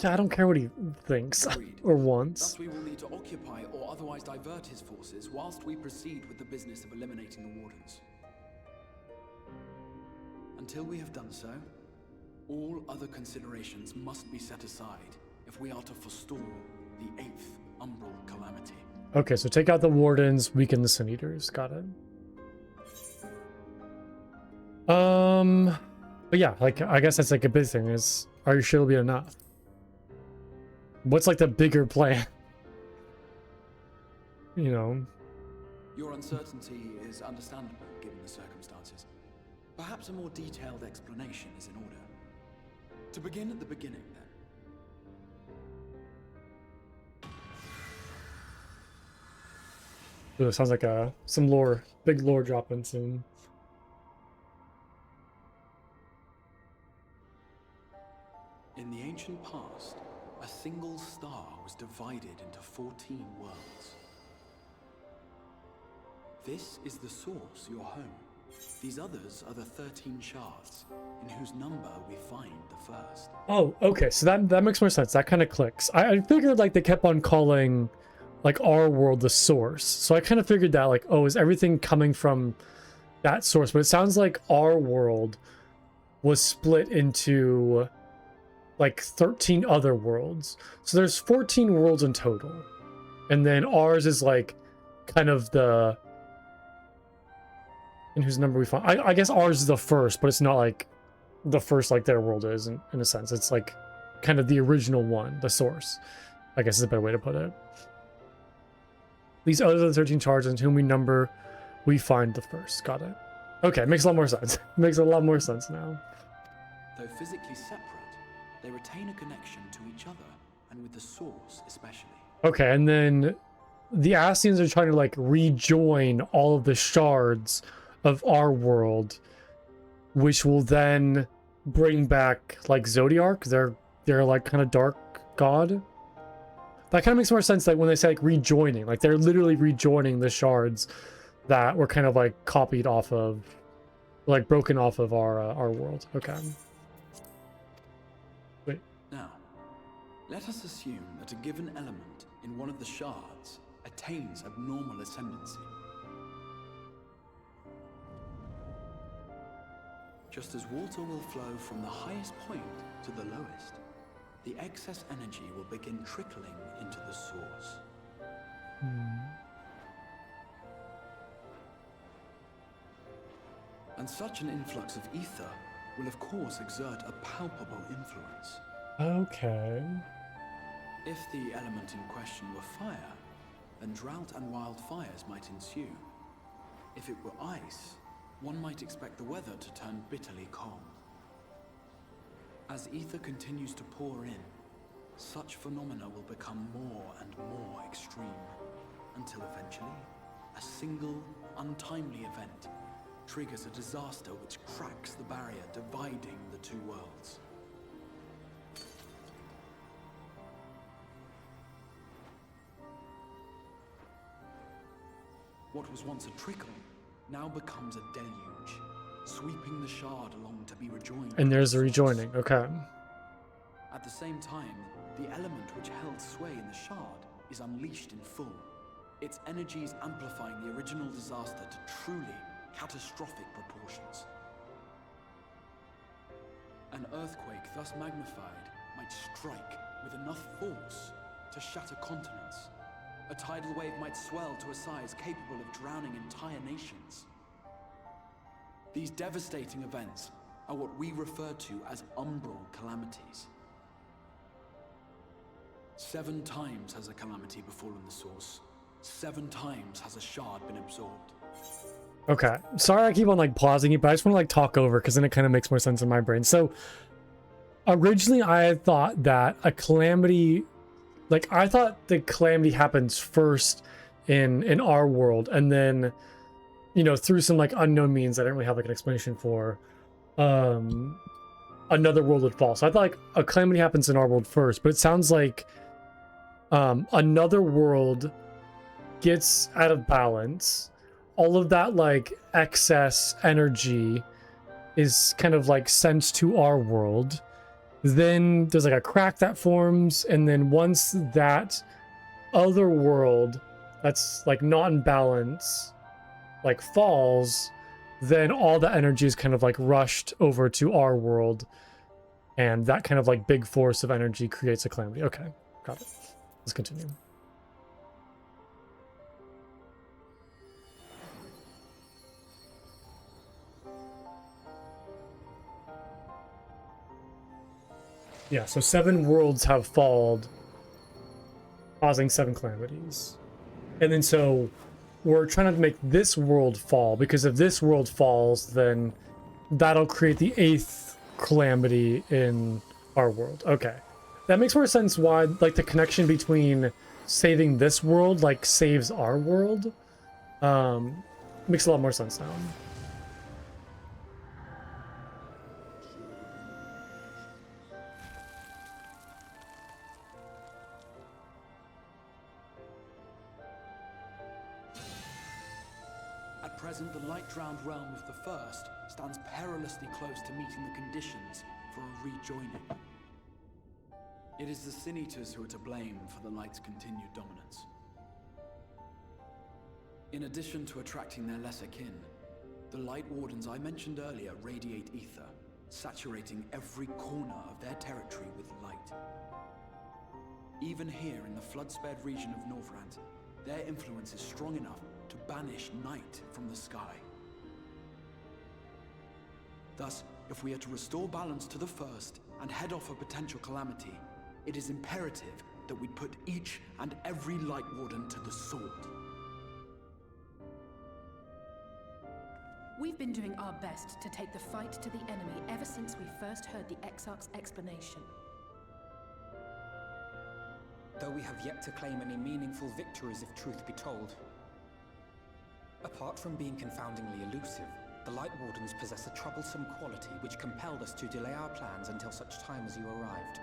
Yeah, I don't care what he thinks Agreed. or wants. Thus we will need to occupy or otherwise divert his forces whilst we proceed with the business of eliminating the Wardens. Until we have done so, all other considerations must be set aside if we are to forestall the 8th Umbral Calamity. Okay, so take out the Wardens, weaken the Sin Eaters. Got it. But yeah, like, I guess that's like a big thing is, are you sure it'll be enough? What's like the bigger plan? You know? Your uncertainty is understandable given the circumstances. Perhaps a more detailed explanation is in order. To begin at the beginning, then. Ooh, sounds like some lore, big lore dropping soon. In the ancient past, a single star was divided into 14 worlds. This is the source, your home. These others are the 13 shards, in whose number we find the first. Oh, okay, so that makes more sense. That kind of clicks. I figured like they kept on calling like our world the source. So I kind of figured that like, oh, is everything coming from that source? But it sounds like our world was split into like 13 other worlds. So there's 14 worlds in total. And then ours is like kind of the... in whose number we find. I guess ours is the first, but it's not like the first like their world is in a sense. It's like kind of the original one, the source. I guess is a better way to put it. These other than 13 shards in whom we number, we find the first. Got it. Okay, makes a lot more sense. Makes a lot more sense now. Though physically separate, they retain a connection to each other, and with the source especially. Okay, and then the Ascians are trying to like rejoin all of the shards of our world, which will then bring back like Zodiark, their like kind of dark god. That kind of makes more sense like when they say like rejoining, like they're literally rejoining the shards that were kind of like copied off of, like broken off of our world. Okay. Wait. Now, let us assume that a given element in one of the shards attains abnormal ascendancy. Just as water will flow from the highest point to the lowest, the excess energy will begin trickling into the source. And such an influx of ether will of course exert a palpable influence. Okay. If the element in question were fire, then drought and wildfires might ensue. If it were ice, one might expect the weather to turn bitterly cold. As ether continues to pour in, such phenomena will become more and more extreme, until eventually, a single, untimely event triggers a disaster which cracks the barrier dividing the two worlds. What was once a trickle now becomes a deluge, sweeping the shard along to be rejoined. And there's a rejoining. Okay. At the same time, the element which held sway in the shard is unleashed in full, its energies amplifying the original disaster to truly catastrophic proportions. An earthquake thus magnified might strike with enough force to shatter continents. A tidal wave might swell to a size capable of drowning entire nations. These devastating events are what we refer to as umbral calamities. 7 times has a calamity befallen the source. 7 times has a shard been absorbed. Okay. Sorry I keep on like pausing it, but I just want to like talk over because then it kind of makes more sense in my brain. So originally I had thought that a calamity, like I thought the calamity happens first in our world, and then, you know, through some like unknown means I didn't really have like an explanation for, another world would fall. So I thought like a calamity happens in our world first, but it sounds like another world gets out of balance. All of that like excess energy is kind of like sent to our world. Then there's like a crack that forms, and then once that other world that's like not in balance like falls, then all the energy is kind of like rushed over to our world, and that kind of like big force of energy creates a calamity. Okay, got it. Let's continue. Yeah, so 7 worlds have fallen, causing 7 calamities. And then so we're trying to make this world fall, because if this world falls, then that'll create the 8th calamity in our world. Okay. That makes more sense why, like, the connection between saving this world, like, saves our world. Makes a lot more sense now. At present, the light-drowned realm of the First stands perilously close to meeting the conditions for a rejoining. It is the Sin Eaters who are to blame for the Light's continued dominance. In addition to attracting their lesser kin, the Light Wardens I mentioned earlier radiate ether, saturating every corner of their territory with light. Even here in the flood-spared region of Norvrant, their influence is strong enough to banish night from the sky. Thus, if we are to restore balance to the First and head off a potential calamity, it is imperative that we put each and every Light Warden to the sword. We've been doing our best to take the fight to the enemy ever since we first heard the Exarch's explanation. Though we have yet to claim any meaningful victories if truth be told. Apart from being confoundingly elusive, the Light Wardens possess a troublesome quality which compelled us to delay our plans until such time as you arrived.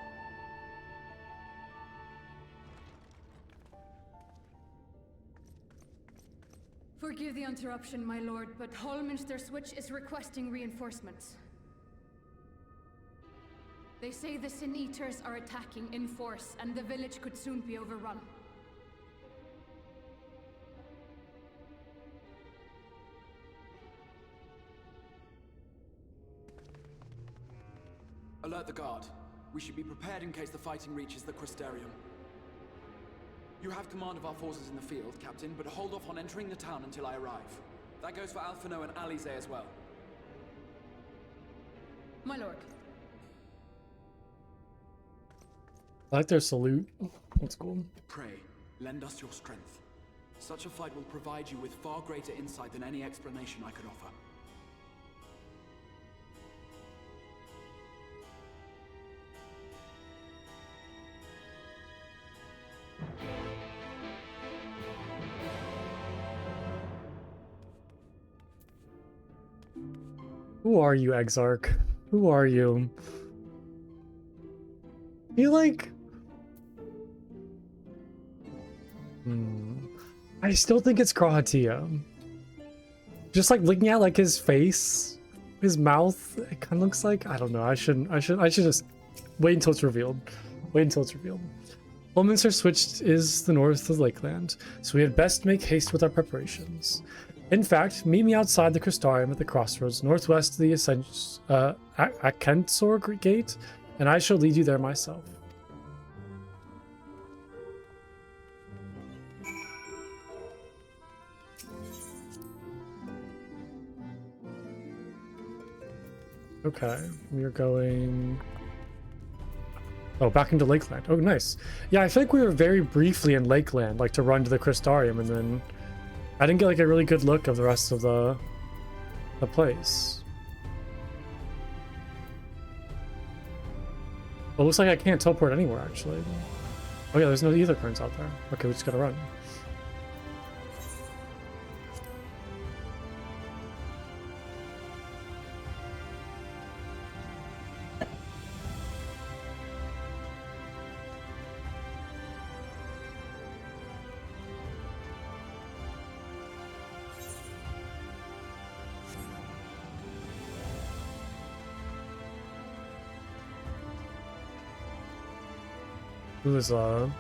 Forgive the interruption, my lord, but Hallminster Switch is requesting reinforcements. They say the Sin Eaters are attacking in force, and the village could soon be overrun. Alert the guard. We should be prepared in case the fighting reaches the Crystarium. You have command of our forces in the field, Captain, but hold off on entering the town until I arrive. That goes for Alphino and Alize as well. My lord. I like their salute. That's cool. Pray, lend us your strength. Such a fight will provide you with far greater insight than any explanation I could offer. Who are you, Exarch? Who are you? You like... I still think it's Krahatia. Just like looking at like his face, his mouth, it kind of looks like, I don't know, I should just wait until it's revealed. Wait until it's revealed. Hallminster Switch is the north of Lakeland, so we had best make haste with our preparations. In fact, meet me outside the Crystarium at the crossroads, northwest of the Akensor Gate, and I shall lead you there myself. Okay, we are going... Oh, back into Lakeland. Oh, nice. Yeah, I feel like we were very briefly in Lakeland, like to run to the Crystarium, and then I didn't get like a really good look of the rest of the place. Well, it looks like I can't teleport anywhere, actually. Oh yeah, there's no ether currents out there. Okay, we just gotta run. There's a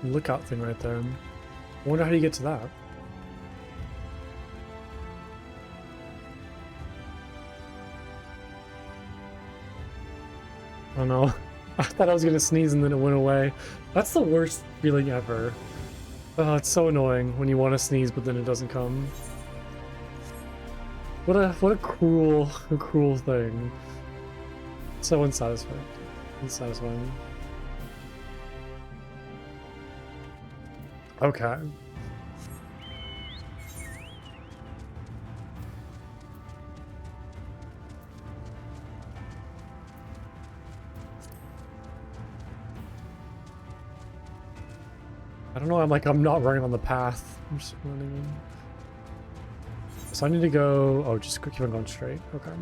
lookout thing right there. I wonder how do you get to that? I don't know. I thought I was gonna sneeze and then it went away. That's the worst feeling ever. Oh, it's so annoying when you want to sneeze but then it doesn't come. What a cruel thing. So unsatisfying. Unsatisfying. Okay. I don't know, I'm not running on the path. I'm just running in. So I need to go, oh, just keep on going straight. Okay.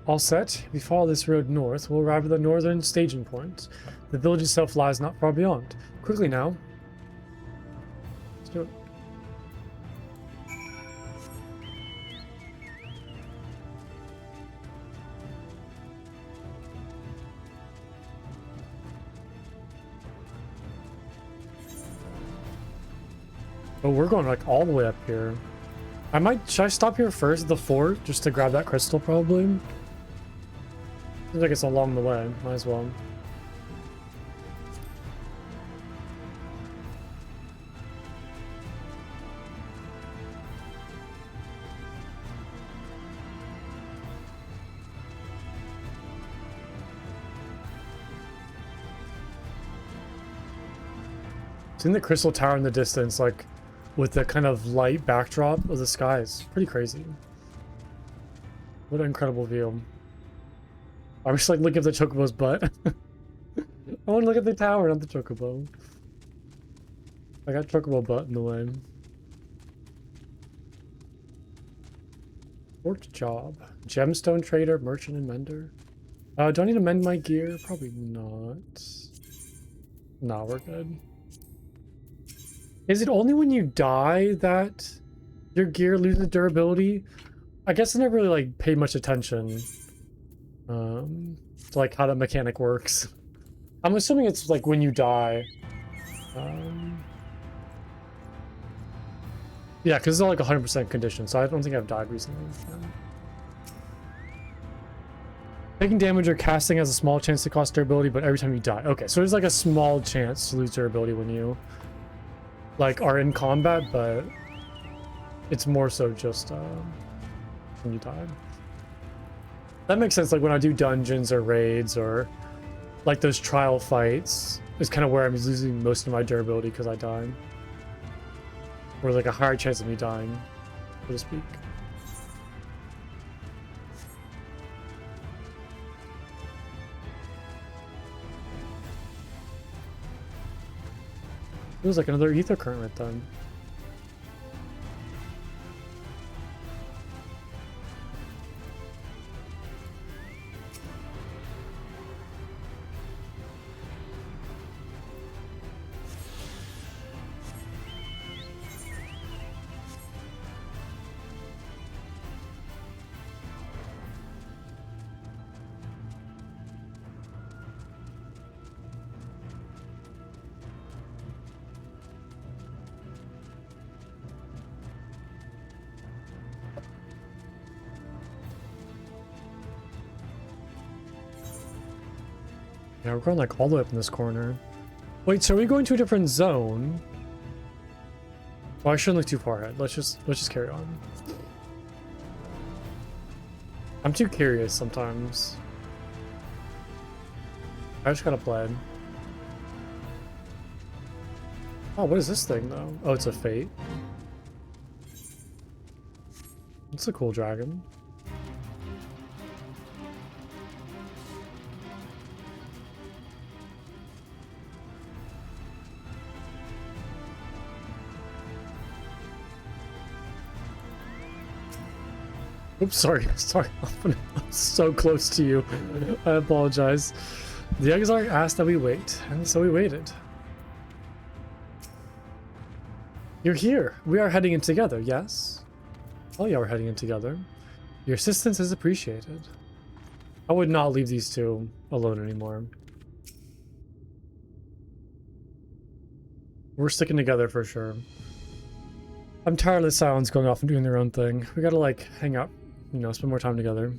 All set. If we follow this road north, we'll arrive at the northern staging point. The village itself lies not far beyond. Quickly now. Let's do it. Oh, we're going like all the way up here. Should I stop here first at the fort just to grab that crystal probably? Seems like it's along the way. Might as well. Seeing the crystal tower in the distance, like with the kind of light backdrop of the sky, is pretty crazy. What an incredible view. I wish like look at the chocobo's butt. I want to look at the tower, not the chocobo. I got chocobo butt in the way. Fort job. Gemstone trader, merchant, and mender. Do I need to mend my gear? Probably not. Nah, we're good. Is it only when you die that your gear loses durability? I guess I never really like paid much attention to like how that mechanic works. I'm assuming it's like when you die. Yeah, because it's not like 100% condition, so I don't think I've died recently. Taking damage or casting has a small chance to cost durability, but every time you die. Okay, so there's like a small chance to lose durability when you like are in combat, but it's more so just when you die. That makes sense. Like when I do dungeons or raids or like those trial fights is kind of where I'm losing most of my durability because I die. Or like a higher chance of me dying, so to speak. Feels like another ether current right then. Yeah, we're going like all the way up in this corner. Wait, so are we going to a different zone? Well, I shouldn't look too far ahead. Let's just carry on. I'm too curious sometimes. I just got a bled. Oh, what is this thing though? Oh, it's a fate. It's a cool dragon. Oops, sorry. I'm so close to you. I apologize. The Exarch asked that we wait, and so we waited. You're here. We are heading in together, yes? Oh yeah, we're heading in together. Your assistance is appreciated. I would not leave these two alone anymore. We're sticking together for sure. I'm tired of the Silence going off and doing their own thing. We gotta like hang out, you know, spend more time together.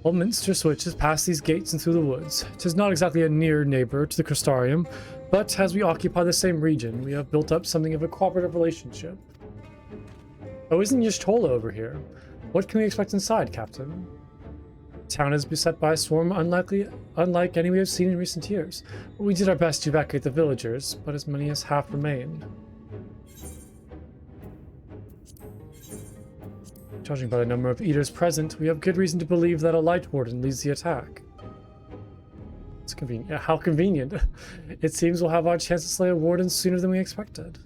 Oldminster switches past these gates and through the woods. It is not exactly a near neighbor to the Crystarium, but as we occupy the same region, we have built up something of a cooperative relationship. Oh, isn't Y'shtola over here? What can we expect inside, Captain? The town is beset by a swarm unlike any we have seen in recent years. We did our best to evacuate the villagers, but as many as half remain. Judging by the number of eaters present, we have good reason to believe that a Light Warden leads the attack. It's convenient. How convenient. It seems we'll have our chance to slay a warden sooner than we expected.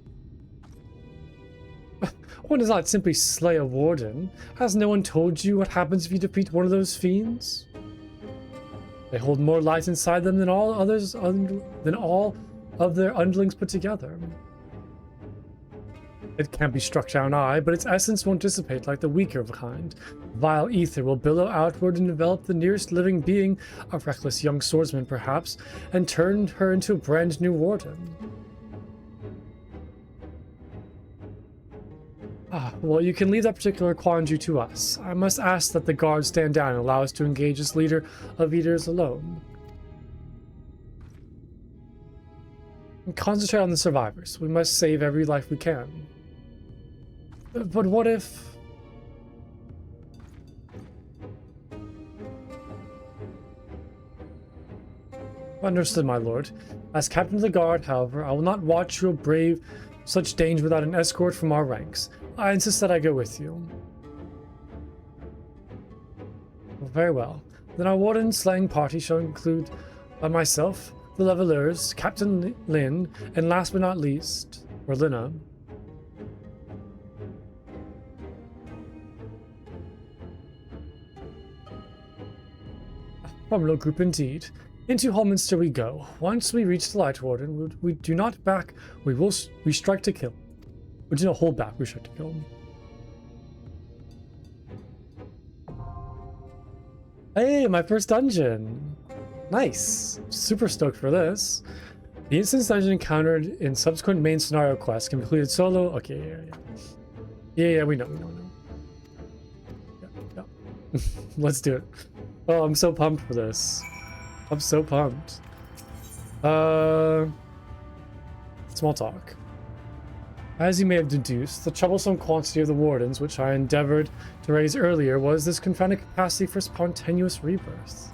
One does not simply slay a warden. Has no one told you what happens if you defeat one of those fiends? They hold more light inside them than all of their underlings put together. It can't be struck down, but its essence won't dissipate like the weaker of a kind. Vile ether will billow outward and envelop the nearest living being, a reckless young swordsman perhaps, and turn her into a brand new warden. Well, you can leave that particular quandary to us. I must ask that the guards stand down and allow us to engage this leader of eaters alone. And concentrate on the survivors. We must save every life we can. But what if... Understood, my lord. As captain of the guard, however, I will not watch you brave such danger without an escort from our ranks. I insist that I go with you. Very well. Then our warden slaying party shall include myself, the levelers, Captain Lin, and last but not least, Lina. Formidable group indeed. Into Hallminster we go. Once we reach the Light Warden, we do not back, we strike to kill. We do not hold back, we strike to kill. Hey, my first dungeon! Nice! Super stoked for this. The instance dungeon encountered in subsequent main scenario quests can be completed solo. Okay, yeah, we know. Yeah. Let's do it. Oh, I'm so pumped for this. I'm so pumped. Small talk. As you may have deduced, the troublesome quantity of the wardens, which I endeavored to raise earlier, was this confounded capacity for spontaneous rebirth.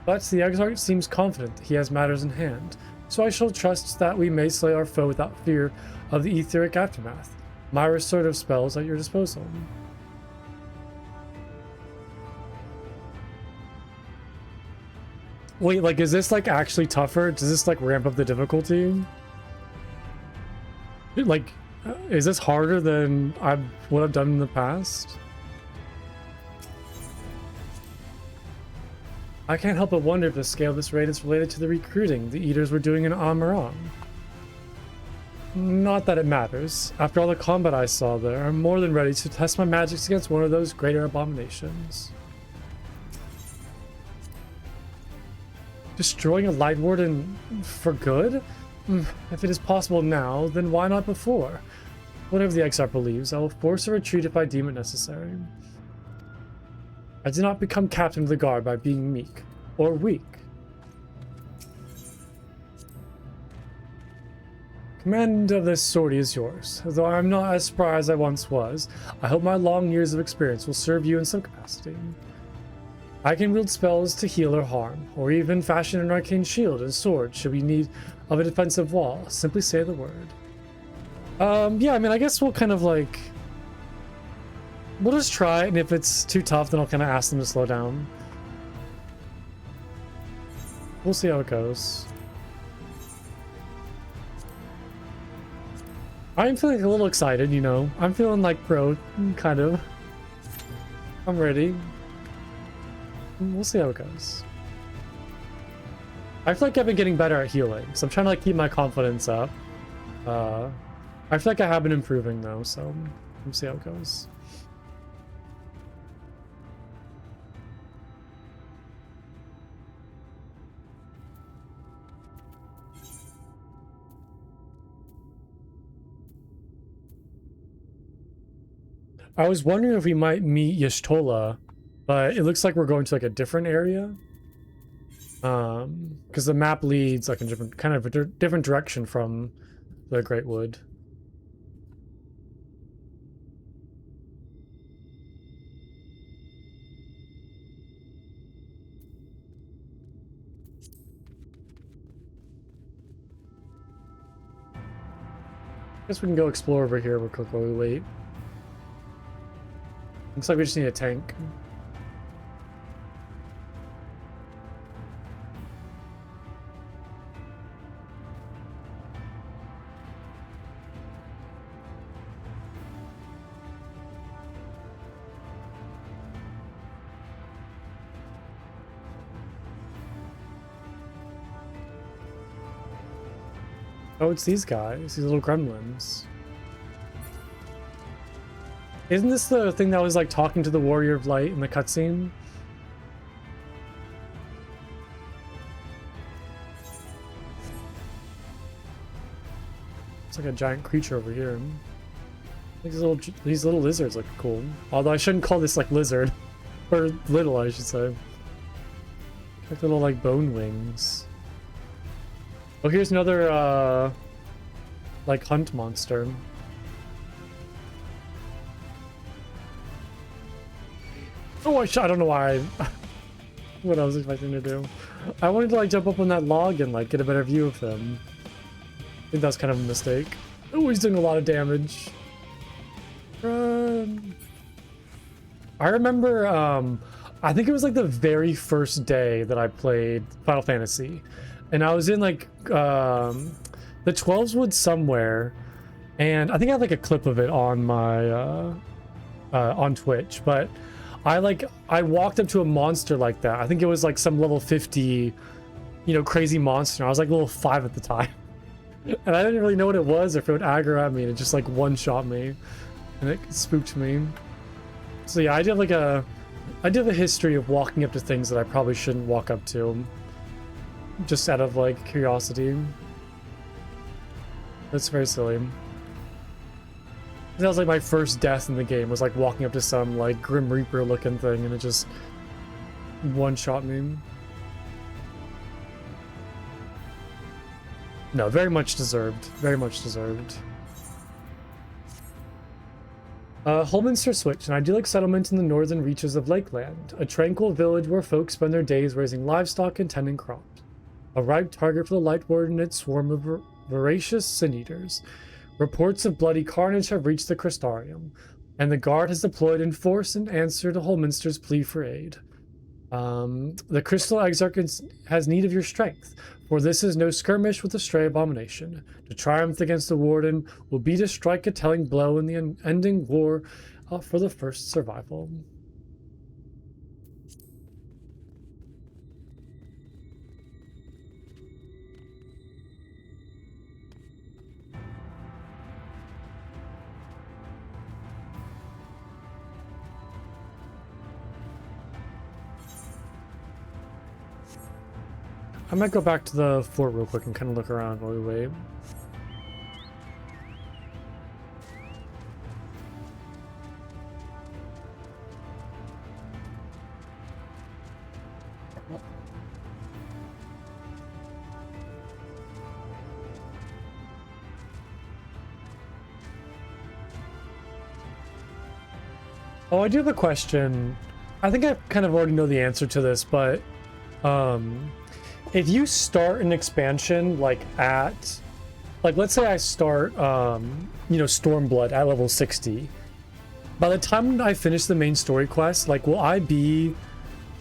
But the Exarch seems confident that he has matters in hand, so I shall trust that we may slay our foe without fear of the etheric aftermath. My restorative spells at your disposal. Wait, like, is this, like, actually tougher? Does this, like, ramp up the difficulty? Like, is this harder than what I've done in the past? I can't help but wonder if the scale of this raid is related to the recruiting the Eaters were doing in Amaran. Not that it matters. After all the combat I saw there, I'm more than ready to test my magics against one of those greater abominations. Destroying a Light Warden for good? If it is possible now, then why not before? Whatever the Exarch believes, I will force a retreat if I deem it necessary. I did not become captain of the guard by being meek or weak. Command of this sortie is yours. Though I'm not as spry as I once was, I hope my long years of experience will serve you in some capacity. I can wield spells to heal or harm, or even fashion an arcane shield and sword should we need of a defensive wall. Simply say the word. Yeah, I mean, I guess we'll kind of like... We'll just try it, and if it's too tough, then I'll kind of ask them to slow down. We'll see how it goes. I'm feeling a little excited, you know. I'm feeling like pro, kind of. I'm ready. We'll see how it goes. I feel like I've been getting better at healing, so I'm trying to like keep my confidence up. I feel like I have been improving though, so we'll see how it goes. I was wondering if we might meet Y'shtola, but it looks like we're going to like a different area. Because the map leads like in different kind of a different direction from the Great Wood. Guess we can go explore over here real quick while we wait. Looks like we just need a tank. Oh, it's these guys, these little gremlins. Isn't this the thing that was like talking to the Warrior of Light in the cutscene? It's like a giant creature over here. These little lizards look cool. Although I shouldn't call this like lizard. Or little, I should say. Like little like bone wings. Oh, here's another like hunt monster. Oh, I don't know why what I was expecting to do. I wanted to like jump up on that log and like get a better view of him. I think that's kind of a mistake. Oh, he's doing a lot of damage. Run. I remember, I think it was like the very first day that I played Final Fantasy. And I was in like the 12's Wood somewhere. And I think I have like a clip of it on my, on Twitch. But I walked up to a monster like that. I think it was like some level 50, you know, crazy monster. I was like level 5 at the time. And I didn't really know what it was or if it would aggro at me, and it just like one-shot me. And it spooked me. So yeah, I do have a history of walking up to things that I probably shouldn't walk up to. Just out of like curiosity. That's very silly. That was like my first death in the game, was like walking up to some like Grim Reaper looking thing and it just one-shot me. No, very much deserved. Very much deserved. Holminster Switch, an idyllic settlement in the northern reaches of Lakeland. A tranquil village where folks spend their days raising livestock and tending crops. A ripe target for the Light Ward and its swarm of voracious sin-eaters. Reports of bloody carnage have reached the Crystarium, and the guard has deployed in force in answer to Holminster's plea for aid. The Crystal Exarch has need of your strength, for this is no skirmish with the stray abomination. To triumph against the Warden will be to strike a telling blow in the ending war for the first survival. I might go back to the fort real quick and kind of look around while we wait. Oh, I do have a question. I think I kind of already know the answer to this, but if you start an expansion like at, like let's say I start, you know, Stormblood at level 60. By the time I finish the main story quest, like will I be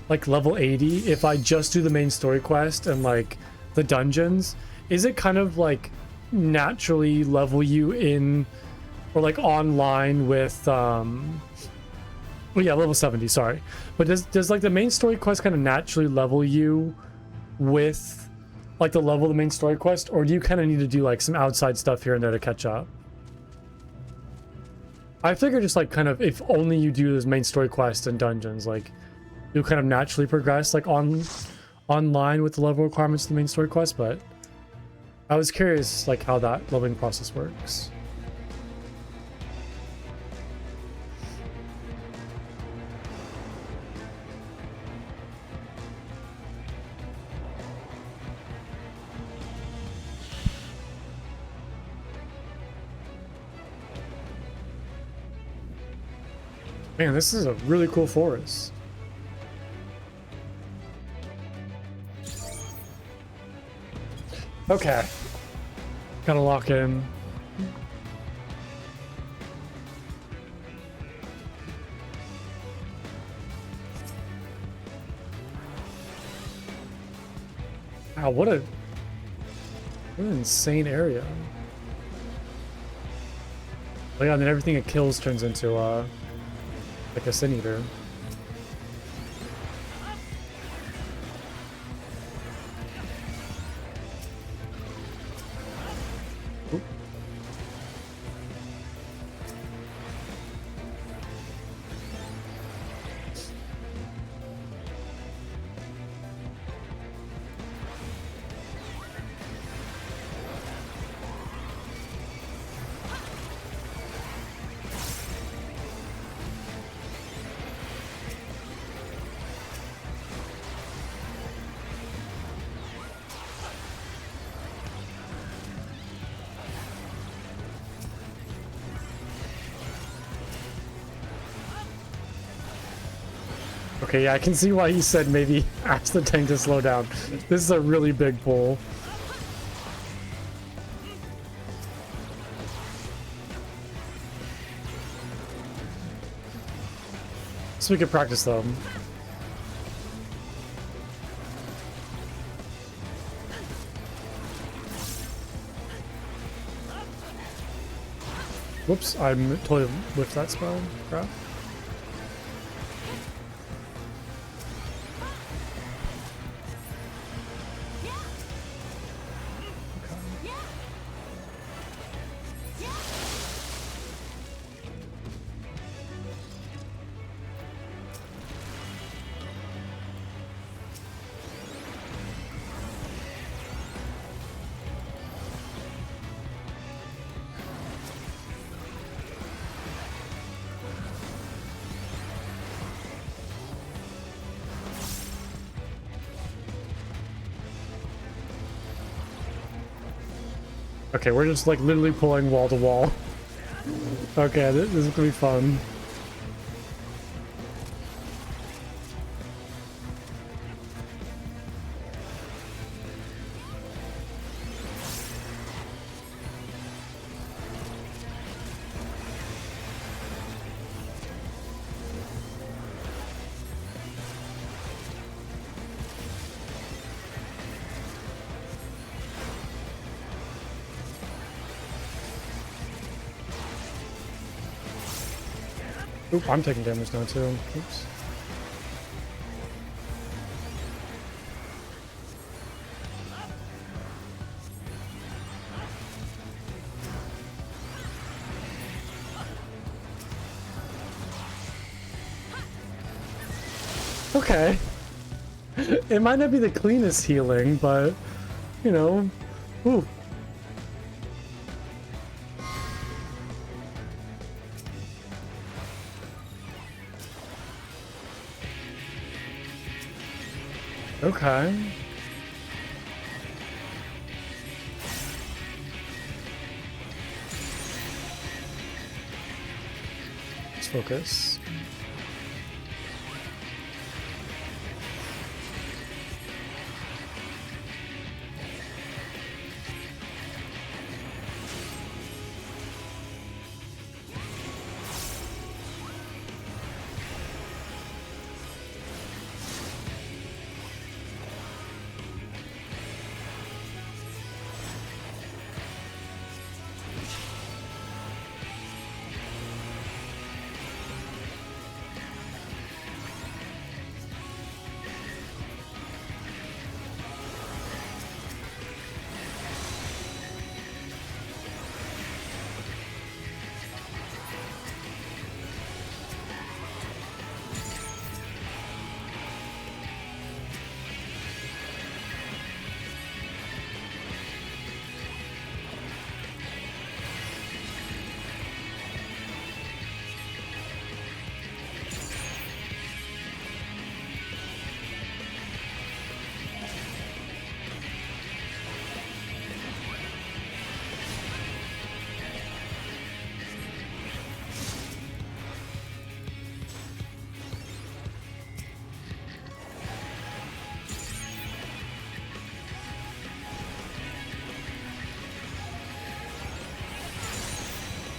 like level 80 if I just do the main story quest and like the dungeons? Is it kind of like naturally level you in or like online with well, yeah, level 70, sorry. But does like the main story quest kind of naturally level you with like the level of the main story quest, or do you kind of need to do like some outside stuff here and there to catch up? I figure just like kind of if only you do this main story quest and dungeons, like you'll kind of naturally progress like online with the level requirements of the main story quest, but I was curious like how that leveling process works. Man, this is a really cool forest. Okay. Gotta lock in. Wow, what an insane area. Oh yeah, and then everything it kills turns into like a sin eater. Oop. Okay, yeah, I can see why he said maybe ask the tank to slow down. This is a really big pull. So we could practice them. Whoops, I totally whiffed that spell. Crap. Okay, we're just like literally pulling wall to wall. Okay, this is gonna be fun. Oop, I'm taking damage now too. Oops. Okay. It might not be the cleanest healing, but, you know, ooh. Okay. Let's focus.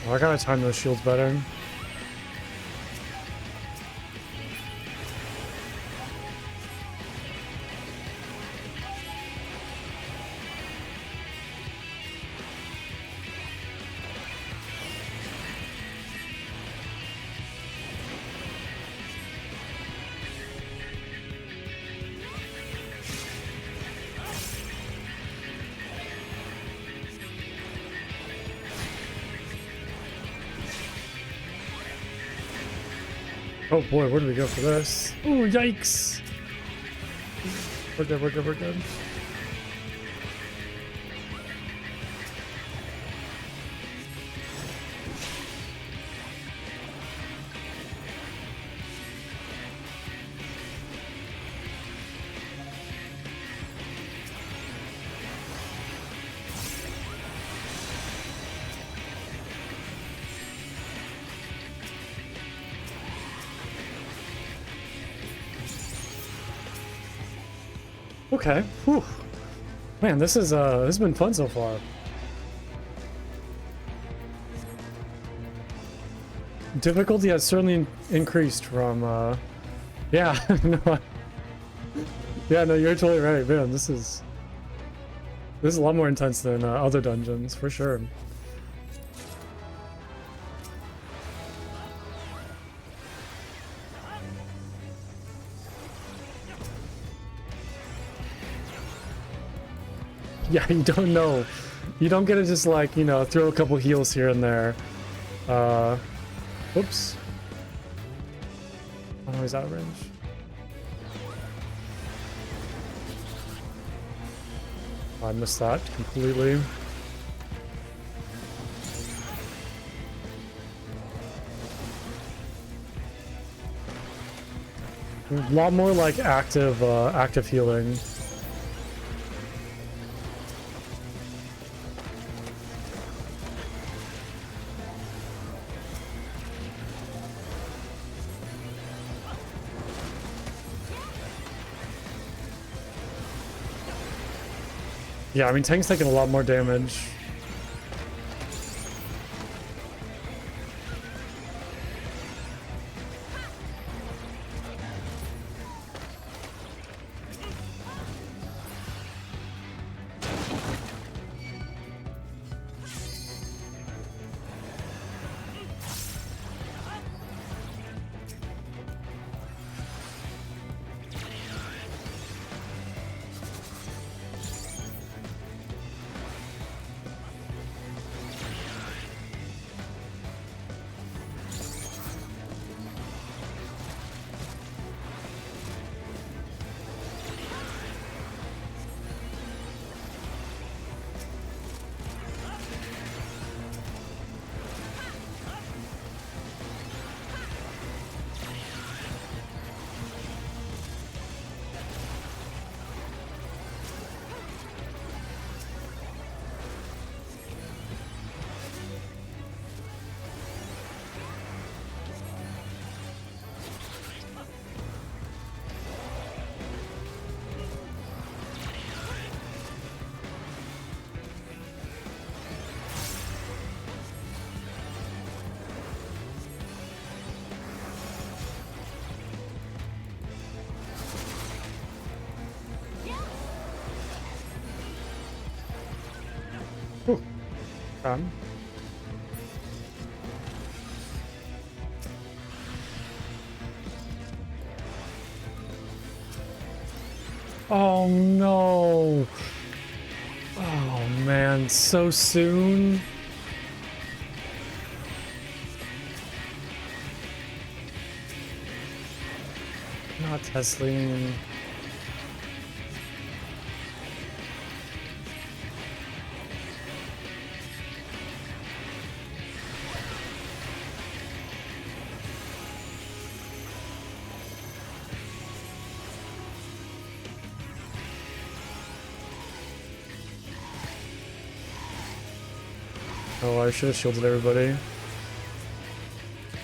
Oh, I gotta time those shields better. Oh boy, where do we go for this? Oh, yikes! We're good, we're good, we're good. Okay. Whew. Man, this has been fun so far. Difficulty has certainly increased from yeah. No, yeah, no, you're totally right, man. This is a lot more intense than other dungeons, for sure. Yeah, you don't know. You don't get to just like, you know, throw a couple heals here and there. Oops. Oh, he's out of range. I missed that completely. A lot more like active healing. Yeah, I mean, Tank's taking a lot more damage. Oh no! Oh man, so soon? Not Tesleen. Oh, I should have shielded everybody.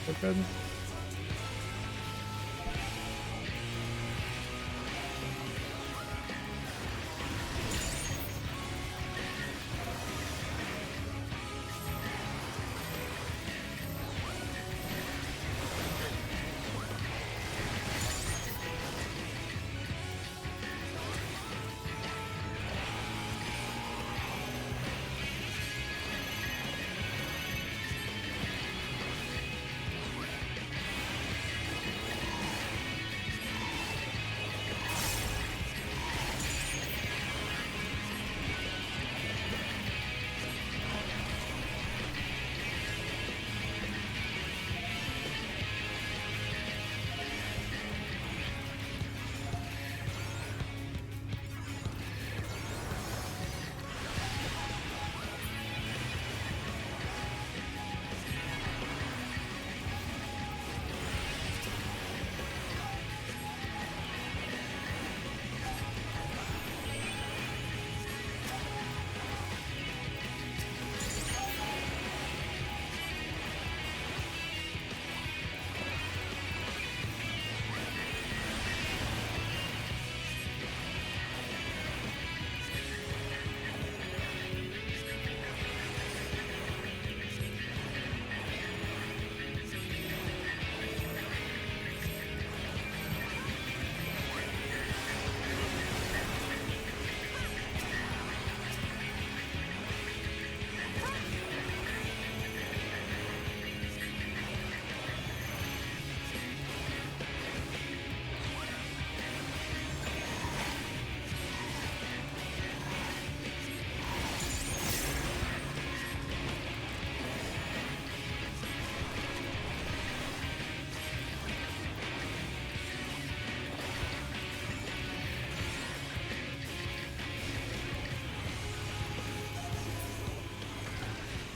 We're good.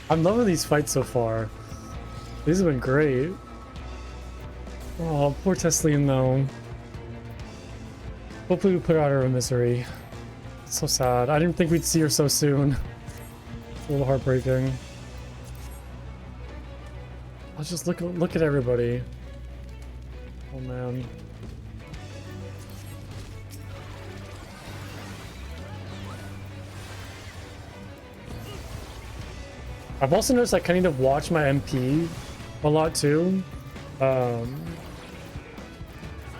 I'm loving these fights so far. These have been great. Oh, poor Teslian though. Hopefully we put her out of her misery. It's so sad. I didn't think we'd see her so soon. It's a little heartbreaking. Let's just look at everybody. Oh man. I've also noticed I kind of watch my MP a lot too.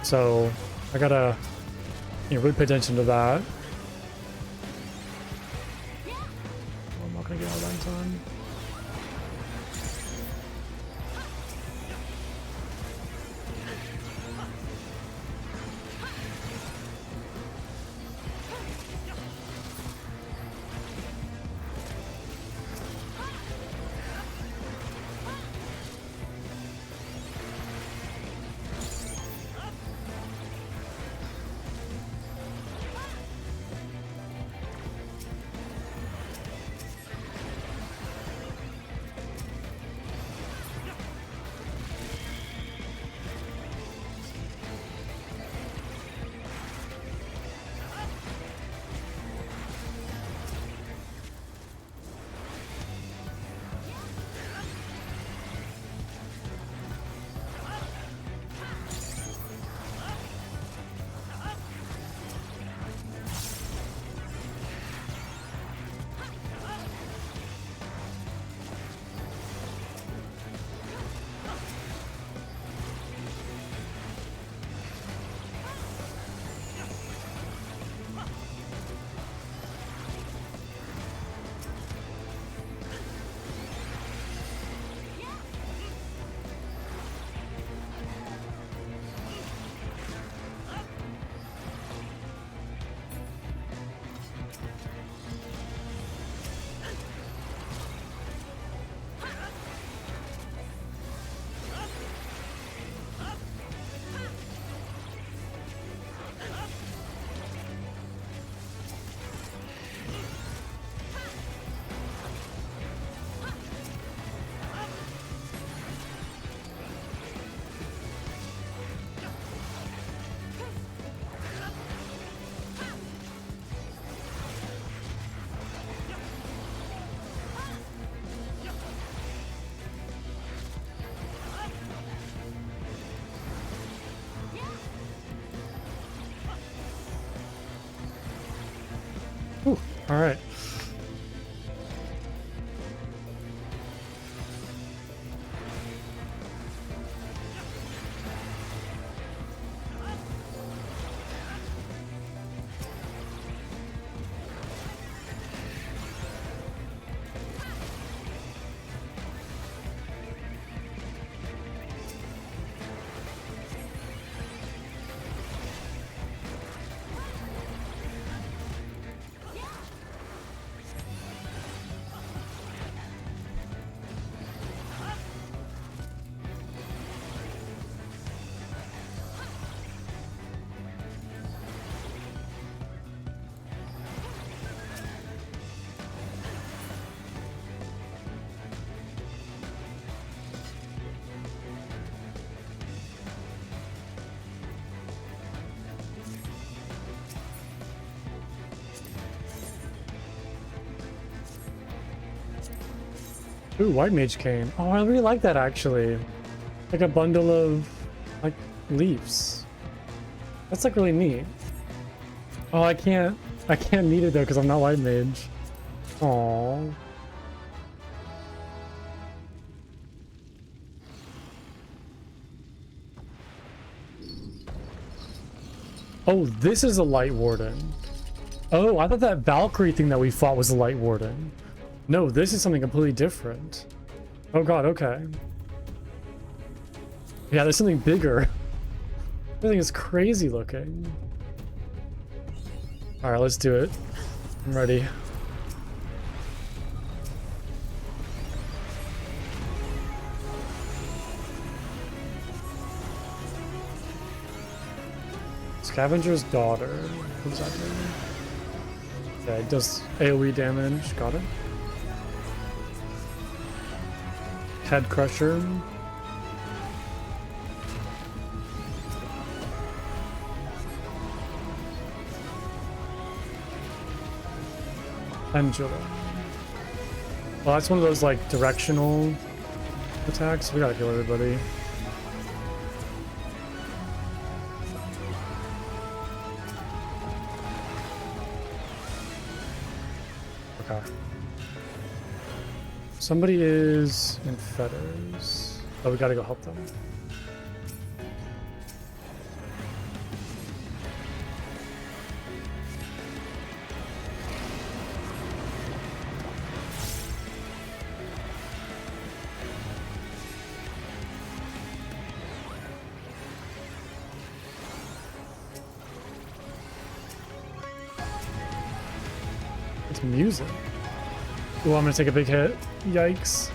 So I gotta really pay attention to that. I'm not gonna get all that in time. All right. Ooh, White Mage Cane. Oh, I really like that actually. Like a bundle of like leaves. That's like really neat. Oh, I can't need it though because I'm not White Mage. Aww. Oh, this is a Light Warden. Oh, I thought that Valkyrie thing that we fought was a Light Warden. No, this is something completely different. Oh god, okay. Yeah, there's something bigger. Everything is crazy looking. Alright, let's do it. I'm ready. Scavenger's Daughter. What's that doing? Yeah, it does AoE damage. Got it. Head Crusher. Pendulum. Well, that's one of those like directional attacks. We gotta kill everybody. Okay. Somebody is in fetters. Oh, we gotta go help them. It's music. Oh, I'm gonna take a big hit. Yikes.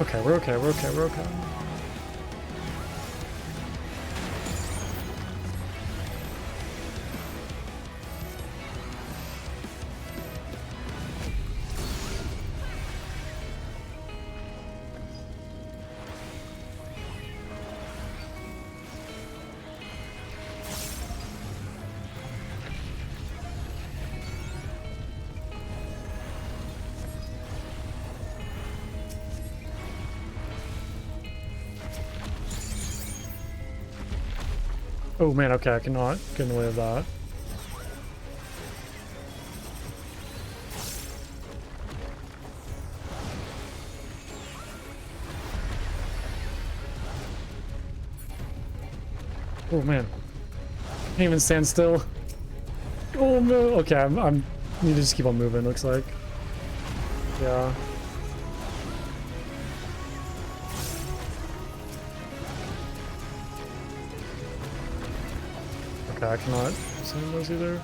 Okay, we're okay, we're okay, we're okay. Oh man, okay, I cannot get in the way of that. Oh man, can't even stand still. Oh no, okay, I'm need to just keep on moving, looks like. Yeah. Okay, I cannot send those either.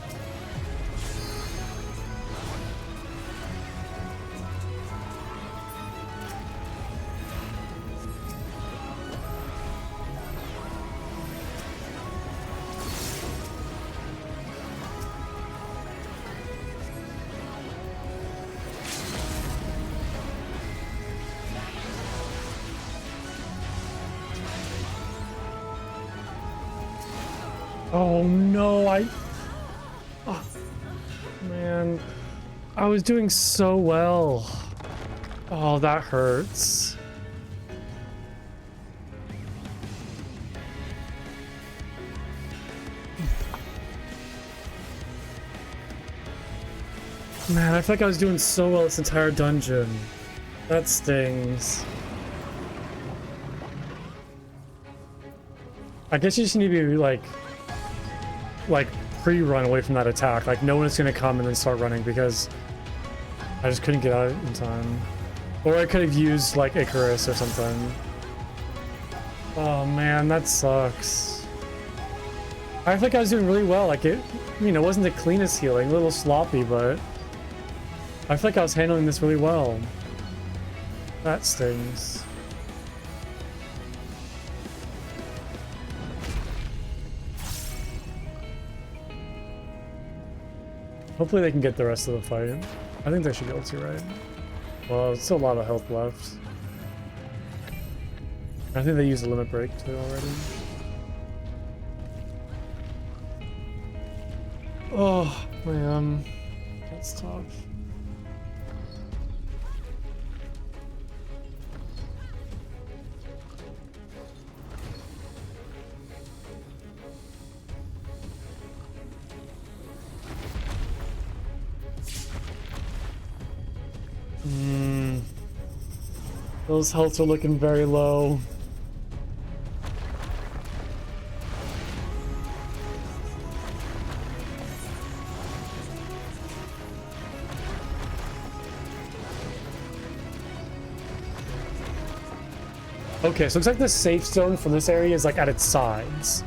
Oh no, oh, man, I was doing so well. Oh, that hurts. Man, I feel like I was doing so well this entire dungeon. That stings. I guess you just need to be like pre-run away from that attack. Like no one is gonna come and then start running because I just couldn't get out in time. Or I could have used like Icarus or something. Oh man, that sucks. I think I was doing really well. Like it, you know, it wasn't the cleanest healing, a little sloppy, but I feel like I was handling this really well. That stings. Hopefully they can get the rest of the fight. I think they should be able to, right? Well, there's still a lot of health left. I think they used the limit break too already. Oh, man. That's tough. Those healths are looking very low. Okay, so it looks like the safe zone from this area is like at its sides.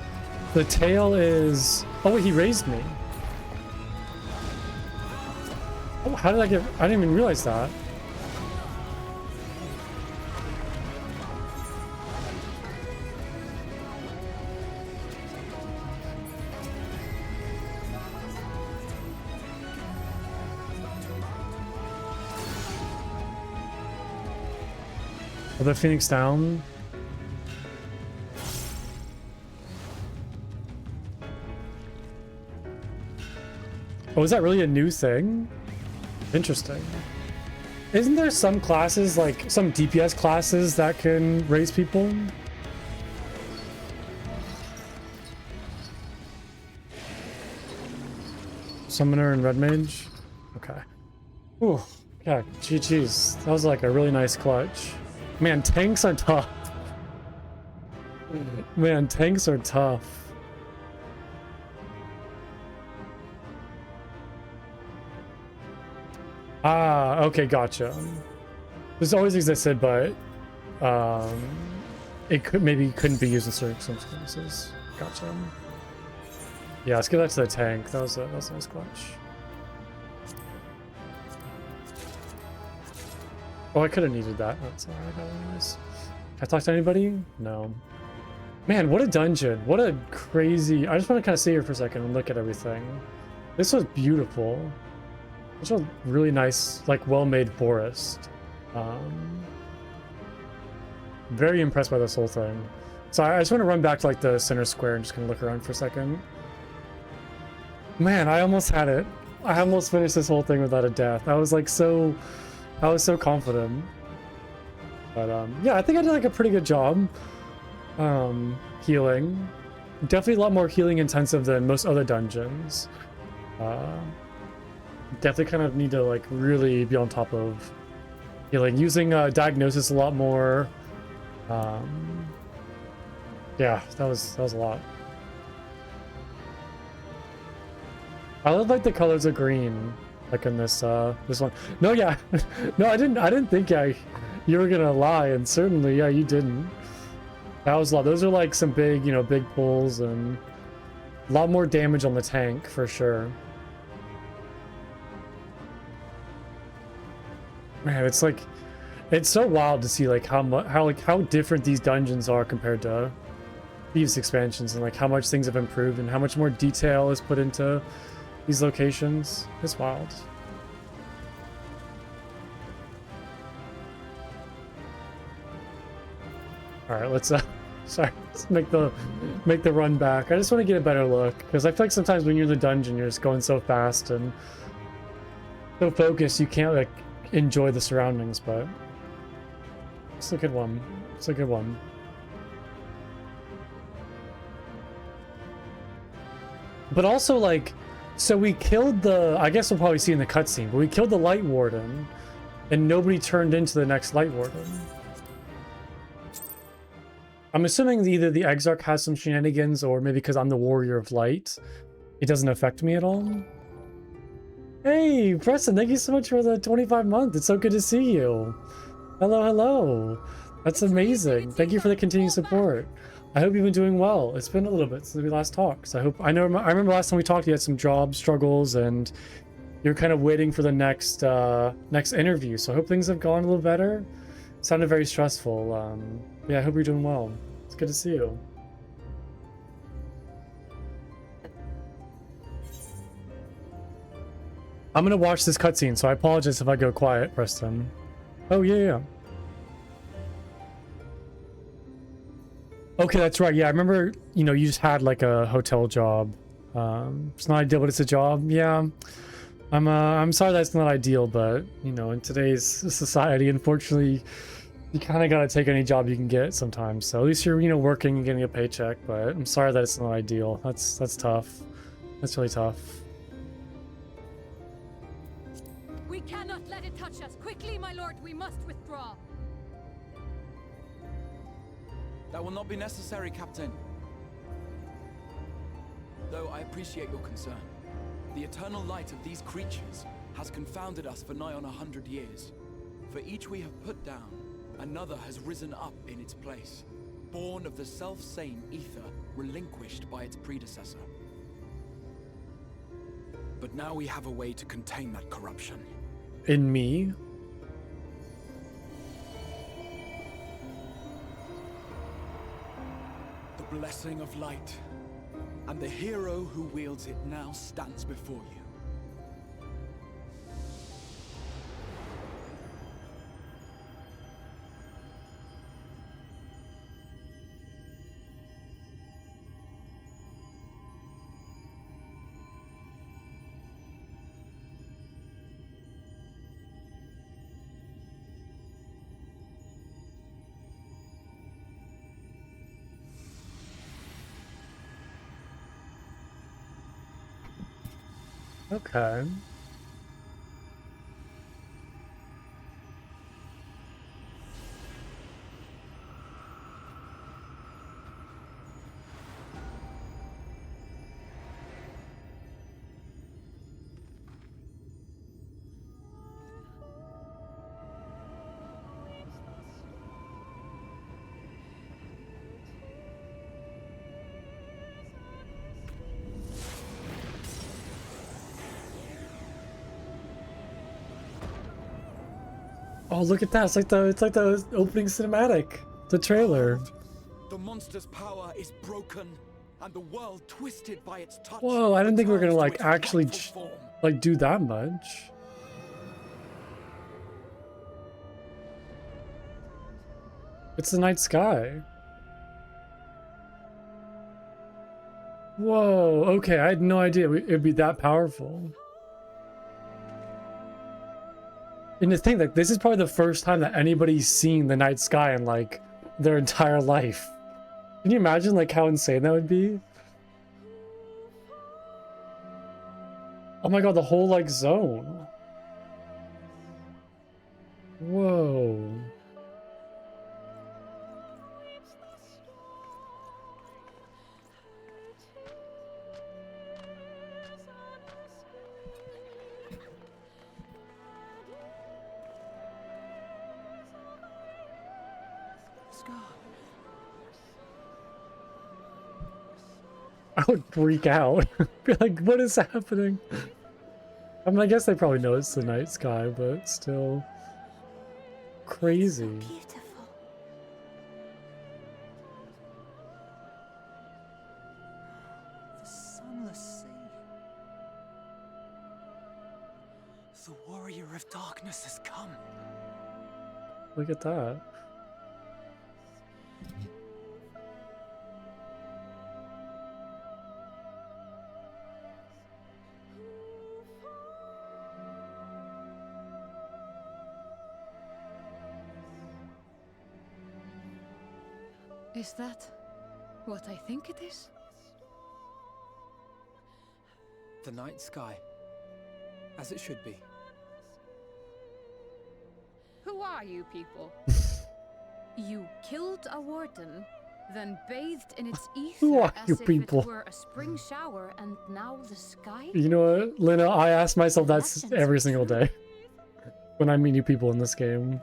The tail is... Oh wait, he raised me. Oh, how did I get... I didn't even realize that. the Phoenix down. Oh, is that really a new thing? Interesting. Isn't there some classes, like some DPS classes that can raise people? Summoner and Red Mage? Okay. Ooh, yeah, GG's. That was like a really nice clutch. Man, tanks are tough. Man, tanks are tough. Ah, okay, gotcha. This always existed, but it couldn't be used in certain circumstances. Gotcha. Yeah, let's give that to the tank. That was a nice clutch. Oh, I could have needed that. That's alright, anyways. Can I talk to anybody? No. Man, what a dungeon. What a crazy... I just want to kind of sit here for a second and look at everything. This was beautiful. It's a really nice, like, well-made forest. Very impressed by this whole thing. So I just want to run back to, like, the center square and just kind of look around for a second. Man, I almost had it. I almost finished this whole thing without a death. I was, like, I was so confident. But, yeah, I think I did, like, a pretty good job. Healing. Definitely a lot more healing intensive than most other dungeons. Definitely kind of need to like really be on top of healing, using diagnosis a lot more. Yeah, that was a lot. I love like the colors of green, like in this this one. No, yeah, no, I didn't think you were gonna lie, and certainly yeah, you didn't. That was a lot. Those are like some big, big pulls and a lot more damage on the tank for sure. Man, it's so wild to see like how different these dungeons are compared to previous expansions, and like how much things have improved and how much more detail is put into these locations. It's wild. All right, let's let's make the run back. I just want to get a better look because I feel like sometimes when you're in the dungeon, you're just going so fast and so focused, you can't like enjoy the surroundings. But it's a good one. It's a good one. But also, like, so we killed the, I guess we'll probably see in the cutscene, but we killed the Light Warden, and nobody turned into the next Light Warden. I'm assuming either the Exarch has some shenanigans, or maybe because I'm the Warrior of Light, it doesn't affect me at all. Hey, Preston, thank you so much for the 25 month. It's so good to see you. Hello, hello. That's amazing. Thank you for the continued support. I hope you've been doing well. It's been a little bit since we last talked. So I remember last time we talked, you had some job struggles and you're kind of waiting for the next interview. So I hope things have gone a little better. It sounded very stressful. Yeah, I hope you're doing well. It's good to see you. I'm gonna watch this cutscene, so I apologize if I go quiet, Preston. Oh yeah. Okay, that's right. Yeah, I remember, you just had like a hotel job. It's not ideal, but it's a job. Yeah. I'm sorry that's not ideal, but in today's society, unfortunately, you kind of gotta take any job you can get sometimes. So at least you're, working and getting a paycheck, but I'm sorry that it's not ideal. That's tough. That's really tough. We cannot let it touch us. Quickly, my lord, we must withdraw. That will not be necessary, Captain. Though I appreciate your concern. The eternal light of these creatures has confounded us for nigh on 100 years. For each we have put down, another has risen up in its place, born of the self-same ether relinquished by its predecessor. But now we have a way to contain that corruption. In me? The blessing of light, and the hero who wields it now stands before you. Okay. Oh, look at that! It's like the opening cinematic, the trailer. The monster's power is broken, and the world twisted by its touch. Whoa! I didn't think we were gonna returns to like its actually rightful form. like do that much. It's the night sky. Whoa! Okay, I had no idea it'd be that powerful. And to think that this is probably the first time that anybody's seen the night sky in like their entire life. Can you imagine like how insane that would be? Oh my god, the whole like zone. Whoa. I would freak out. Be like, what is happening? I mean, I guess they probably know it's the night sky, but still crazy. Beautiful. The sunless sea. The warrior of darkness has come. Look at that. Is that what I think it is? The night sky. As it should be. Who are you people? You killed a warden, then bathed in its Who ether are as you if people? it were a spring shower, and now the sky? You know what, Lena? I ask myself that every single day when I meet new people in this game.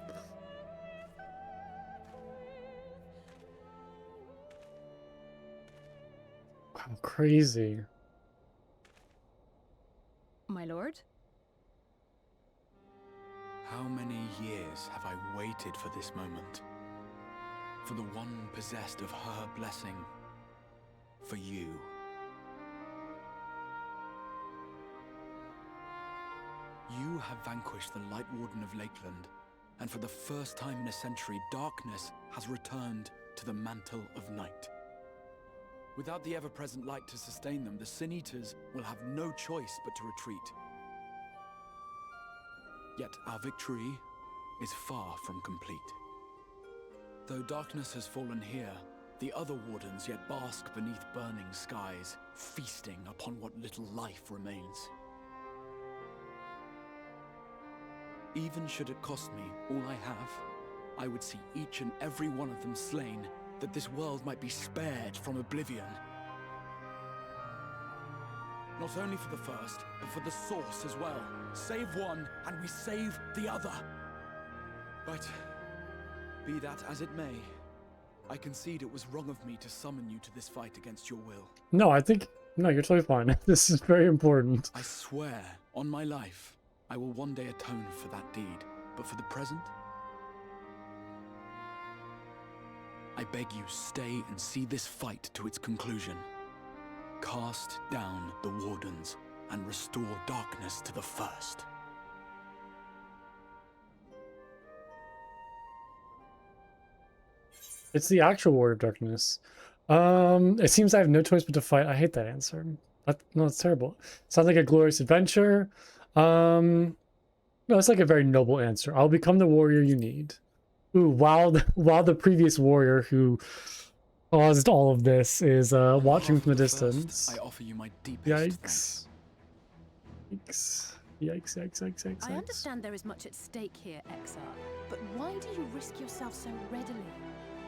Wow, crazy. My lord? How many years have I waited for this moment? For the one possessed of her blessing. For you. You have vanquished the Light Warden of Lakeland, and for the first time in a century, darkness has returned to the mantle of night. Without the ever-present light to sustain them, the Sin Eaters will have no choice but to retreat. Yet our victory is far from complete. Though darkness has fallen here, the other wardens yet bask beneath burning skies, feasting upon what little life remains. Even should it cost me all I have, I would see each and every one of them slain, that this world might be spared from oblivion. Not only for the first, but for the source as well. Save one, and we save the other. But, be that as it may, I concede it was wrong of me to summon you to this fight against your will. No, no, you're totally fine. This is very important. I swear, on my life, I will one day atone for that deed. But for the present, I beg you, stay and see this fight to its conclusion. Cast down the wardens and restore darkness to the first. It's the actual Warrior of Darkness. It seems I have no choice but to fight. I hate that answer. No, it's terrible. Sounds like a glorious adventure. No, it's like a very noble answer. I'll become the warrior you need. Ooh, while the previous warrior who caused all of this is watching from the distance. I offer you my deepest Yikes. thanks. Yikes. Yikes, yikes, yikes, yikes, I yikes. understand there is much at stake here, Exar, but why do you risk yourself so readily?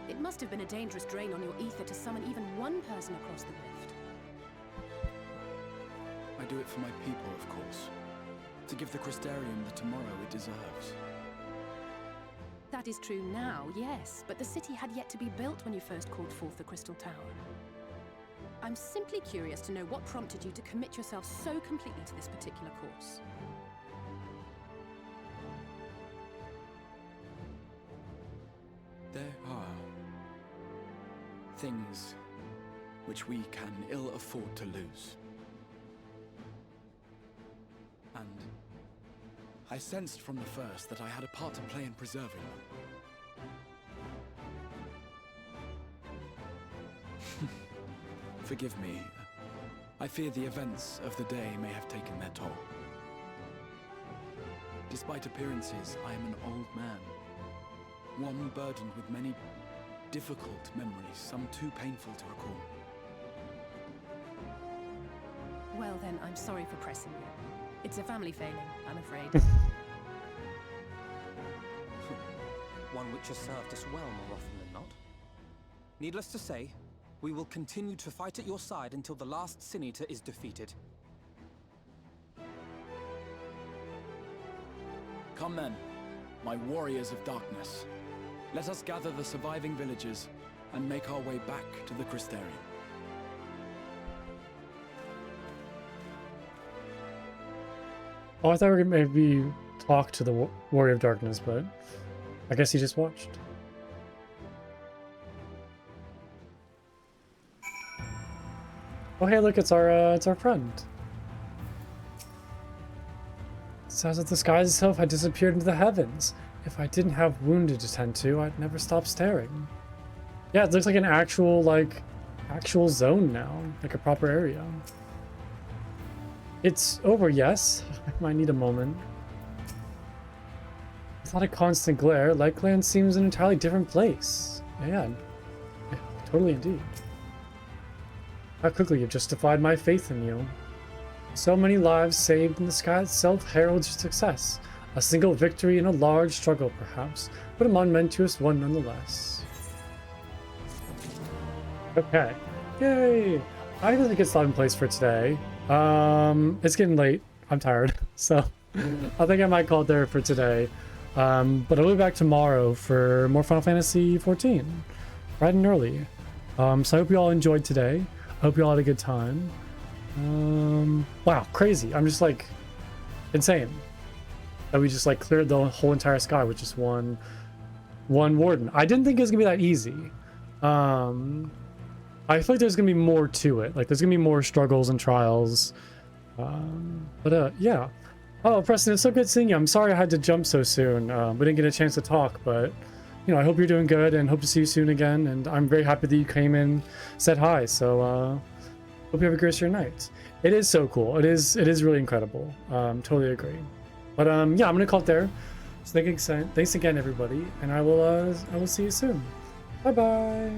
It must have been a dangerous drain on your ether to summon even one person across the rift. I do it for my people, of course. To give the Crystarium the tomorrow it deserves. That is true now, yes, but the city had yet to be built when you first called forth the Crystal Tower. I'm simply curious to know what prompted you to commit yourself so completely to this particular course. There are things which we can ill afford to lose. And I sensed from the first that I had a part to play in preserving them. Forgive me. I fear the events of the day may have taken their toll. Despite appearances, I am an old man. One burdened with many difficult memories, some too painful to recall. Well then, I'm sorry for pressing you. It's a family failing, I'm afraid. One which has served us well more often than not. Needless to say, we will continue to fight at your side until the last Sin Eater is defeated. Come then, my warriors of darkness. Let us gather the surviving villagers and make our way back to the Crystarium. Oh, I thought we were gonna maybe talk to the Warrior of Darkness, but I guess he just watched. Oh, hey, look, it's our friend. It sounds like the skies itself had disappeared into the heavens. If I didn't have wounded to tend to, I'd never stop staring. Yeah, it looks like an actual zone now, like a proper area. It's over, yes. I might need a moment. It's not a constant glare. Lightland seems an entirely different place. Yeah, totally indeed. How quickly you've justified my faith in you. So many lives saved, and the sky itself heralds your success. A single victory in a large struggle, perhaps, but a momentous one nonetheless. Okay. Yay! I think it's not in place for today. It's getting late. I'm tired, so I think I might call it there for today. But I'll be back tomorrow for more Final Fantasy XIV, bright and early. So I hope you all enjoyed today. I hope you all had a good time. Wow, crazy! I'm just like insane that we just like cleared the whole entire sky with just one warden. I didn't think it was gonna be that easy. I feel like there's gonna be more to it. Like there's gonna be more struggles and trials. Yeah. Oh, Preston, it's so good seeing you. I'm sorry I had to jump so soon. We didn't get a chance to talk, but you know, I hope you're doing good and hope to see you soon again. And I'm very happy that you came in, said hi. So hope you have a great night. It is so cool. It is really incredible. Totally agree. But yeah, I'm gonna call it there. So thanks again, everybody, and I will see you soon. Bye bye.